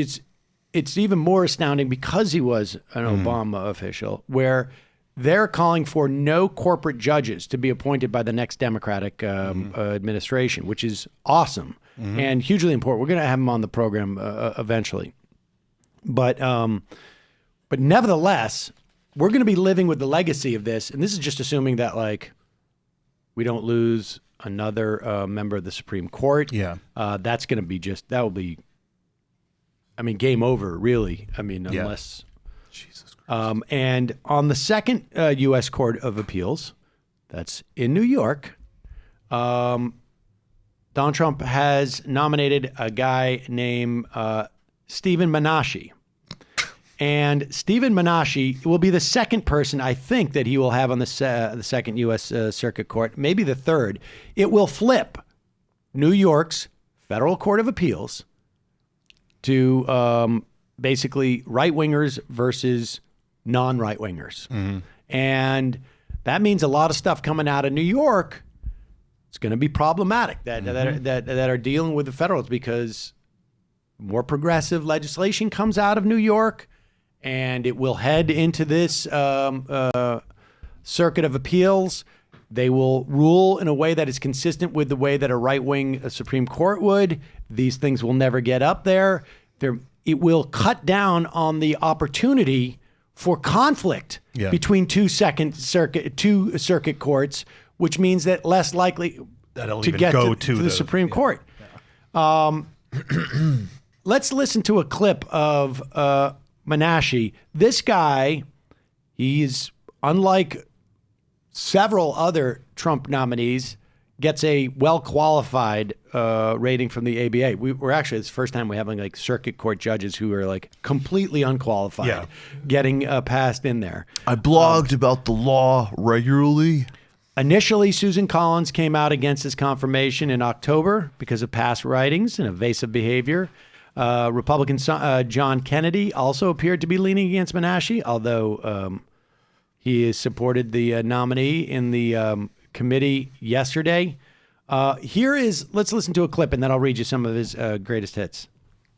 it's even more astounding because he was an Obama official, where they're calling for no corporate judges to be appointed by the next Democratic administration, which is awesome and hugely important. We're going to have him on the program eventually. But nevertheless, we're going to be living with the legacy of this. And this is just assuming that, like, we don't lose another member of the Supreme Court. Yeah. That's going to be that will be, I mean, game over, really. I mean, unless... Jesus Christ. And on the second U.S. Court of Appeals, that's in New York, Donald Trump has nominated a guy named Stephen Menashe. And Stephen Menashe will be the second person, I think, that he will have on the second U.S. Circuit Court, maybe the third. It will flip New York's Federal Court of Appeals to basically right-wingers versus non-right-wingers. Mm-hmm. And that means a lot of stuff coming out of New York, it's going to be problematic that are dealing with the federals, because more progressive legislation comes out of New York, and it will head into this Circuit of Appeals. They will rule in a way that is consistent with the way that a right-wing Supreme Court would. These things will never get up there. It will cut down on the opportunity for conflict between two circuit courts, which means that less likely to get to the Supreme Court. Let's listen to a clip of Menashe. This guy, he's unlike several other Trump nominees, gets a well-qualified rating from the ABA. We're actually, it's the first time we're having like circuit court judges who are like completely unqualified getting passed in there. I blogged about the law regularly. Initially, Susan Collins came out against his confirmation in October because of past writings and evasive behavior. Republican John Kennedy also appeared to be leaning against Menashe, although he has supported the nominee in the committee yesterday. Let's listen to a clip, and then I'll read you some of his greatest hits.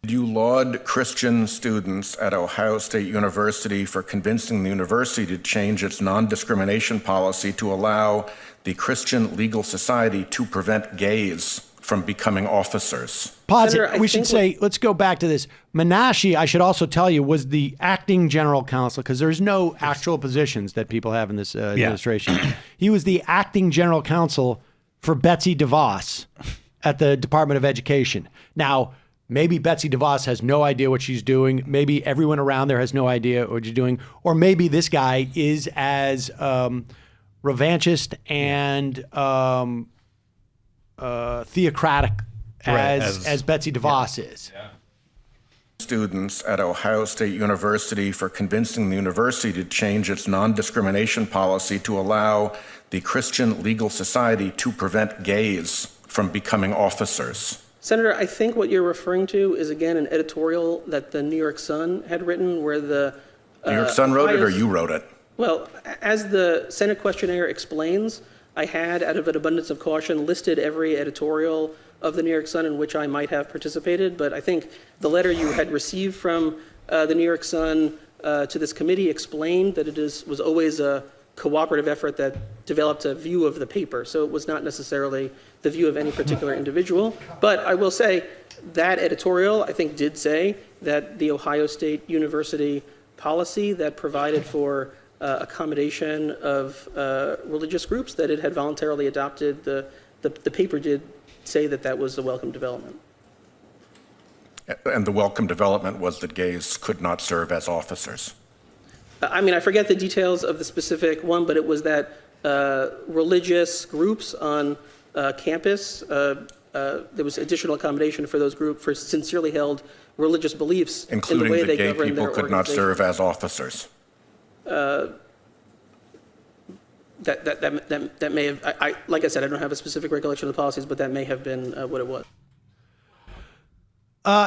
You laud Christian students at Ohio State University for convincing the university to change its non-discrimination policy to allow the Christian legal society to prevent gays from becoming officers. Pause it. We should say, let's go back to this. Menashe, I should also tell you, was the acting general counsel, because there's no actual positions that people have in this administration. He was the acting general counsel for Betsy DeVos at the Department of Education. Now, maybe Betsy DeVos has no idea what she's doing. Maybe everyone around there has no idea what she's doing. Or maybe this guy is as revanchist and theocratic as Betsy DeVos is. Yeah. Students at Ohio State University for convincing the university to change its non-discrimination policy to allow the Christian legal society to prevent gays from becoming officers. Senator, I think what you're referring to is, again, an editorial that the New York Sun had written where the New York Sun wrote it, or you wrote it? Well, as the Senate questionnaire explains, I had, out of an abundance of caution, listed every editorial of the New York Sun in which I might have participated. But I think the letter you had received from the New York Sun to this committee explained that it was always a cooperative effort that developed a view of the paper. So it was not necessarily the view of any particular individual. But I will say that editorial, I think, did say that the Ohio State University policy that provided for accommodation of religious groups, that it had voluntarily adopted, the paper did say that that was a welcome development. And the welcome development was that gays could not serve as officers. I mean, I forget the details of the specific one, but it was that religious groups on campus, there was additional accommodation for those groups for sincerely held religious beliefs, including in the way that they gay govern people their could not serve as officers. That may have, like I said, I don't have a specific recollection of the policies, but that may have been what it was.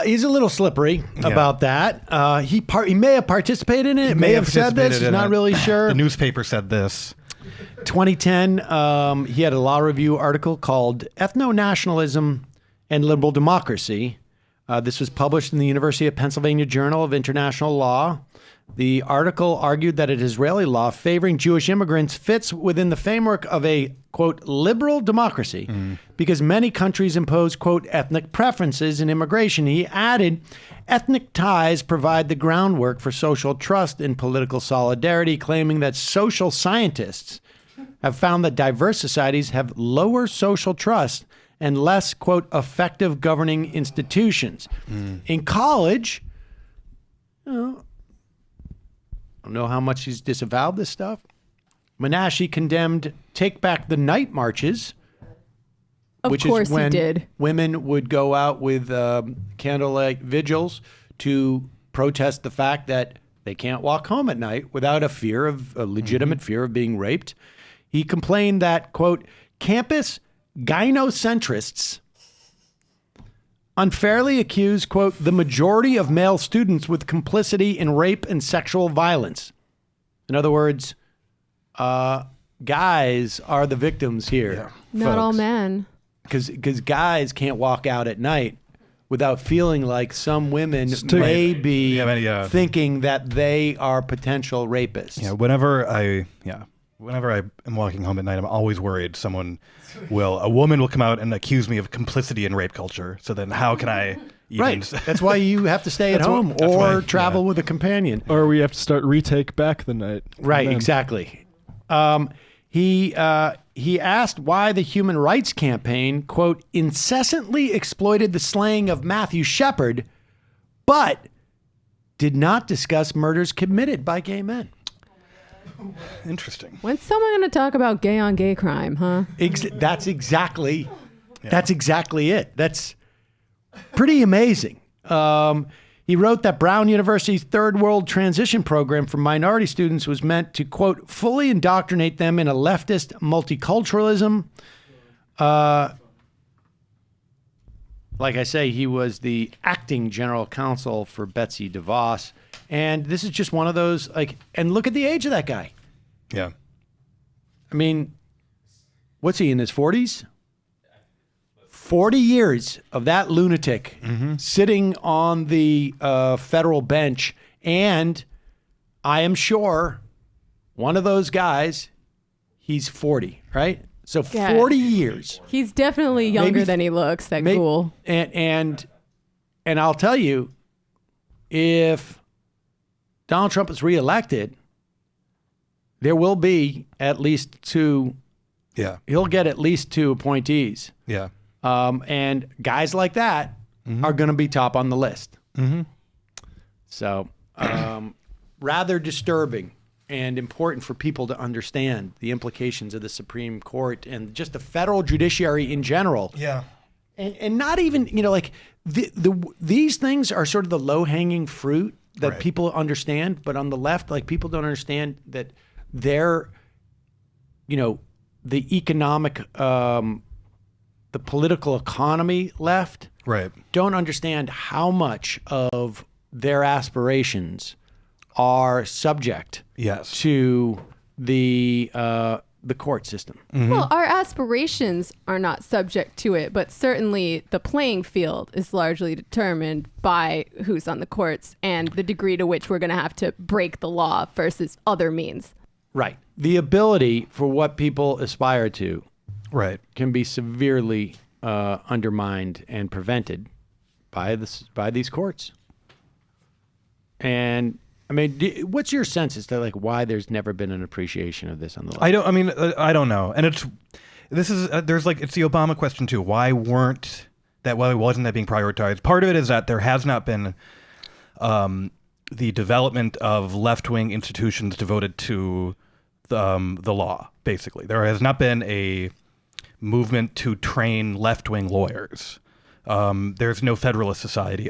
He's a little slippery about that. He may have participated in it. He may have said this. He's not really sure. The newspaper said this. 2010, he had a law review article called Ethno-Nationalism and Liberal Democracy. This was published in the University of Pennsylvania Journal of International Law. The article argued that an Israeli law favoring Jewish immigrants fits within the framework of a, quote, liberal democracy because many countries impose, quote, ethnic preferences in immigration. He added, ethnic ties provide the groundwork for social trust and political solidarity, claiming that social scientists have found that diverse societies have lower social trust and less, quote, effective governing institutions. In college, I don't know how much he's disavowed this stuff. Menashe condemned Take Back the Night marches which course is when he did. women would go out with candlelight vigils to protest the fact that they can't walk home at night without a legitimate fear of being raped. He complained that, quote, campus gynocentrists unfairly accused, quote, the majority of male students with complicity in rape and sexual violence. In other words, guys are the victims here. Not all men. Because guys can't walk out at night without feeling like some women may be thinking that they are potential rapists. Yeah, whenever I am walking home at night, I'm always worried a woman will come out and accuse me of complicity in rape culture. So then how can I even... Right. That's why you have to stay at home or travel with a companion. Or we have to start retake back the night. Right, exactly. He asked why the Human Rights Campaign, quote, incessantly exploited the slaying of Matthew Shepard, but did not discuss murders committed by gay men. Interesting. When's someone going to talk about gay on gay crime, huh? That's exactly it. That's pretty amazing. He wrote that Brown University's Third World Transition Program for minority students was meant to, quote, fully indoctrinate them in a leftist multiculturalism. Like I say, he was the acting general counsel for Betsy DeVos. And this is just one of those, and look at the age of that guy. Yeah. I mean, what's he, in his 40s? 40 years of that lunatic sitting on the federal bench. And I am sure one of those guys, he's 40, right? So 40 years. He's definitely younger than he looks, that ghoul. And I'll tell you, if Donald Trump is reelected, there will be at least two. Yeah. He'll get at least two appointees. Yeah. And guys like that are going to be top on the list. So rather disturbing and important for people to understand the implications of the Supreme Court and just the federal judiciary in general. Yeah. And not even, these things are sort of the low-hanging fruit that people understand. But on the left, people don't understand that they're, the economic, the political economy left don't understand how much of their aspirations are subject to the court system. Well, our aspirations are not subject to it, but certainly the playing field is largely determined by who's on the courts and the degree to which we're going to have to break the law versus other means. Right. The ability for what people aspire to can be severely undermined and prevented by these courts. And I mean, what's your sense as to why there's never been an appreciation of this on the left? I don't know. And it's the Obama question too. Why wasn't that being prioritized? Part of it is that there has not been the development of left-wing institutions devoted to the law. Basically, there has not been a movement to train left-wing lawyers. There's no Federalist Society.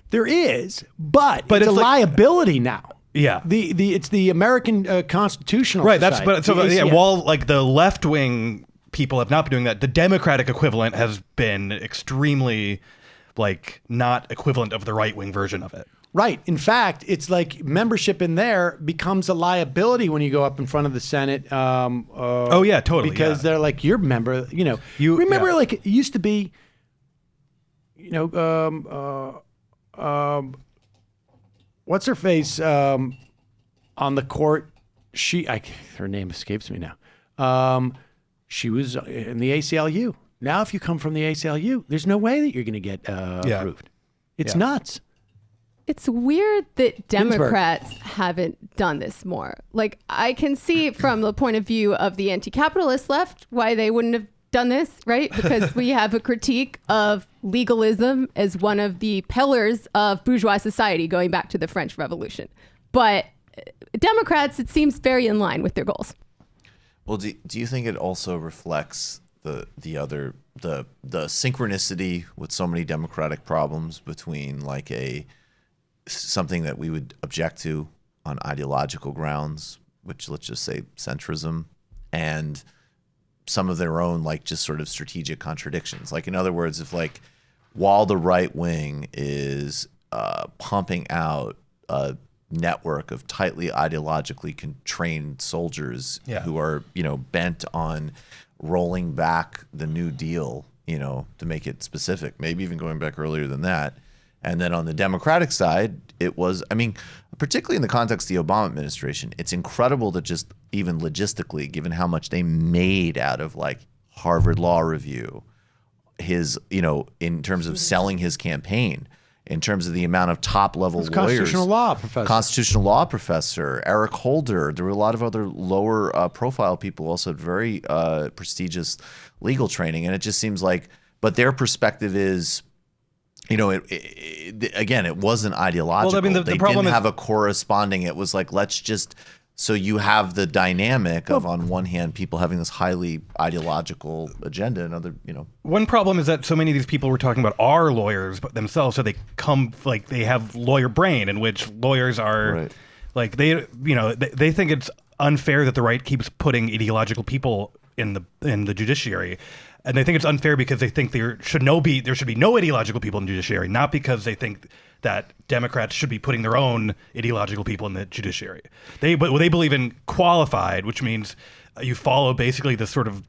There is, but it's a liability now. Yeah, it's the American Constitutional Society. While the left-wing people have not been doing that, the Democratic equivalent has been extremely not equivalent of the right-wing version of it. Right. In fact, it's membership in there becomes a liability when you go up in front of the Senate. Totally. Because they're you're a member. You remember it used to be. What's her face on the court? Her name escapes me now. She was in the ACLU. Now, if you come from the ACLU, there's no way that you're going to get approved. It's nuts. It's weird that Democrats haven't done this more. I can see from the point of view of the anti-capitalist left why they wouldn't have done this, right? Because we have a critique of legalism as one of the pillars of bourgeois society going back to the French Revolution. But Democrats, it seems very in line with their goals. Well, do you think it also reflects the other the synchronicity with so many democratic problems between like something that we would object to on ideological grounds, which let's just say centrism, and some of their own like just sort of strategic contradictions. Like in other words, if like while the right wing is pumping out a network of tightly ideologically trained soldiers who are, bent on rolling back the New Deal, to make it specific, maybe even going back earlier than that. And then on the Democratic side, it was, particularly in the context of the Obama administration, it's incredible that just even logistically, given how much they made out of like Harvard Law Review, his, in terms of selling his campaign, in terms of the amount of top-level lawyers. Constitutional law professor. Eric Holder. There were a lot of other lower profile people also had very prestigious legal training. And it just seems like, but their perspective is, it wasn't ideological. Well, they didn't have a corresponding, it was like, let's just, so you have the dynamic of, on one hand, people having this highly ideological agenda, and other, One problem is that so many of these people we're talking about are lawyers themselves, so they come, like, they have lawyer brain, in which lawyers are, like, they think it's unfair that the right keeps putting ideological people in the judiciary. And they think it's unfair because they think there should be no ideological people in the judiciary, not because they think that Democrats should be putting their own ideological people in the judiciary. They believe in qualified, which means you follow basically the sort of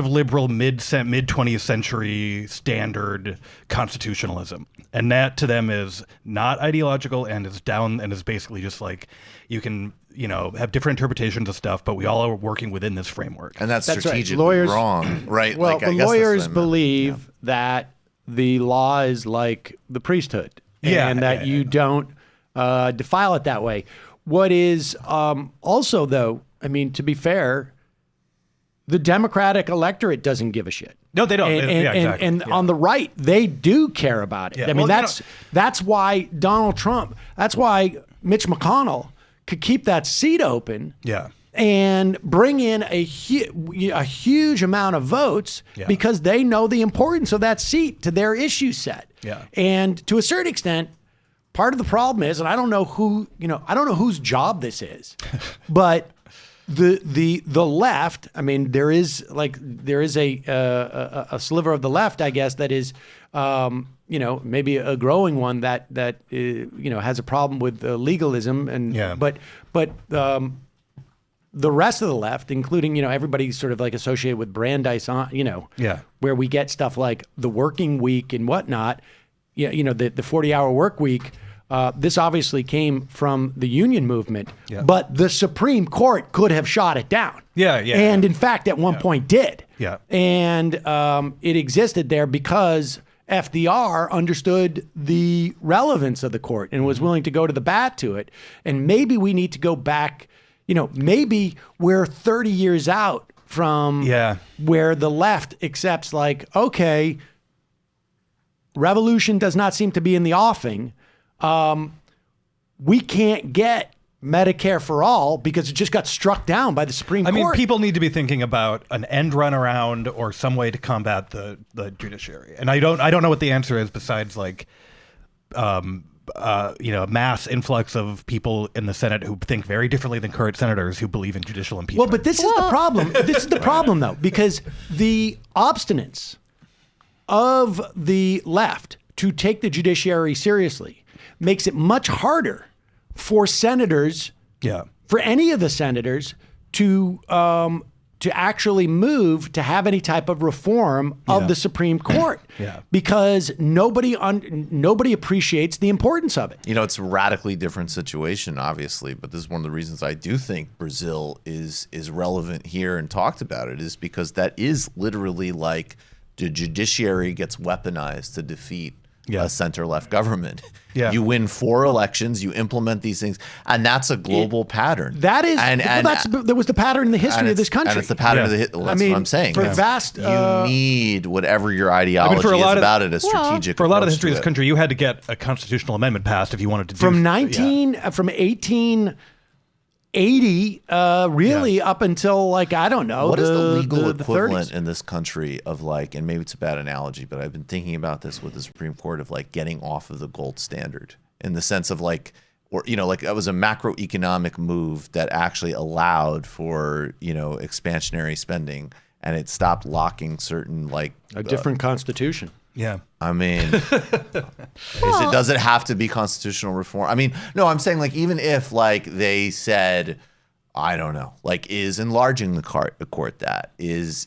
liberal mid 20th century standard constitutionalism, and that to them is not ideological and is down and is basically just like you can have different interpretations of stuff, but we all are working within this framework. And that's strategically lawyers, wrong, right? Well, like, lawyers believe that the law is like the priesthood, and that you don't defile it that way. What is also, though, to be fair, the Democratic electorate doesn't give a shit. No, they don't. And on the right, they do care about it. Yeah. That's why Donald Trump, that's why Mitch McConnell could keep that seat open. Yeah. And bring in a huge amount of votes because they know the importance of that seat to their issue set. Yeah. And to a certain extent, part of the problem is, and I don't know whose job this is, but the left. There is a sliver of the left, I guess, that is maybe a growing one that has a problem with legalism but the rest of the left, including everybody sort of like associated with Brandeis, where we get stuff like the working week and whatnot, the 40-hour work week. This obviously came from the union movement, but the Supreme Court could have shot it down. And in fact, at one point did. Yeah. And it existed there because FDR understood the relevance of the court and was willing to go to the bat to it. And maybe we need to go back, maybe we're 30 years out from where the left accepts like, okay, revolution does not seem to be in the offing. We can't get Medicare for all because it just got struck down by the Supreme Court. People need to be thinking about an end run around or some way to combat the judiciary. And I don't know what the answer is besides like, mass influx of people in the Senate who think very differently than current senators who believe in judicial impeachment. Well, but this is the problem. This is the problem, though, because the obstinance of the left to take the judiciary seriously makes it much harder for senators, for any of the senators, to actually move to have any type of reform of the Supreme Court, because nobody appreciates the importance of it. It's a radically different situation, obviously, but this is one of the reasons I do think Brazil is relevant here and talked about it, is because that is literally like the judiciary gets weaponized to defeat a center-left government. You win 4 elections, you implement these things, and that's a global pattern. That is, that was the pattern in the history of this country. And it's the pattern of the that's what I'm saying. For vast, you need whatever your ideology is about it, a strategic. For a lot of the history of this country, you had to get a constitutional amendment passed if you wanted to do from 18. 80, really up until like, I don't know. What is the legal the equivalent 30s? in this country of like, and maybe it's a bad analogy, but I've been thinking about this with the Supreme Court of like getting off of the gold standard in the sense of like, or, you know, like that was a macroeconomic move that actually allowed for, you know, expansionary spending, and it stopped locking certain like a different constitution. Yeah. I mean, does it have to be constitutional reform? I mean, no, I'm saying like even if like they said, I don't know, like is enlarging the court that is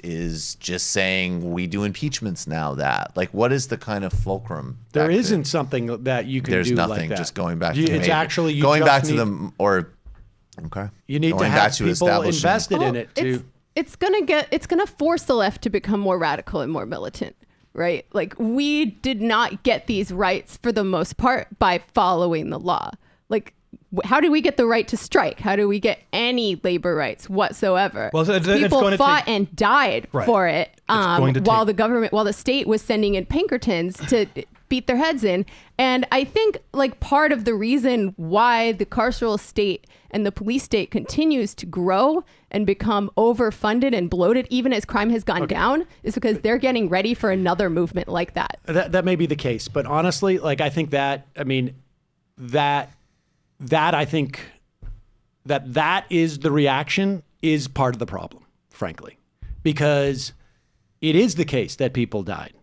just saying we do impeachments now that like what is the kind of fulcrum? There isn't something that you can There's do nothing. like that. Just going back. You, to it's the actually you going just back to need, them or okay. You need going to back have people establishing- invested in it too. It's gonna force the left to become more radical and more militant, right? Like we did not get these rights for the most part by following the law. Like how do we get the right to strike? How do we get any labor rights whatsoever? Well, people fought and died Right. for it while the state was sending in Pinkertons to beat their heads in. And I think like part of the reason why the carceral state and the police state continues to grow and become overfunded and bloated, even as crime has gone down, is because they're getting ready for another movement like that. That may be the case, but honestly, like I think that I think that is the reaction is part of the problem, frankly, because it is the case that people died,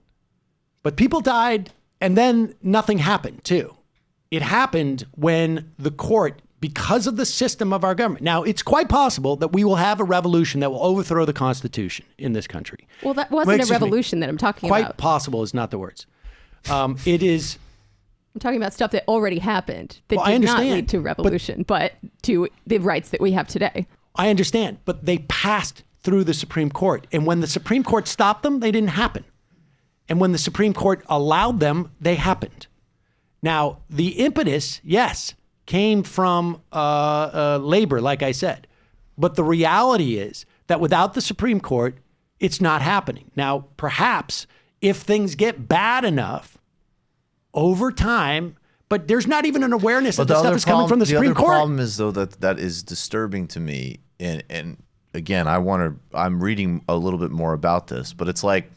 but people died and then nothing happened too. It happened when the court, because of the system of our government. Now, it's quite possible that we will have a revolution that will overthrow the Constitution in this country. Well, that wasn't a revolution that I'm talking quite about. Quite possible is not the words. It is. I'm talking about stuff that already happened that Well, I did not understand, lead to revolution, but to the rights that we have today. I understand, but they passed through the Supreme Court. And when the Supreme Court stopped them, they didn't happen. And when the Supreme Court allowed them, they happened. Now, the impetus, yes, came from labor, like I said. But the reality is that without the Supreme Court, it's not happening. Now, perhaps if things get bad enough over time, but there's not even an awareness that the stuff is coming from the Supreme Court. The other problem is, though, that is disturbing to me. And again, I'm reading a little bit more about this, but it's like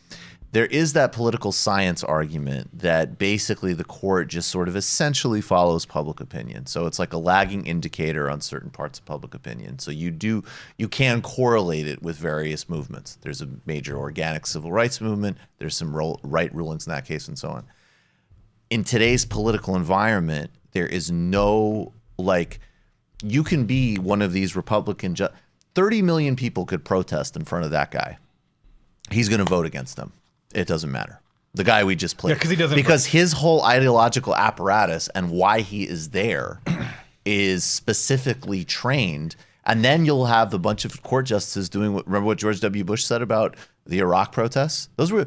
there is that political science argument that basically the court just sort of essentially follows public opinion. So it's like a lagging indicator on certain parts of public opinion. So you can correlate it with various movements. There's a major organic civil rights movement. There's some right rulings in that case and so on. In today's political environment, there is no, like, you can be one of these Republican 30 million people could protest in front of that guy. He's going to vote against them. It doesn't matter. The guy we just played. Yeah, because he doesn't. Because his whole ideological apparatus and why he is there is specifically trained. And then you'll have the bunch of court justices doing remember what George W. Bush said about the Iraq protests? Those were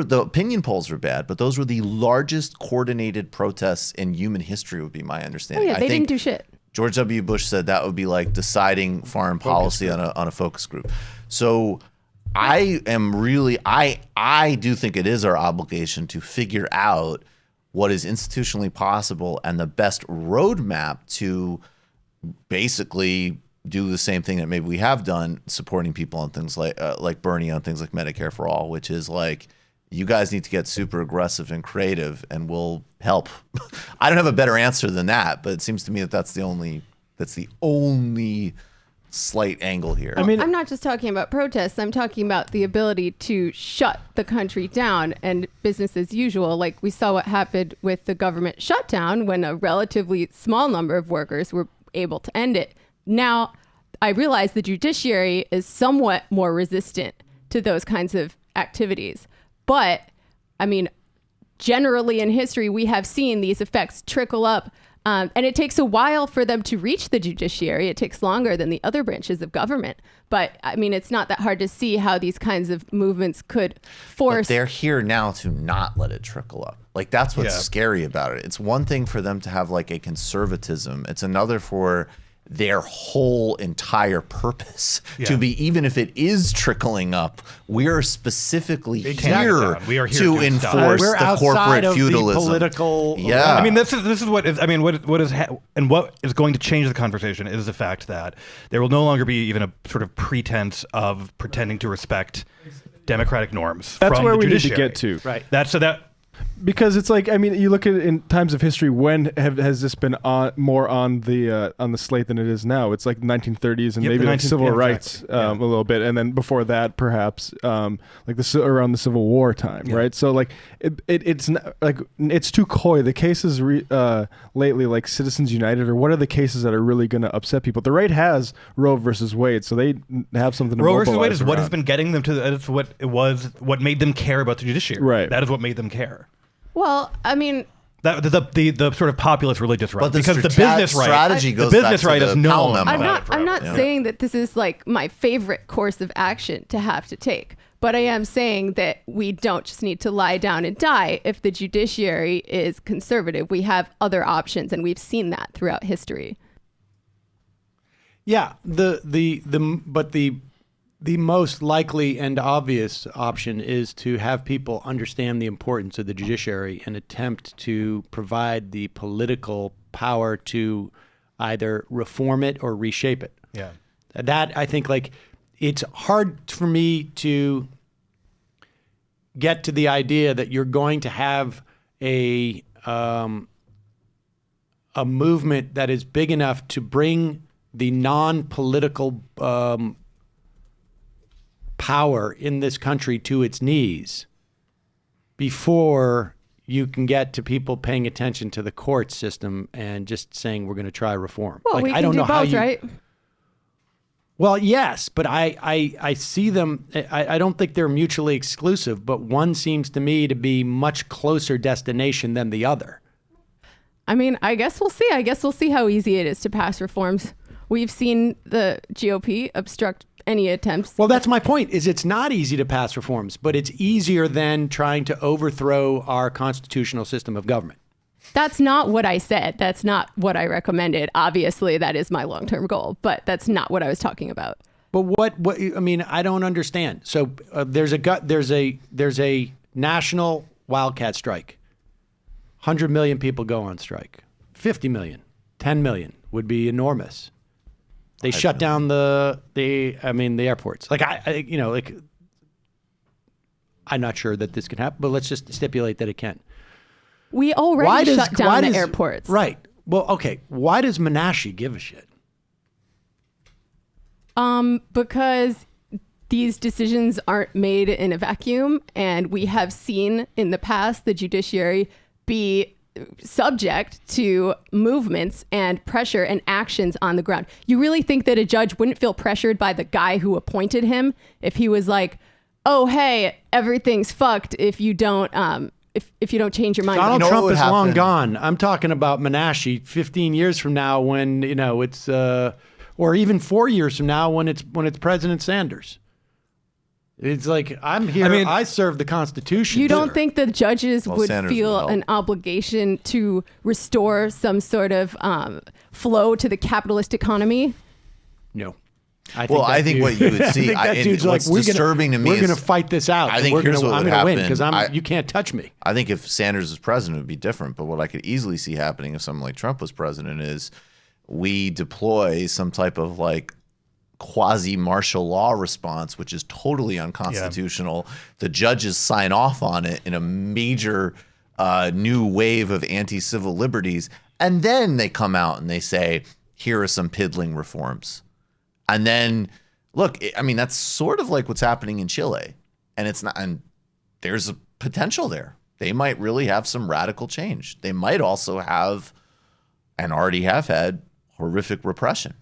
the opinion polls were bad, but those were the largest coordinated protests in human history, would be my understanding. Oh yeah, they didn't do shit. George W. Bush said that would be like deciding foreign policy on a focus group. So I do think it is our obligation to figure out what is institutionally possible and the best roadmap to basically do the same thing that maybe we have done, supporting people on things like Bernie on things like Medicare for All, which is like, you guys need to get super aggressive and creative and we'll help. I don't have a better answer than that, but it seems to me that that's the only slight angle here. I mean, I'm not just talking about protests. I'm talking about the ability to shut the country down and business as usual. Like we saw what happened with the government shutdown when a relatively small number of workers were able to end it. Now, I realize the judiciary is somewhat more resistant to those kinds of activities. But, I mean, generally in history, we have seen these effects trickle up. And it takes a while for them to reach the judiciary. It takes longer than the other branches of government. But, I mean, it's not that hard to see how these kinds of movements could force. But they're here now to not let it trickle up. Like, that's what's scary about it. It's one thing for them to have, like, a conservatism. It's another for their whole entire purpose to be, even if it is trickling up, we're specifically here, we are here to enforce we're the corporate feudalism. The political, I mean, this is what is. I mean, what is going to change the conversation is the fact that there will no longer be even a sort of pretense of pretending to respect democratic norms. That's from where the we judiciary. need to get to. Right. That's so that. Because it's like, I mean, you look at it in times of history, when has this been more on the slate than it is now? It's like 1930s and maybe like civil rights a little bit, and then before that, perhaps like around the Civil War time, right? So like it's not, like it's too coy. The cases lately, like Citizens United, or what are the cases that are really going to upset people? The right has Roe versus Wade, so they have something to Roe mobilize versus Wade is what around. has been getting them to. That's what it was. What made them care about the judiciary. Right. That is what made them care. Well, I mean, That the sort of populist religious right, But the because the business right, strategy goes the business back to right the has known. Powell memo. I'm not saying that this is like my favorite course of action to have to take, but I am saying that we don't just need to lie down and die if the judiciary is conservative. We have other options, and we've seen that throughout history. Yeah, the most likely and obvious option is to have people understand the importance of the judiciary and attempt to provide the political power to either reform it or reshape it. Yeah. That, I think, like, it's hard for me to get to the idea that you're going to have a movement that is big enough to bring the non-political power in this country to its knees before you can get to people paying attention to the court system and just saying we're going to try reform. Well, like, we can I don't do know how both, you, right? Well, yes, but I see them. I don't think they're mutually exclusive, but one seems to me to be much closer destination than the other. I mean, I guess we'll see. I guess we'll see how easy it is to pass reforms. We've seen the GOP obstruct any attempts. Well, that's my point, is it's not easy to pass reforms, but it's easier than trying to overthrow our constitutional system of government. That's not what I said. That's not what I recommended. Obviously, that is my long-term goal, but that's not what I was talking about. But what I mean, I don't understand. So there's a national wildcat strike. 100 million people go on strike. 50 million, 10 million would be enormous. They shut down the airports. Like I'm not sure that this can happen, but let's just stipulate that it can. We already shut down the airports. Right. Well, okay. Why does Menashe give a shit? Because these decisions aren't made in a vacuum, and we have seen in the past the judiciary be subject to movements and pressure and actions on the ground. You really think that a judge wouldn't feel pressured by the guy who appointed him if he was like, "Oh, hey, everything's fucked if you don't if you don't change your mind"? Donald Trump is long gone. I'm talking about Menashe 15 years from now when, it's or even 4 years from now when it's President Sanders. It's like, I'm here. I serve the Constitution. You don't think the judges would feel an obligation to restore some sort of flow to the capitalist economy? No. I think what you would see, what's disturbing to me we're is going to fight this out. I think here's what I'm would going to win happen. because you can't touch me. I think if Sanders was president, it would be different. But what I could easily see happening if someone like Trump was president is we deploy some type of like quasi-martial law response, which is totally unconstitutional. Yeah. The judges sign off on it in a major new wave of anti-civil liberties. And then they come out and they say, here are some piddling reforms. And then, look, that's sort of like what's happening in Chile. And it's not, and there's a potential there. They might really have some radical change. They might also have, and already have had, horrific repression.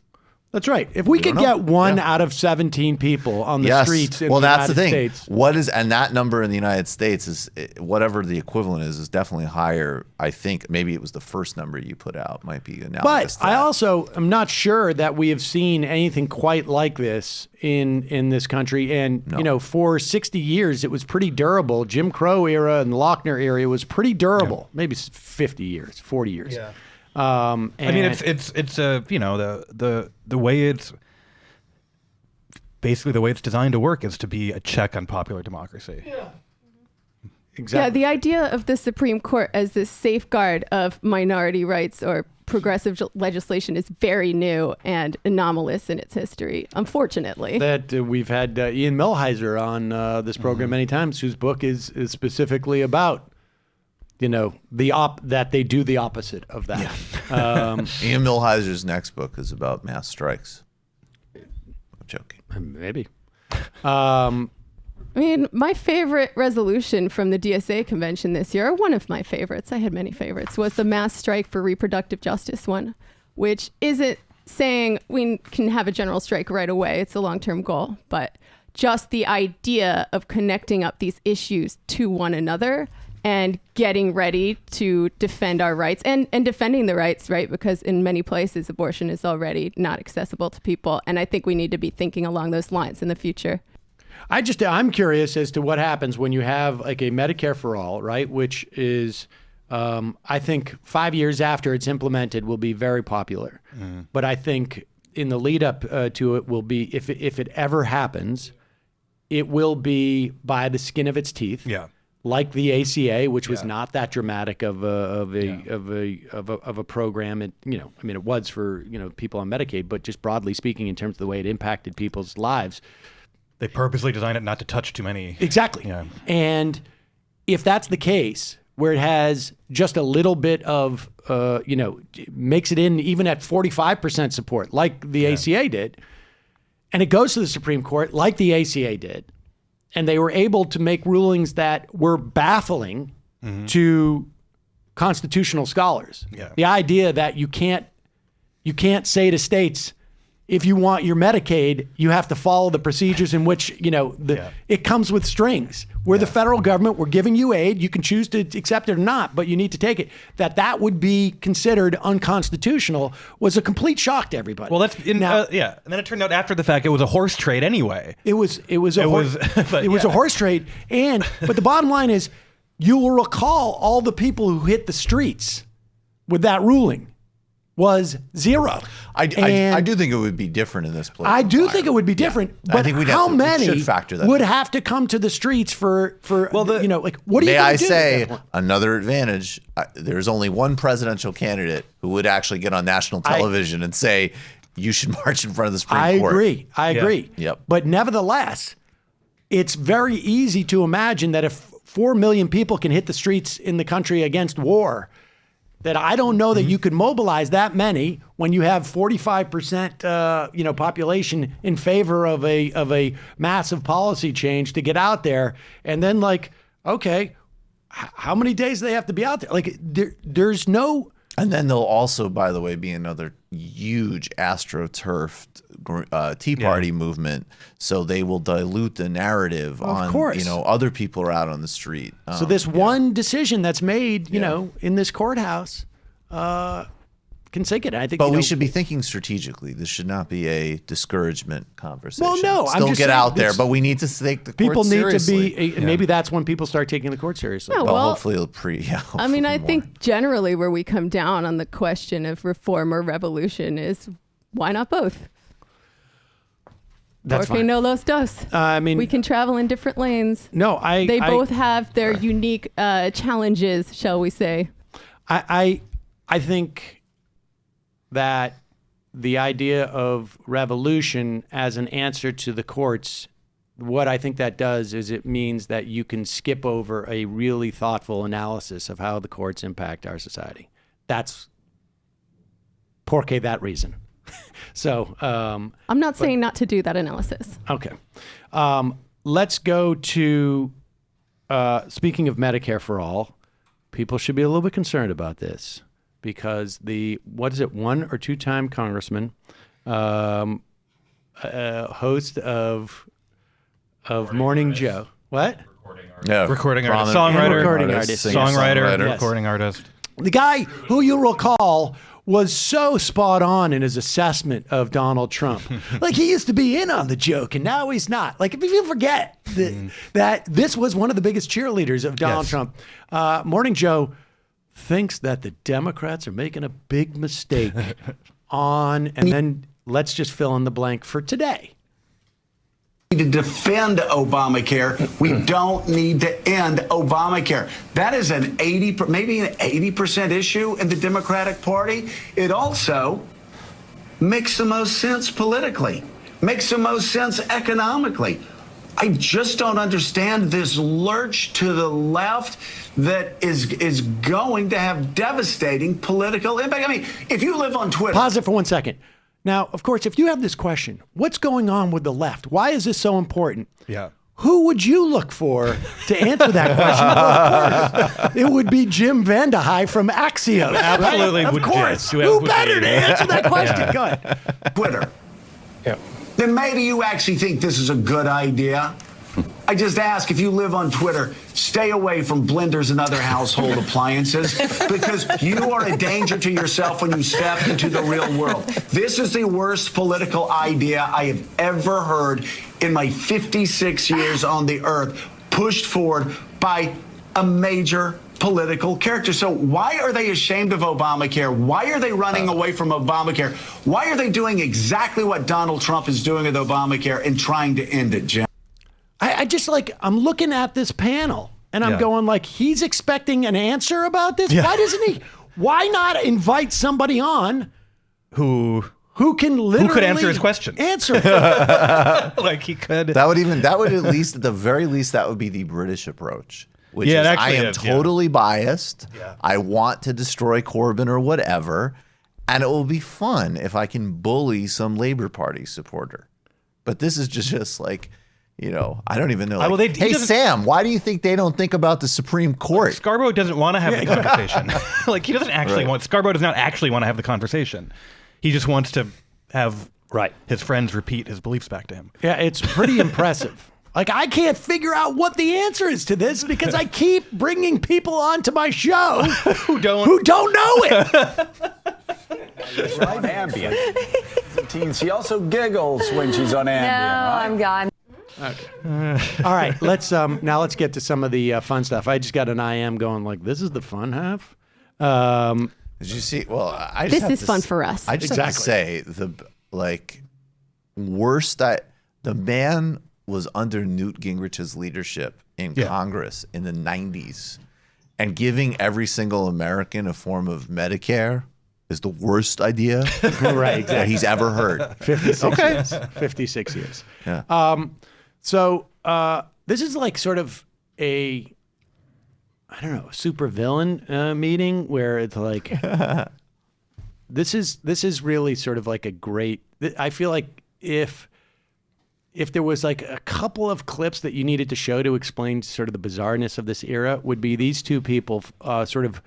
That's right. If we could get one out of 17 people on the streets in the United States. And that number in the United States is, whatever the equivalent is definitely higher. I think maybe it was the first number you put out might be analogous. But I also am not sure that we have seen anything quite like this in this country. And, for 60 years, it was pretty durable. Jim Crow era and the Lochner era was pretty durable. Yeah. Maybe 50 years, 40 years. Yeah. I mean, it's you know, the way it's basically the way it's designed to work is to be a check on popular democracy. Yeah. Exactly. Yeah, the idea of the Supreme Court as this safeguard of minority rights or progressive legislation is very new and anomalous in its history, unfortunately. That we've had Ian Millhiser on this program many times, whose book is specifically about, you know, that they do the opposite of that. Yeah. Ian Millhiser's next book is about mass strikes. I'm joking. Maybe. I mean, my favorite resolution from the DSA convention this year, or one of my favorites, I had many favorites, was the mass strike for reproductive justice one, which isn't saying we can have a general strike right away. It's a long-term goal, but just the idea of connecting up these issues to one another and getting ready to defend our rights and defending the rights, right? Because in many places, abortion is already not accessible to people. And I think we need to be thinking along those lines in the future. I'm curious as to what happens when you have like a Medicare for all, right? Which is, I think 5 years after it's implemented will be very popular. But I think in the lead up to it will be, if it ever happens, it will be by the skin of its teeth. Yeah. Like the ACA, which was not that dramatic of a program. It, you know, I mean, it was for, you know, people on Medicaid, but just broadly speaking, in terms of the way it impacted people's lives. They purposely designed it not to touch too many. Exactly. Yeah. And if that's the case, where it has just a little bit of, you know, makes it in even at 45% support, like the ACA did, and it goes to the Supreme Court, like the ACA did, and they were able to make rulings that were baffling to constitutional scholars. Yeah. The idea that you can't say to states, if you want your Medicaid, you have to follow the procedures in which, you know, it comes with strings. We're the federal government, we're giving you aid, you can choose to accept it or not, but you need to take it. That would be considered unconstitutional was a complete shock to everybody. Well, that's and then it turned out after the fact it was a horse trade anyway. It was a horse trade, but the bottom line is, you will recall all the people who hit the streets with that ruling was zero. I do think it would be different in this place. I do think it would be different, but I think how many should factor that would in. have to come to the streets for you know, like, what are you May going I to do? say another advantage? There's only one presidential candidate who would actually get on national television and say, you should march in front of the Supreme Court. I agree. Yep. But nevertheless, it's very easy to imagine that if 4 million people can hit the streets in the country against war, that I don't know that you could mobilize that many when you have 45% you know, population in favor of a massive policy change to get out there. And then, like, okay, how many days do they have to be out there? Like, there's no. And then there'll also, by the way, be another huge AstroTurf Tea Party movement. So they will dilute the narrative on, you know, other people are out on the street. So this one decision that's made, you know, in this courthouse can sink it. I think, but we should be thinking strategically. This should not be a discouragement conversation. Well, no, still I'm just get saying out there, but we need to take the people court need seriously. to be. Maybe that's when people start taking the court seriously. Yeah, well, well, hopefully it'll I mean, I think generally where we come down on the question of reform or revolution is why not both? That's Porque fine. no los dos. I mean, we can travel in different lanes. No, they both have their unique challenges, shall we say? I think that the idea of revolution as an answer to the courts, what I think that does is it means that you can skip over a really thoughtful analysis of how the courts impact our society. That's porque that reason. So I'm not saying not to do that analysis. Okay. Let's go to, speaking of Medicare for all, people should be a little bit concerned about this because one or two time congressman, host of Morning Joe. What? Recording artist. Songwriter. Yes. Recording artist. The guy who you'll recall was so spot on in his assessment of Donald Trump. Like, he used to be in on the joke, and now he's not. Like, if you forget that this was one of the biggest cheerleaders of Donald Trump. Morning Joe thinks that the Democrats are making a big mistake and then let's just fill in the blank for today. To defend Obamacare, we don't need to end Obamacare. That is maybe an 80% issue in the Democratic Party. It also makes the most sense politically, makes the most sense economically. I just don't understand this lurch to the left that is going to have devastating political impact. I mean, if you live on Twitter. Pause it for 1 second. Now, of course, if you have this question, what's going on with the left? Why is this so important? Yeah. Who would you look for to answer that question? Well, of course, it would be Jim Vandehei from Axios. Absolutely right? would. Of course. Yes. Who better to answer that question? Yeah. Go ahead. Twitter. Yeah. Then maybe you actually think this is a good idea. I just ask, if you live on Twitter, stay away from blenders and other household appliances because you are a danger to yourself when you step into the real world. This is the worst political idea I have ever heard in my 56 years on the earth, pushed forward by a major political character. So why are they ashamed of Obamacare? Why are they running away from Obamacare? Why are they doing exactly what Donald Trump is doing with Obamacare and trying to end it, Jim? I just I'm looking at this panel and I'm going like, he's expecting an answer about this. Yeah. Why doesn't he? Why not invite somebody on who can literally who could answer his question? Answer. Like he could. That would at least, at the very least, that would be the British approach. Which is, I am totally biased. Yeah. I want to destroy Corbyn or whatever. And it will be fun if I can bully some Labor Party supporter. But this is just like, I don't even know. Like, hey, Sam, why do you think they don't think about the Supreme Court? Scarborough doesn't want to have the conversation. Like, he doesn't actually Scarborough does not actually want to have the conversation. He just wants to have his friends repeat his beliefs back to him. Yeah, it's pretty impressive. Like, I can't figure out what the answer is to this because I keep bringing people onto my show who don't know it. She's on Ambien. She also giggles when she's on Ambien. No, right? I'm gone. Okay. All right. Let's get to some of the fun stuff. I just got an IM going like, this is the fun half. Did you see? Well, I just this is fun for us. I just have to say the the man was under Newt Gingrich's leadership in Congress in the 90s, and giving every single American a form of Medicare is the worst idea that he's ever heard. 56 years. 56 years. Yeah. So this is like sort of a super villain meeting where it's like this is really sort of like a great. I feel like if there was like a couple of clips that you needed to show to explain sort of the bizarreness of this era, would be these two people sort of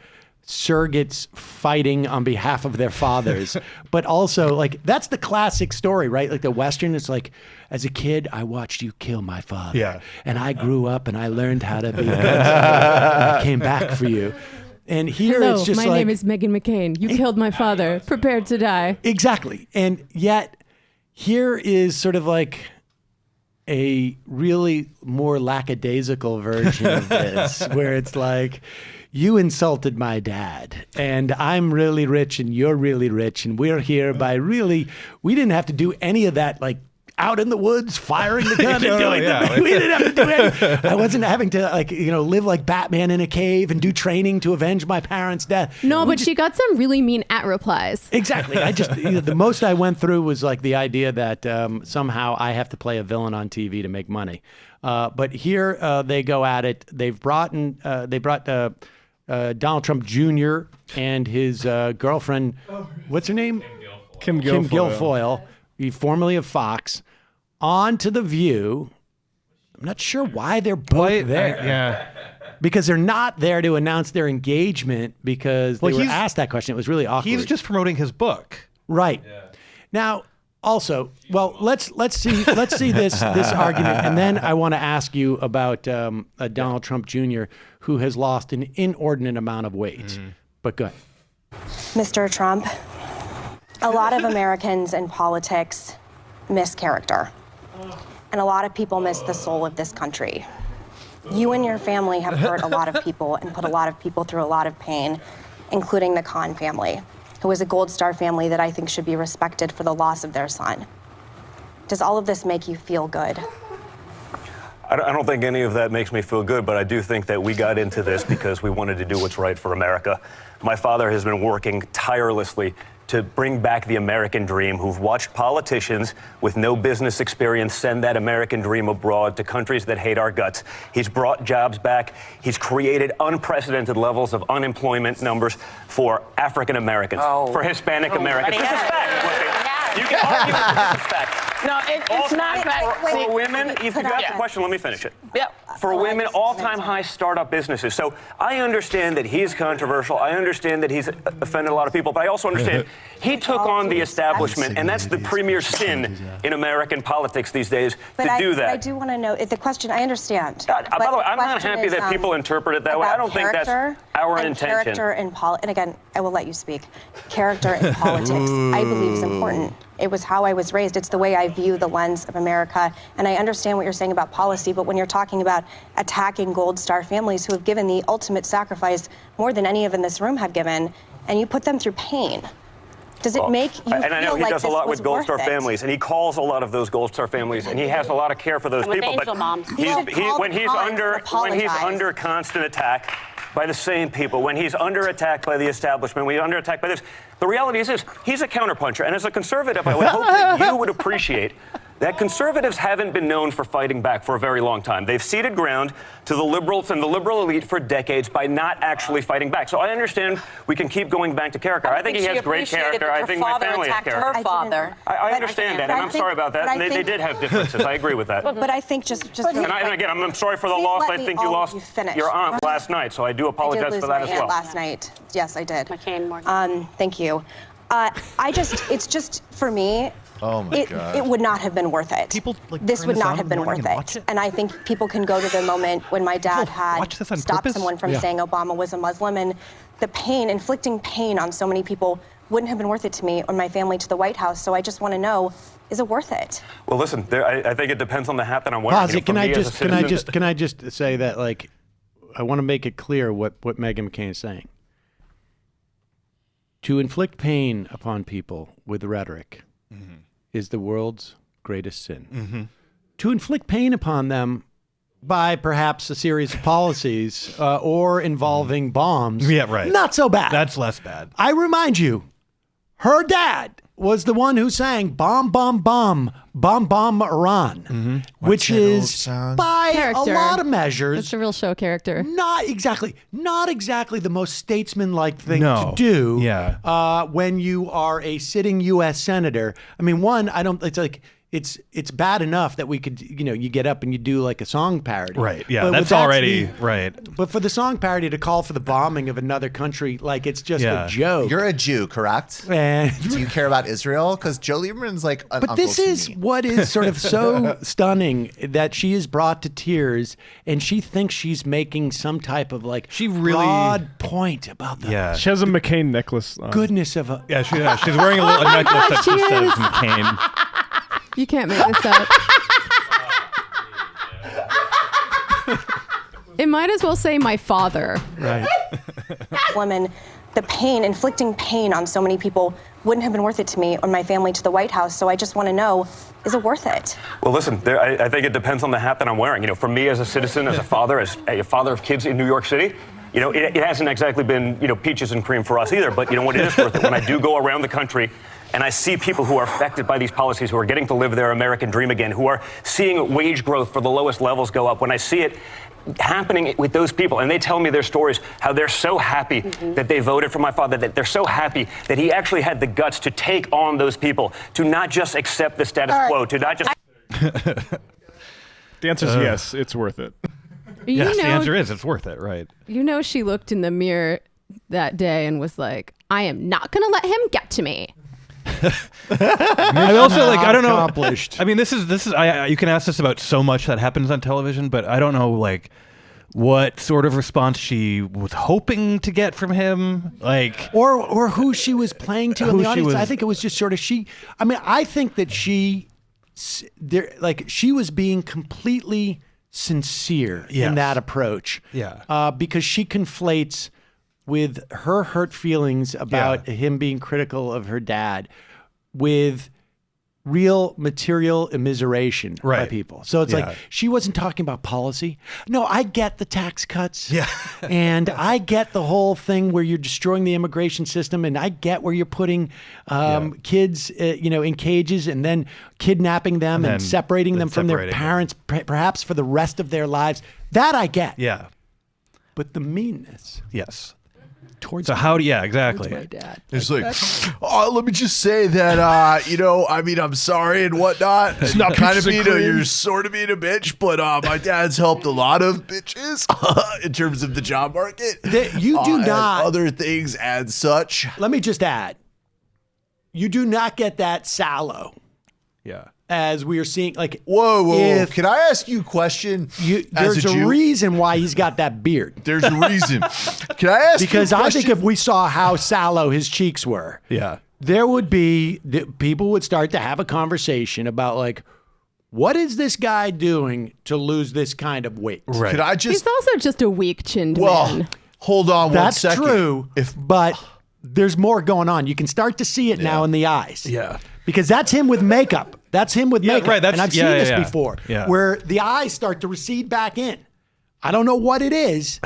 surrogates fighting on behalf of their fathers. But also, like, that's the classic story, right? Like the Western is like, as a kid, I watched you kill my father. Yeah. And I grew up and I learned how to be a gunslinger. I came back for you. And here Hello, it's just my name is Meghan McCain. You killed my father. Prepare to die. Exactly. And yet here is sort of like a really more lackadaisical version of this, where it's like, you insulted my dad, and I'm really rich, and you're really rich, and we're here by we didn't have to do any of that, like out in the woods, firing the gun and doing it. We didn't have to do anything. I wasn't having to live like Batman in a cave and do training to avenge my parents' death. No, but she got some really mean @replies. Exactly. I just, the most I went through was like the idea that somehow I have to play a villain on TV to make money. But here they go at it. They brought Donald Trump Jr. and his girlfriend, what's her name? Kim Guilfoyle, formerly of Fox, on to The View. I'm not sure why they're both there. Because they're not there to announce their engagement because they were asked that question. It was really awkward. He's just promoting his book. Right. Yeah. Now, also, well, let's see this argument, and then I want to ask you about Donald Trump Jr., who has lost an inordinate amount of weight. Mm-hmm. But go ahead. Mr. Trump, a lot of Americans in politics miss character, and a lot of people miss the soul of this country. You and your family have hurt a lot of people and put a lot of people through a lot of pain, including the Khan family, who is a Gold Star family that I think should be respected for the loss of their son. Does all of this make you feel good? I don't think any of that makes me feel good, but I do think that we got into this because we wanted to do what's right for America. My father has been working tirelessly to bring back the American dream, who've watched politicians with no business experience send that American dream abroad to countries that hate our guts. He's brought jobs back. He's created unprecedented levels of unemployment numbers for African Americans, for Hispanic Americans. This is fact. You can argue this is fact. No, it's not fact. For women, if you got the question, let me finish it. Yeah. For women, all-time high startup businesses. So I understand that he's controversial. I understand that he's offended a lot of people, but I also understand he took on the establishment, and that's the premier sin in American politics these days, to do that. I do want to know, the question, I understand. By the way, I'm not happy that people interpret it that way. I don't think that's our intention. Character in and again, I will let you speak. Character in politics, I believe, is important. It was how I was raised. It's the way I view the lens of America. And I understand what you're saying about policy, but when you're talking about attacking Gold Star families who have given the ultimate sacrifice more than any of in this room have given, and you put them through pain, does it make you feel like And I know he does a lot with Gold Star it? families, and he calls a lot of those Gold Star families, and he has a lot of care for those people. But when he's under constant attack by the same people, when he's under attack by the establishment, when he's under attack by this, the reality is he's a counterpuncher. And as a conservative, I would hope that you would appreciate that conservatives haven't been known for fighting back for a very long time. They've ceded ground to the liberals and the liberal elite for decades by not actually fighting back. So I understand we can keep going back to character. I think he has great character. I think my family has character. Her father. I understand that, and I'm sorry about that. They did have differences. I agree with that. But I think just and again, I'm sorry for the loss. I think you lost your aunt last night, so I do apologize for that as well. Last night. Yes, I did. McCain, Morgan. Thank you. It's just, for me, oh my God. It would not have been worth it. This would not have been worth it. And I think people can go to the moment when my dad had stopped someone from saying Obama was a Muslim, and the pain, inflicting pain on so many people wouldn't have been worth it to me or my family to the White House. So I just want to know, is it worth it? Well, listen, I think it depends on the hat that I'm wearing. Pause it. Can I just say that, like, I want to make it clear what Meghan McCain is saying. To inflict pain upon people with rhetoric is the world's greatest sin. To inflict pain upon them by perhaps a series of policies or involving bombs, not so bad. That's less bad. I remind you, her dad was the one who sang "Bomb, Bomb, Bomb, Bomb, Bomb, Iran," which is by Character. a lot of measures. It's a real show character. Not exactly the most statesman-like thing to do. When you are a sitting U.S. senator. I mean, it's like it's bad enough that we could, you get up and you do like a song parody. Right. Yeah. But that's already right. But for the song parody to call for the bombing of another country, like it's just a joke. You're a Jew, correct? And do you care about Israel? Because Joe Lieberman's like an But uncle this to is me. what is sort of so stunning, that she is brought to tears and she thinks she's making some type of like broad point about the She has a McCain necklace on. goodness of a... Yeah, she's wearing a little necklace that just says McCain. You can't make this up. It might as well say my father. Right. Women, the pain, inflicting pain on so many people wouldn't have been worth it to me or my family to the White House. So I just want to know, is it worth it? Well, listen, I think it depends on the hat that I'm wearing. For me as a citizen, as a father of kids in New York City, it hasn't exactly been, peaches and cream for us either. But what, it is worth it. When I do go around the country and I see people who are affected by these policies, who are getting to live their American dream again, who are seeing wage growth for the lowest levels go up, when I see it happening with those people, and they tell me their stories, how they're so happy that they voted for my father, that they're so happy that he actually had the guts to take on those people, to not just accept the status quo, to not just... The answer is yes, it's worth it. Yes, the answer is it's worth it, right? She looked in the mirror that day and was like, I am not going to let him get to me. I also I don't know. Accomplished. I mean, this is you can ask this about so much that happens on television, but I don't know what sort of response she was hoping to get from him, or who she was playing to in the audience. I think it was just sort of I think that she was being completely sincere Yes. in that approach. Yeah. Because she conflates with her hurt feelings about him being critical of her dad with real material immiseration by people. So it's like, she wasn't talking about policy. No, I get the tax cuts. Yeah. And I get the whole thing where you're destroying the immigration system. And I get where you're putting kids, in cages and then kidnapping them and separating them from their parents, perhaps for the rest of their lives. That I get. Yeah. But the meanness. Yes. Towards exactly. my dad. It's like, let me just say that, I'm sorry and whatnot. It's not kind of peaches and being cream. you're sort of being a bitch, but my dad's helped a lot of bitches in terms of the job market. You do and not. other things and such. Let me just add, you do not get that sallow. Yeah. As we are seeing, like, whoa. Can I ask you a question? There's a reason why he's got that beard. There's a reason. Can I ask because you a I question? think if we saw how sallow his cheeks were, there would be people would start to have a conversation about like, what is this guy doing to lose this kind of weight? Right. Could I just? He's also just a weak-chinned man. Hold on one second. That's true. But there's more going on. You can start to see it now in the eyes. Yeah. Because that's him with makeup. That's him with makeup. Right, and I've seen this before, Yeah. where the eyes start to recede back in. I don't know what it is.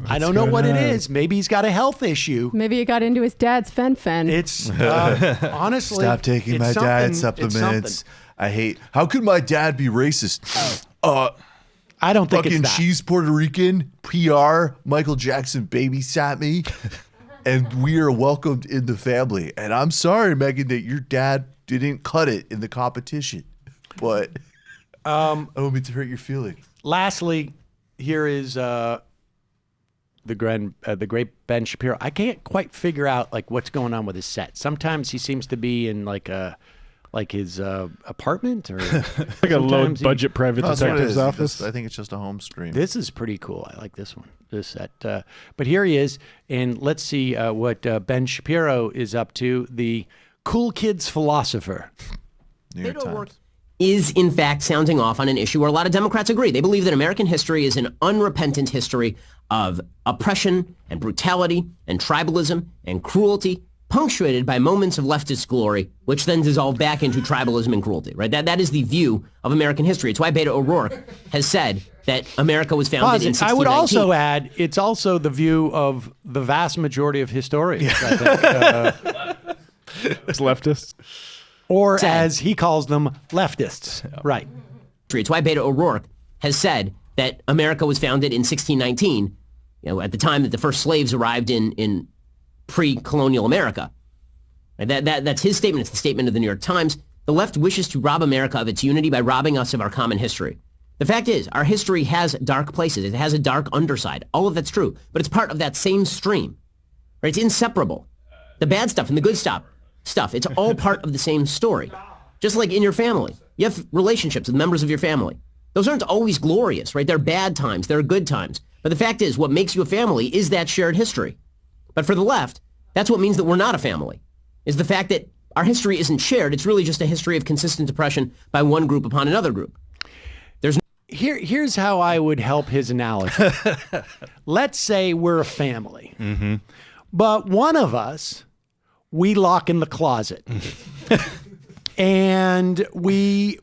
I don't know what it is. Maybe he's got a health issue. Maybe he got into his dad's fen-fen. It's honestly. Stop taking my diet supplements. I hate. How could my dad be racist? I don't think it's fucking that. she's Puerto Rican. PR. Michael Jackson babysat me, and we are welcomed in the family. And I'm sorry, Megan, that your dad didn't cut it in the competition, but I don't mean to hurt your feelings. Lastly, here is the great Ben Shapiro. I can't quite figure out like what's going on with his set. Sometimes he seems to be in like his apartment or like a low budget private detective's office. I think it's just a home stream. This is pretty cool. I like this one. This set. But here he is, and let's see what Ben Shapiro is up to. The cool kids philosopher. New York Times. Is in fact sounding off on an issue where a lot of Democrats agree. They believe that American history is an unrepentant history of oppression and brutality and tribalism and cruelty, punctuated by moments of leftist glory, which then dissolve back into tribalism and cruelty. Right? That is the view of American history. It's why Beto O'Rourke has said that America was founded in 1619. I would also add, it's also the view of the vast majority of historians. I think. It's leftists. Or as he calls them, leftists. Yeah. Right. It's why Beto O'Rourke has said that America was founded in 1619, at the time that the first slaves arrived in pre-colonial America. That's his statement. It's the statement of the New York Times. The left wishes to rob America of its unity by robbing us of our common history. The fact is, our history has dark places. It has a dark underside. All of that's true, but it's part of that same stream. Right? It's inseparable. The bad stuff and the good stuff, it's all part of the same story. Just like in your family. You have relationships with members of your family. Those aren't always glorious, right? They're bad times. They're good times. But the fact is, what makes you a family is that shared history. But for the left, that's what means that we're not a family, is the fact that our history isn't shared. It's really just a history of consistent oppression by one group upon another group. Here's how I would help his analogy. Let's say we're a family, but one of us we lock in the closet, and we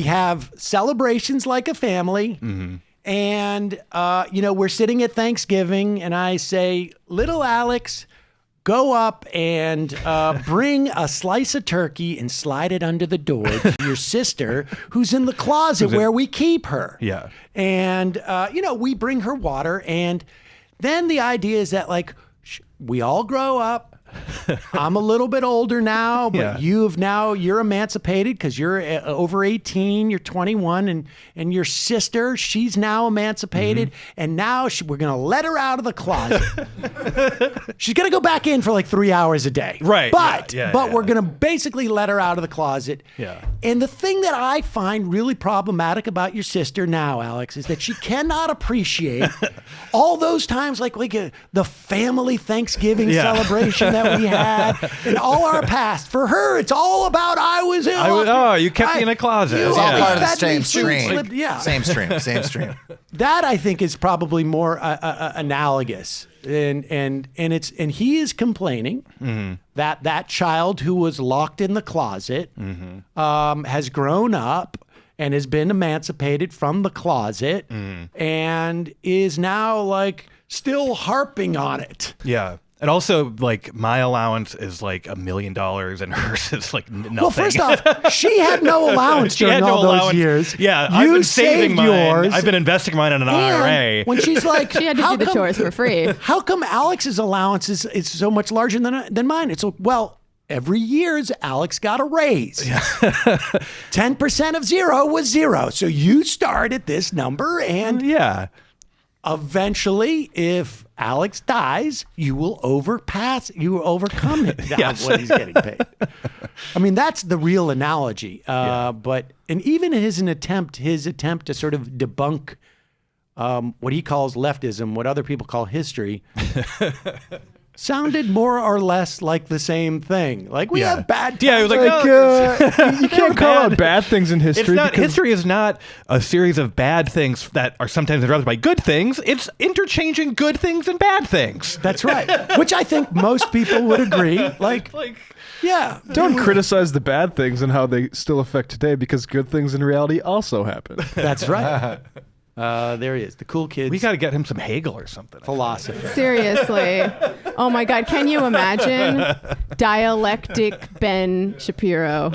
have celebrations like a family, and we're sitting at Thanksgiving, and I say, little Alex, go up and bring a slice of turkey and slide it under the door to your sister who's in the closet where we keep her. Yeah. And, we bring her water. And then the idea is that, we all grow up. I'm a little bit older now, but you're emancipated because you're over 18, you're 21, and your sister, she's now emancipated, and now we're going to let her out of the closet. She's going to go back in for 3 hours a day. Right. But we're going to basically let her out of the closet. Yeah. And the thing that I find really problematic about your sister now, Alex, is that she cannot appreciate all those times the family Thanksgiving celebration that we had and all our past. For her, it's all about I was ill. You kept me in a closet. It's all part of the same fed me food, stream. yeah. Same stream. That I think is probably more analogous, and he is complaining that child who was locked in the closet has grown up and has been emancipated from the closet and is now like still harping on it. Yeah. And also, like, my allowance is like $1 million and hers is like nothing. Well, first off, she had no allowance during all those years. Yeah, I've been saving mine. Yours. I've been investing mine in an IRA. When she's like, she had to do the chores for free. How come Alex's allowance is so much larger than mine? It's well, every year Alex got a raise. 10% of zero was zero. So you start at this number, and eventually, if Alex dies, you will overcome it. What he's getting paid. I mean, that's the real analogy. But even his attempt to sort of debunk what he calls leftism, what other people call history, sounded more or less like the same thing. Like we have bad times. Yeah, it was like, you can't call out bad things in history. It's not, history is not a series of bad things that are sometimes interrupted by good things. It's interchanging good things and bad things. That's right. Which I think most people would agree. Yeah. Don't criticize the bad things and how they still affect today, because good things in reality also happen. That's right. There he is. The cool kids. We got to get him some Hegel or something. Philosopher. Seriously. Oh my God. Can you imagine dialectic Ben Shapiro?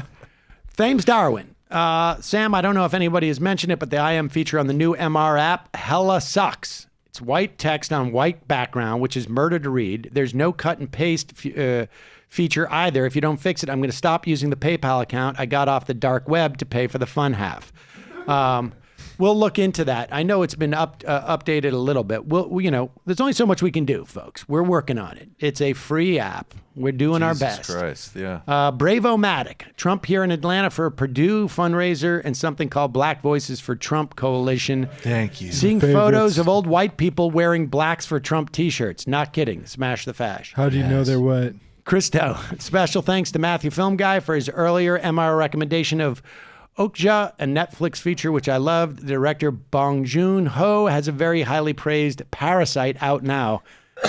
Thames Darwin. Sam, I don't know if anybody has mentioned it, but the IM feature on the new MR app hella sucks. It's white text on white background, which is murder to read. There's no cut and paste feature either. If you don't fix it, I'm going to stop using the PayPal account I got off the dark web to pay for the fun half. We'll look into that. I know it's been updated a little bit. There's only so much we can do, folks. We're working on it. It's a free app. We're doing our best. Jesus Christ, yeah. Bravo-matic. Trump here in Atlanta for a Purdue fundraiser and something called Black Voices for Trump Coalition. Thank you. Seeing photos of old white people wearing Blacks for Trump t-shirts. Not kidding. Smash the fash. How do you know they're what? Krystal. Special thanks to Matthew Film Guy for his earlier MR recommendation of Okja, a Netflix feature which I loved. The director Bong Joon-ho has a very highly praised Parasite out now.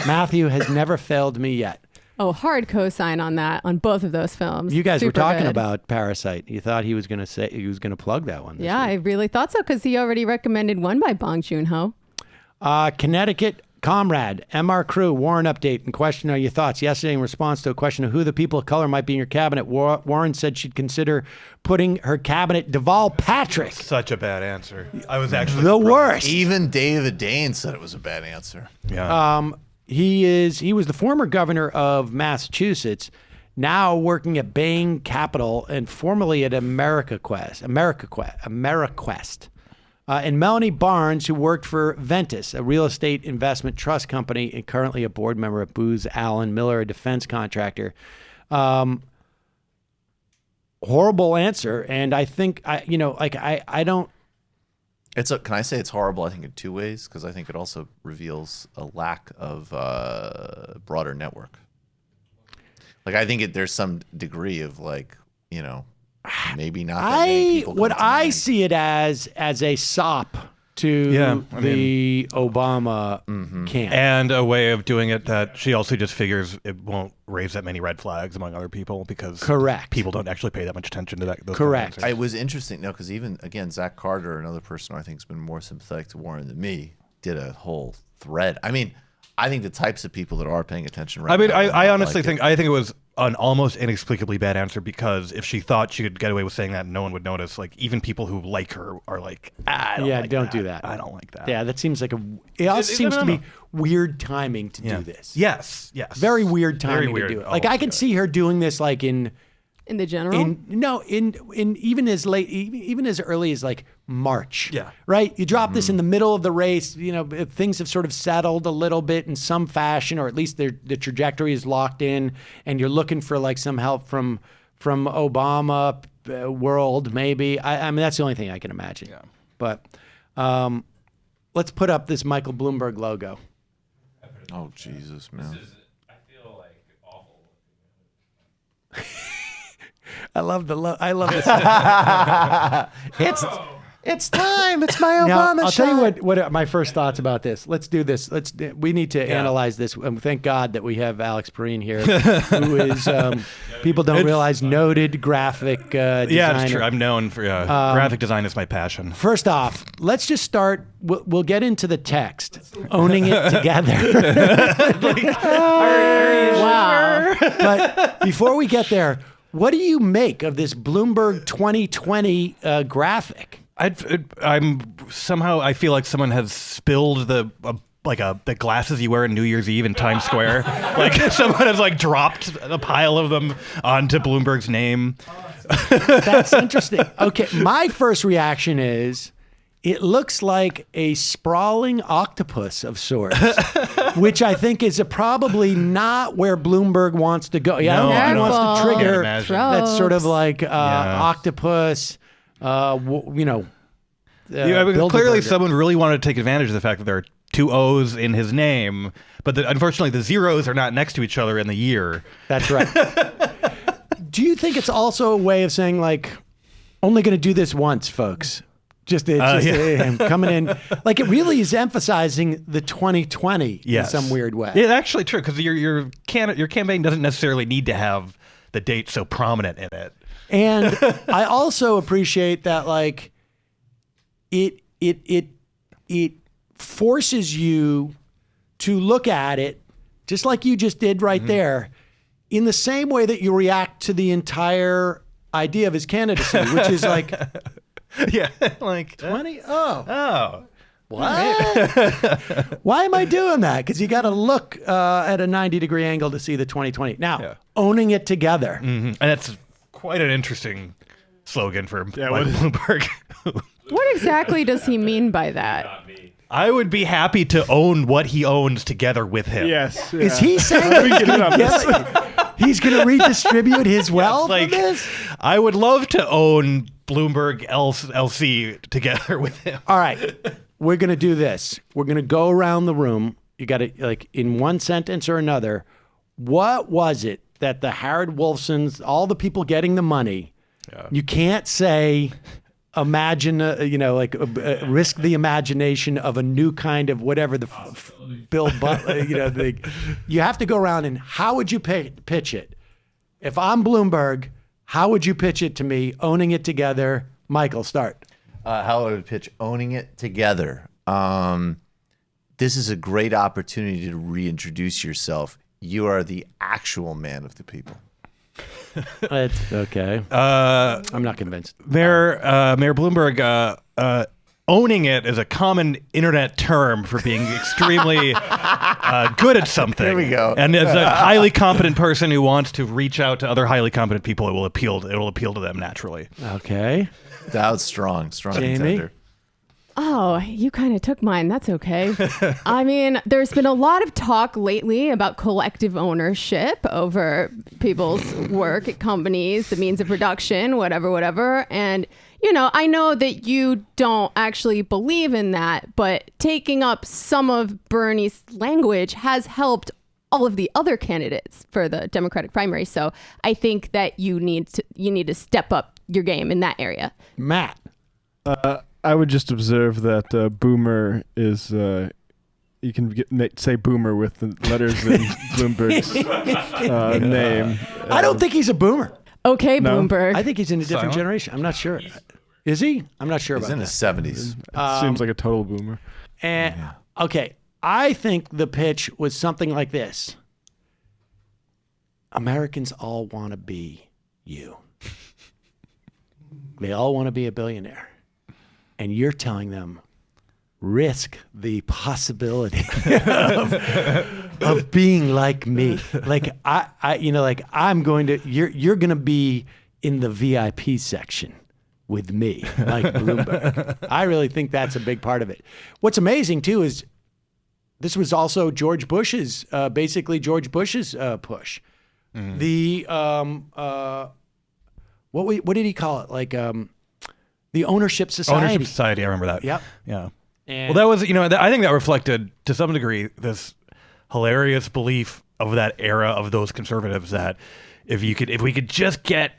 Matthew has never failed me yet. Oh, hard cosign on that, on both of those films. You guys Super were talking good. about Parasite. You thought he was going to plug that one. Yeah, I really thought so, because he already recommended one by Bong Joon-ho. Connecticut Comrade, MR Crew, Warren update and question are your thoughts. Yesterday, in response to a question of who the people of color might be in your cabinet, Warren said she'd consider putting her cabinet Deval Patrick. Such a bad answer. I was actually the surprised. worst. Even David Dane said it was a bad answer. Yeah. He was the former governor of Massachusetts, now working at Bain Capital and formerly at AmeriQuest. And Melanie Barnes, who worked for Ventus, a real estate investment trust company, and currently a board member at Booz Allen Miller, a defense contractor. Horrible answer, and I think I don't. Can I say it's horrible? I think in two ways, because I think it also reveals a lack of broader network. Like I think there's some degree of maybe not that many people. What I see it as a sop to the Obama camp. And a way of doing it that she also just figures it won't raise that many red flags among other people because people don't actually pay that much attention to that. Those Correct. It was interesting, because even, again, Zach Carter, another person I think has been more sympathetic to Warren than me, did a whole thread. I mean, I think the types of people that are paying attention right now. I honestly think it was an almost inexplicably bad answer, because if she thought she could get away with saying that, no one would notice. Like, even people who like her are like, don't do that. I don't like that. Yeah, that seems like it also seems to be weird timing to do this. Yes. Very weird timing to do it. Like I could see her doing this like in the general? In even as early as like March. Yeah. Right? You drop this in the middle of the race, if things have sort of settled a little bit in some fashion, or at least the trajectory is locked in, and you're looking for like some help from Obama world, maybe. I mean, that's the only thing I can imagine. Yeah. But let's put up this Michael Bloomberg logo. Oh, Jesus, man. love this. It's time. It's my Obama Now, I'll shot. tell you what are my first thoughts about this. Let's do this. We need to analyze this. Thank God that we have Alex Pareene here, who is, people don't realize, noted graphic designer. Yeah, it's true. I'm known for graphic design is my passion. First off, let's just start. We'll get into the text. Owning it together. Wow. But before we get there, what do you make of this Bloomberg 2020 graphic? I feel like someone has spilled the glasses you wear on New Year's Eve in Times Square. Like someone has dropped a pile of them onto Bloomberg's name. That's interesting. Okay, my first reaction is it looks like a sprawling octopus of sorts, which I think is probably not where Bloomberg wants to go. Yeah, I don't think he wants to trigger that sort of octopus. Clearly someone really wanted to take advantage of the fact that there are two O's in his name, but unfortunately the zeros are not next to each other in the year. That's right. Do you think it's also a way of saying only going to do this once, folks? Him coming in. It really is emphasizing the 2020 in some weird way. It's actually true because your campaign doesn't necessarily need to have the date so prominent in it. And I also appreciate that it forces you to look at it just like you just did right there, in the same way that you react to the entire idea of his candidacy, which is 20. Oh. What? Why am I doing that? Because you got to look at a 90-degree angle to see the 2020. Now, owning it together. And that's quite an interesting slogan for Bloomberg. What exactly does he mean by that? I would be happy to own what he owns together with him. Yes. Is he saying he's going to redistribute his wealth? I would love to own Bloomberg LC together with him. All right. We're going to do this. We're going to go around the room. You got to, in one sentence or another, what was it that the Howard Wolfsons, all the people getting the money, you can't say, imagine, risk the imagination of a new kind of whatever the Bill Butler, you have to go around and how would you pitch it? If I'm Bloomberg, how would you pitch it to me? Owning it together. Michael, start. How I would pitch owning it together. This is a great opportunity to reintroduce yourself. You are the actual man of the people. It's okay. I'm not convinced. Mayor Bloomberg, owning it is a common internet term for being extremely good at something. There we go. And as a highly competent person who wants to reach out to other highly competent people, it will appeal to them naturally. Okay. That was strong Jamie? contender. Oh, you kind of took mine. That's okay. I mean, there's been a lot of talk lately about collective ownership over people's work at companies, the means of production, whatever. And, I know that you don't actually believe in that, but taking up some of Bernie's language has helped all of the other candidates for the Democratic primary. So I think that you need to step up your game in that area. Matt. I would just observe that boomer is, you can say boomer with the letters in Bloomberg's name. I don't think he's a boomer. Okay, no? Bloomberg. I think he's in a different generation. I'm not sure. Is he? I'm not sure he's about that. He's in his 70s. Seems like a total boomer. And okay, I think the pitch was something like this. Americans all want to be you. They all want to be a billionaire. And you're telling them, risk the possibility of being like me. I'm going to, you're going to be in the VIP section with me, like Bloomberg. I really think that's a big part of it. What's amazing too is this was also George Bush's, push. The, what did he call it? The Ownership Society. Ownership Society, I remember that. Yep. Yeah. And that was, I think that reflected, to some degree, this hilarious belief of that era of those conservatives that if we could just get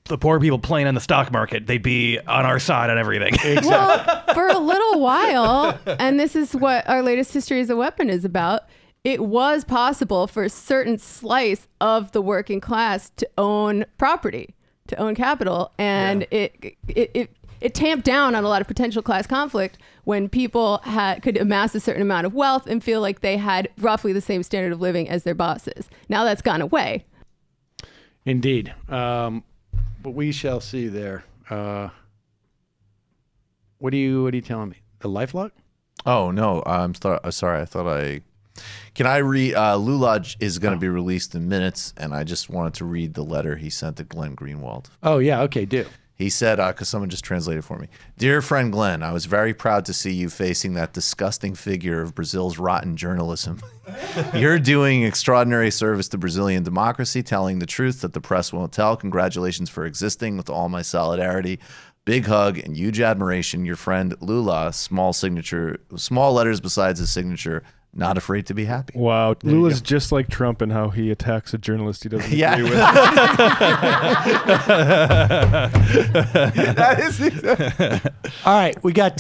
the poor people playing in the stock market, they'd be on our side on everything. Well, for a little while, and this is what our latest History as a Weapon is about, it was possible for a certain slice of the working class to own property, to own capital, and it tamped down on a lot of potential class conflict when people could amass a certain amount of wealth and feel like they had roughly the same standard of living as their bosses. Now that's gone away. Indeed. But we shall see there. What are you telling me? The LifeLock? Oh, no. I'm sorry. I thought Can I read? Lula is going to be released in minutes, and I just wanted to read the letter he sent to Glenn Greenwald. Oh, yeah. Okay, do. He said, because someone just translated for me. Dear friend Glenn, I was very proud to see you facing that disgusting figure of Brazil's rotten journalism. You're doing extraordinary service to Brazilian democracy, telling the truth that the press won't tell. Congratulations for existing. With all my solidarity. Big hug and huge admiration. Your friend Lula, small letters besides his signature. Not afraid to be happy. Wow. Lula's just like Trump in how he attacks a journalist he doesn't agree with. That is All right. We got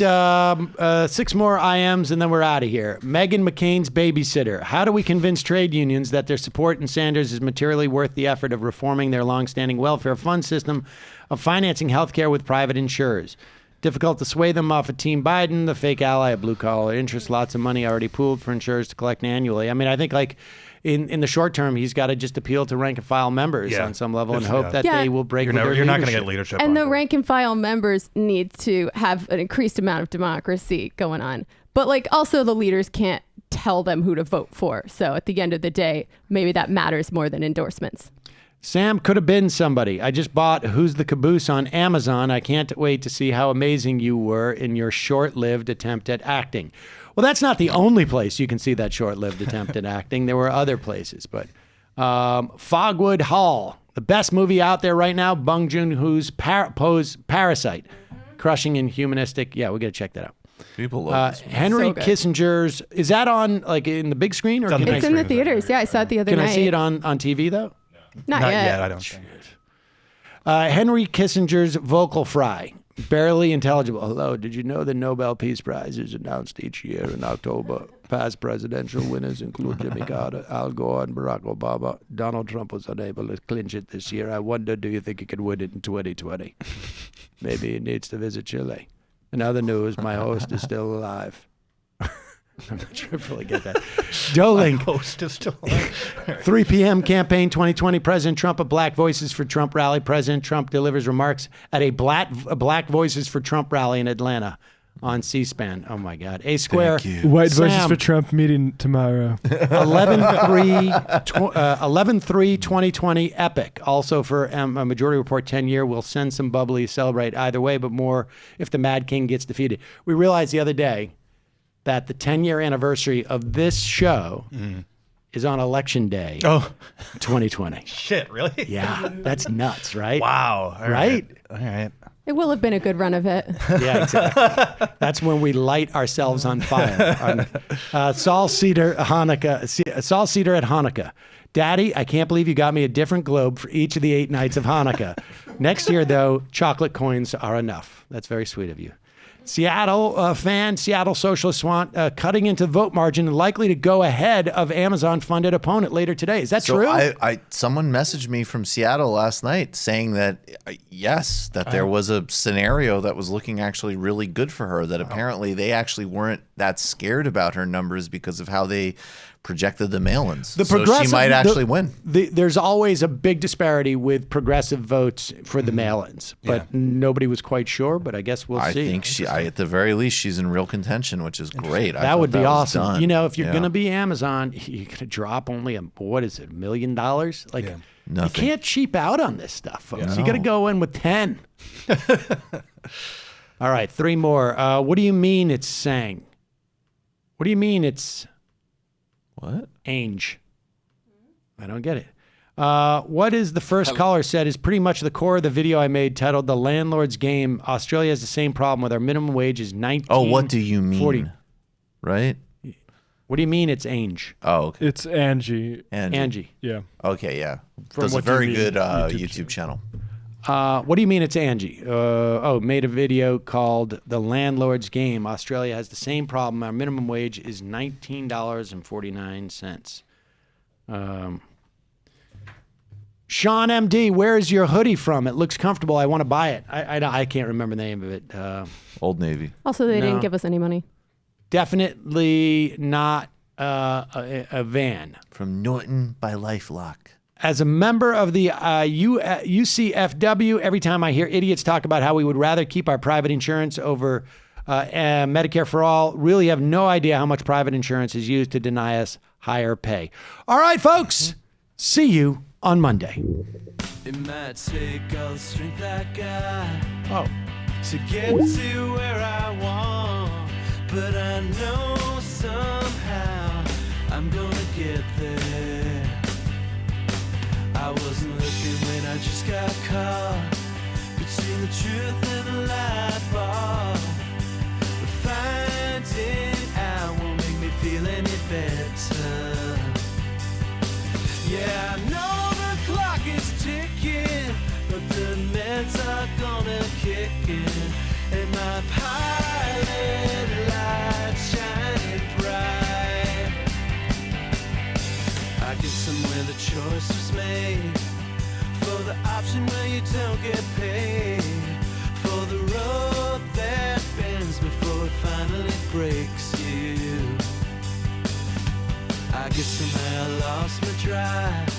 6 more IMs and then we're out of here. Meghan McCain's babysitter. How do we convince trade unions that their support in Sanders is materially worth the effort of reforming their longstanding welfare fund system of financing healthcare with private insurers? Difficult to sway them off of Team Biden, the fake ally of blue-collar interests. Lots of money already pooled for insurers to collect annually. I mean, I think like in the short term, he's got to just appeal to rank-and-file members on some level and hope that they will break with their You're not going to get leadership. And the rank-and-file members need to have an increased amount of democracy going on. But like also the leaders can't tell them who to vote for. So at the end of the day, maybe that matters more than endorsements. Sam could have been somebody. I just bought Who's the Caboose on Amazon. I can't wait to see how amazing you were in your short-lived attempt at acting. Well, that's not the only place you can see that short-lived attempt at acting. There were other places, but Fogwood Hall, the best movie out there right now, Bong Joon-ho's Parasite, crushing and humanistic. Yeah, we got to check that out. People love this movie. Henry So good. Kissinger's, is that on like in the big screen? Or It's in the theaters. Yeah, I saw it the other Can night. I see it on TV though? Not yet. I don't think. Henry Kissinger's vocal fry, barely intelligible. Hello, did you know the Nobel Peace Prize is announced each year in October? Past presidential winners include Jimmy Carter, Al Gore, and Barack Obama. Donald Trump was unable to clinch it this year. I wonder, do you think he could win it in 2020? Maybe he needs to visit Chile. In other news, my host is still alive. I'm not sure if I really get that. Dolink. Host is still alive. 3 p.m. campaign 2020. President Trump at Black Voices for Trump rally. President Trump delivers remarks at a Black Voices for Trump rally in Atlanta on C-SPAN. Oh, my God. A Square. White Sam, Voices for Trump meeting tomorrow. 11/3/2020 epic. Also for a Majority Report 10-year. We'll send some bubbly, celebrate either way, but more if the Mad King gets defeated. We realized the other day that the 10-year anniversary of this show is on Election Day 2020. Shit, really? Yeah, that's nuts, right? Wow. All right? All right. It will have been a good run of it. Yeah, exactly. That's when we light ourselves on fire. Saul Seder at Hanukkah. Daddy, I can't believe you got me a different globe for each of the 8 nights of Hanukkah. Next year, though, chocolate coins are enough. That's very sweet of you. Seattle Seattle Socialists want cutting into vote margin and likely to go ahead of Amazon-funded opponent later today. Is that true? Someone messaged me from Seattle last night saying that, yes, that there was a scenario that was looking actually really good for her, that apparently they actually weren't that scared about her numbers because of how they projected the mail-ins. So she might actually win. There's always a big disparity with progressive votes for the mail-ins, but nobody was quite sure, but I guess we'll see. I think at the very least, she's in real contention, which is great. That would be awesome. You know, if you're going to be Amazon, you're going to drop only $1 million? Like, you can't cheap out on this stuff, folks. Yeah. You got to go in with 10. All right, 3 more. What do you mean it's saying? What do you mean it's... What? Ange. I don't get it. What is the first caller said is pretty much the core of the video I made titled The Landlord's Game. Australia has the same problem with our minimum wage is $19. Oh, what do you mean? 40. Right? What do you mean it's Ange? Oh, okay. It's Angie. Angie. Yeah. Okay, yeah. From Does a What Do You very Mean? good YouTube channel. What do you mean it's Angie? Made a video called The Landlord's Game. Australia has the same problem. Our minimum wage is $19.49. Sean MD, where is your hoodie from? It looks comfortable. I want to buy it. I can't remember the name of it. Old Navy. Also, they didn't give us any money. Definitely not a van. From Norton by LifeLock. As a member of the UCFW, every time I hear idiots talk about how we would rather keep our private insurance over Medicare for all, really have no idea how much private insurance is used to deny us higher pay. All right, folks. See you on Monday. It might take all the strength I got to get to where I want, but I know somehow I'm gonna get there. I wasn't looking when I just got caught between the truth and the lie bar. But finding out won't make me feel any better. Yeah, I know the clock is ticking, but the meds are gonna kick in, and my pilot light shining bright. I get somewhere the choice was made, for the option where you don't get paid, for the road that bends before it finally breaks you. I guess somehow I lost my drive,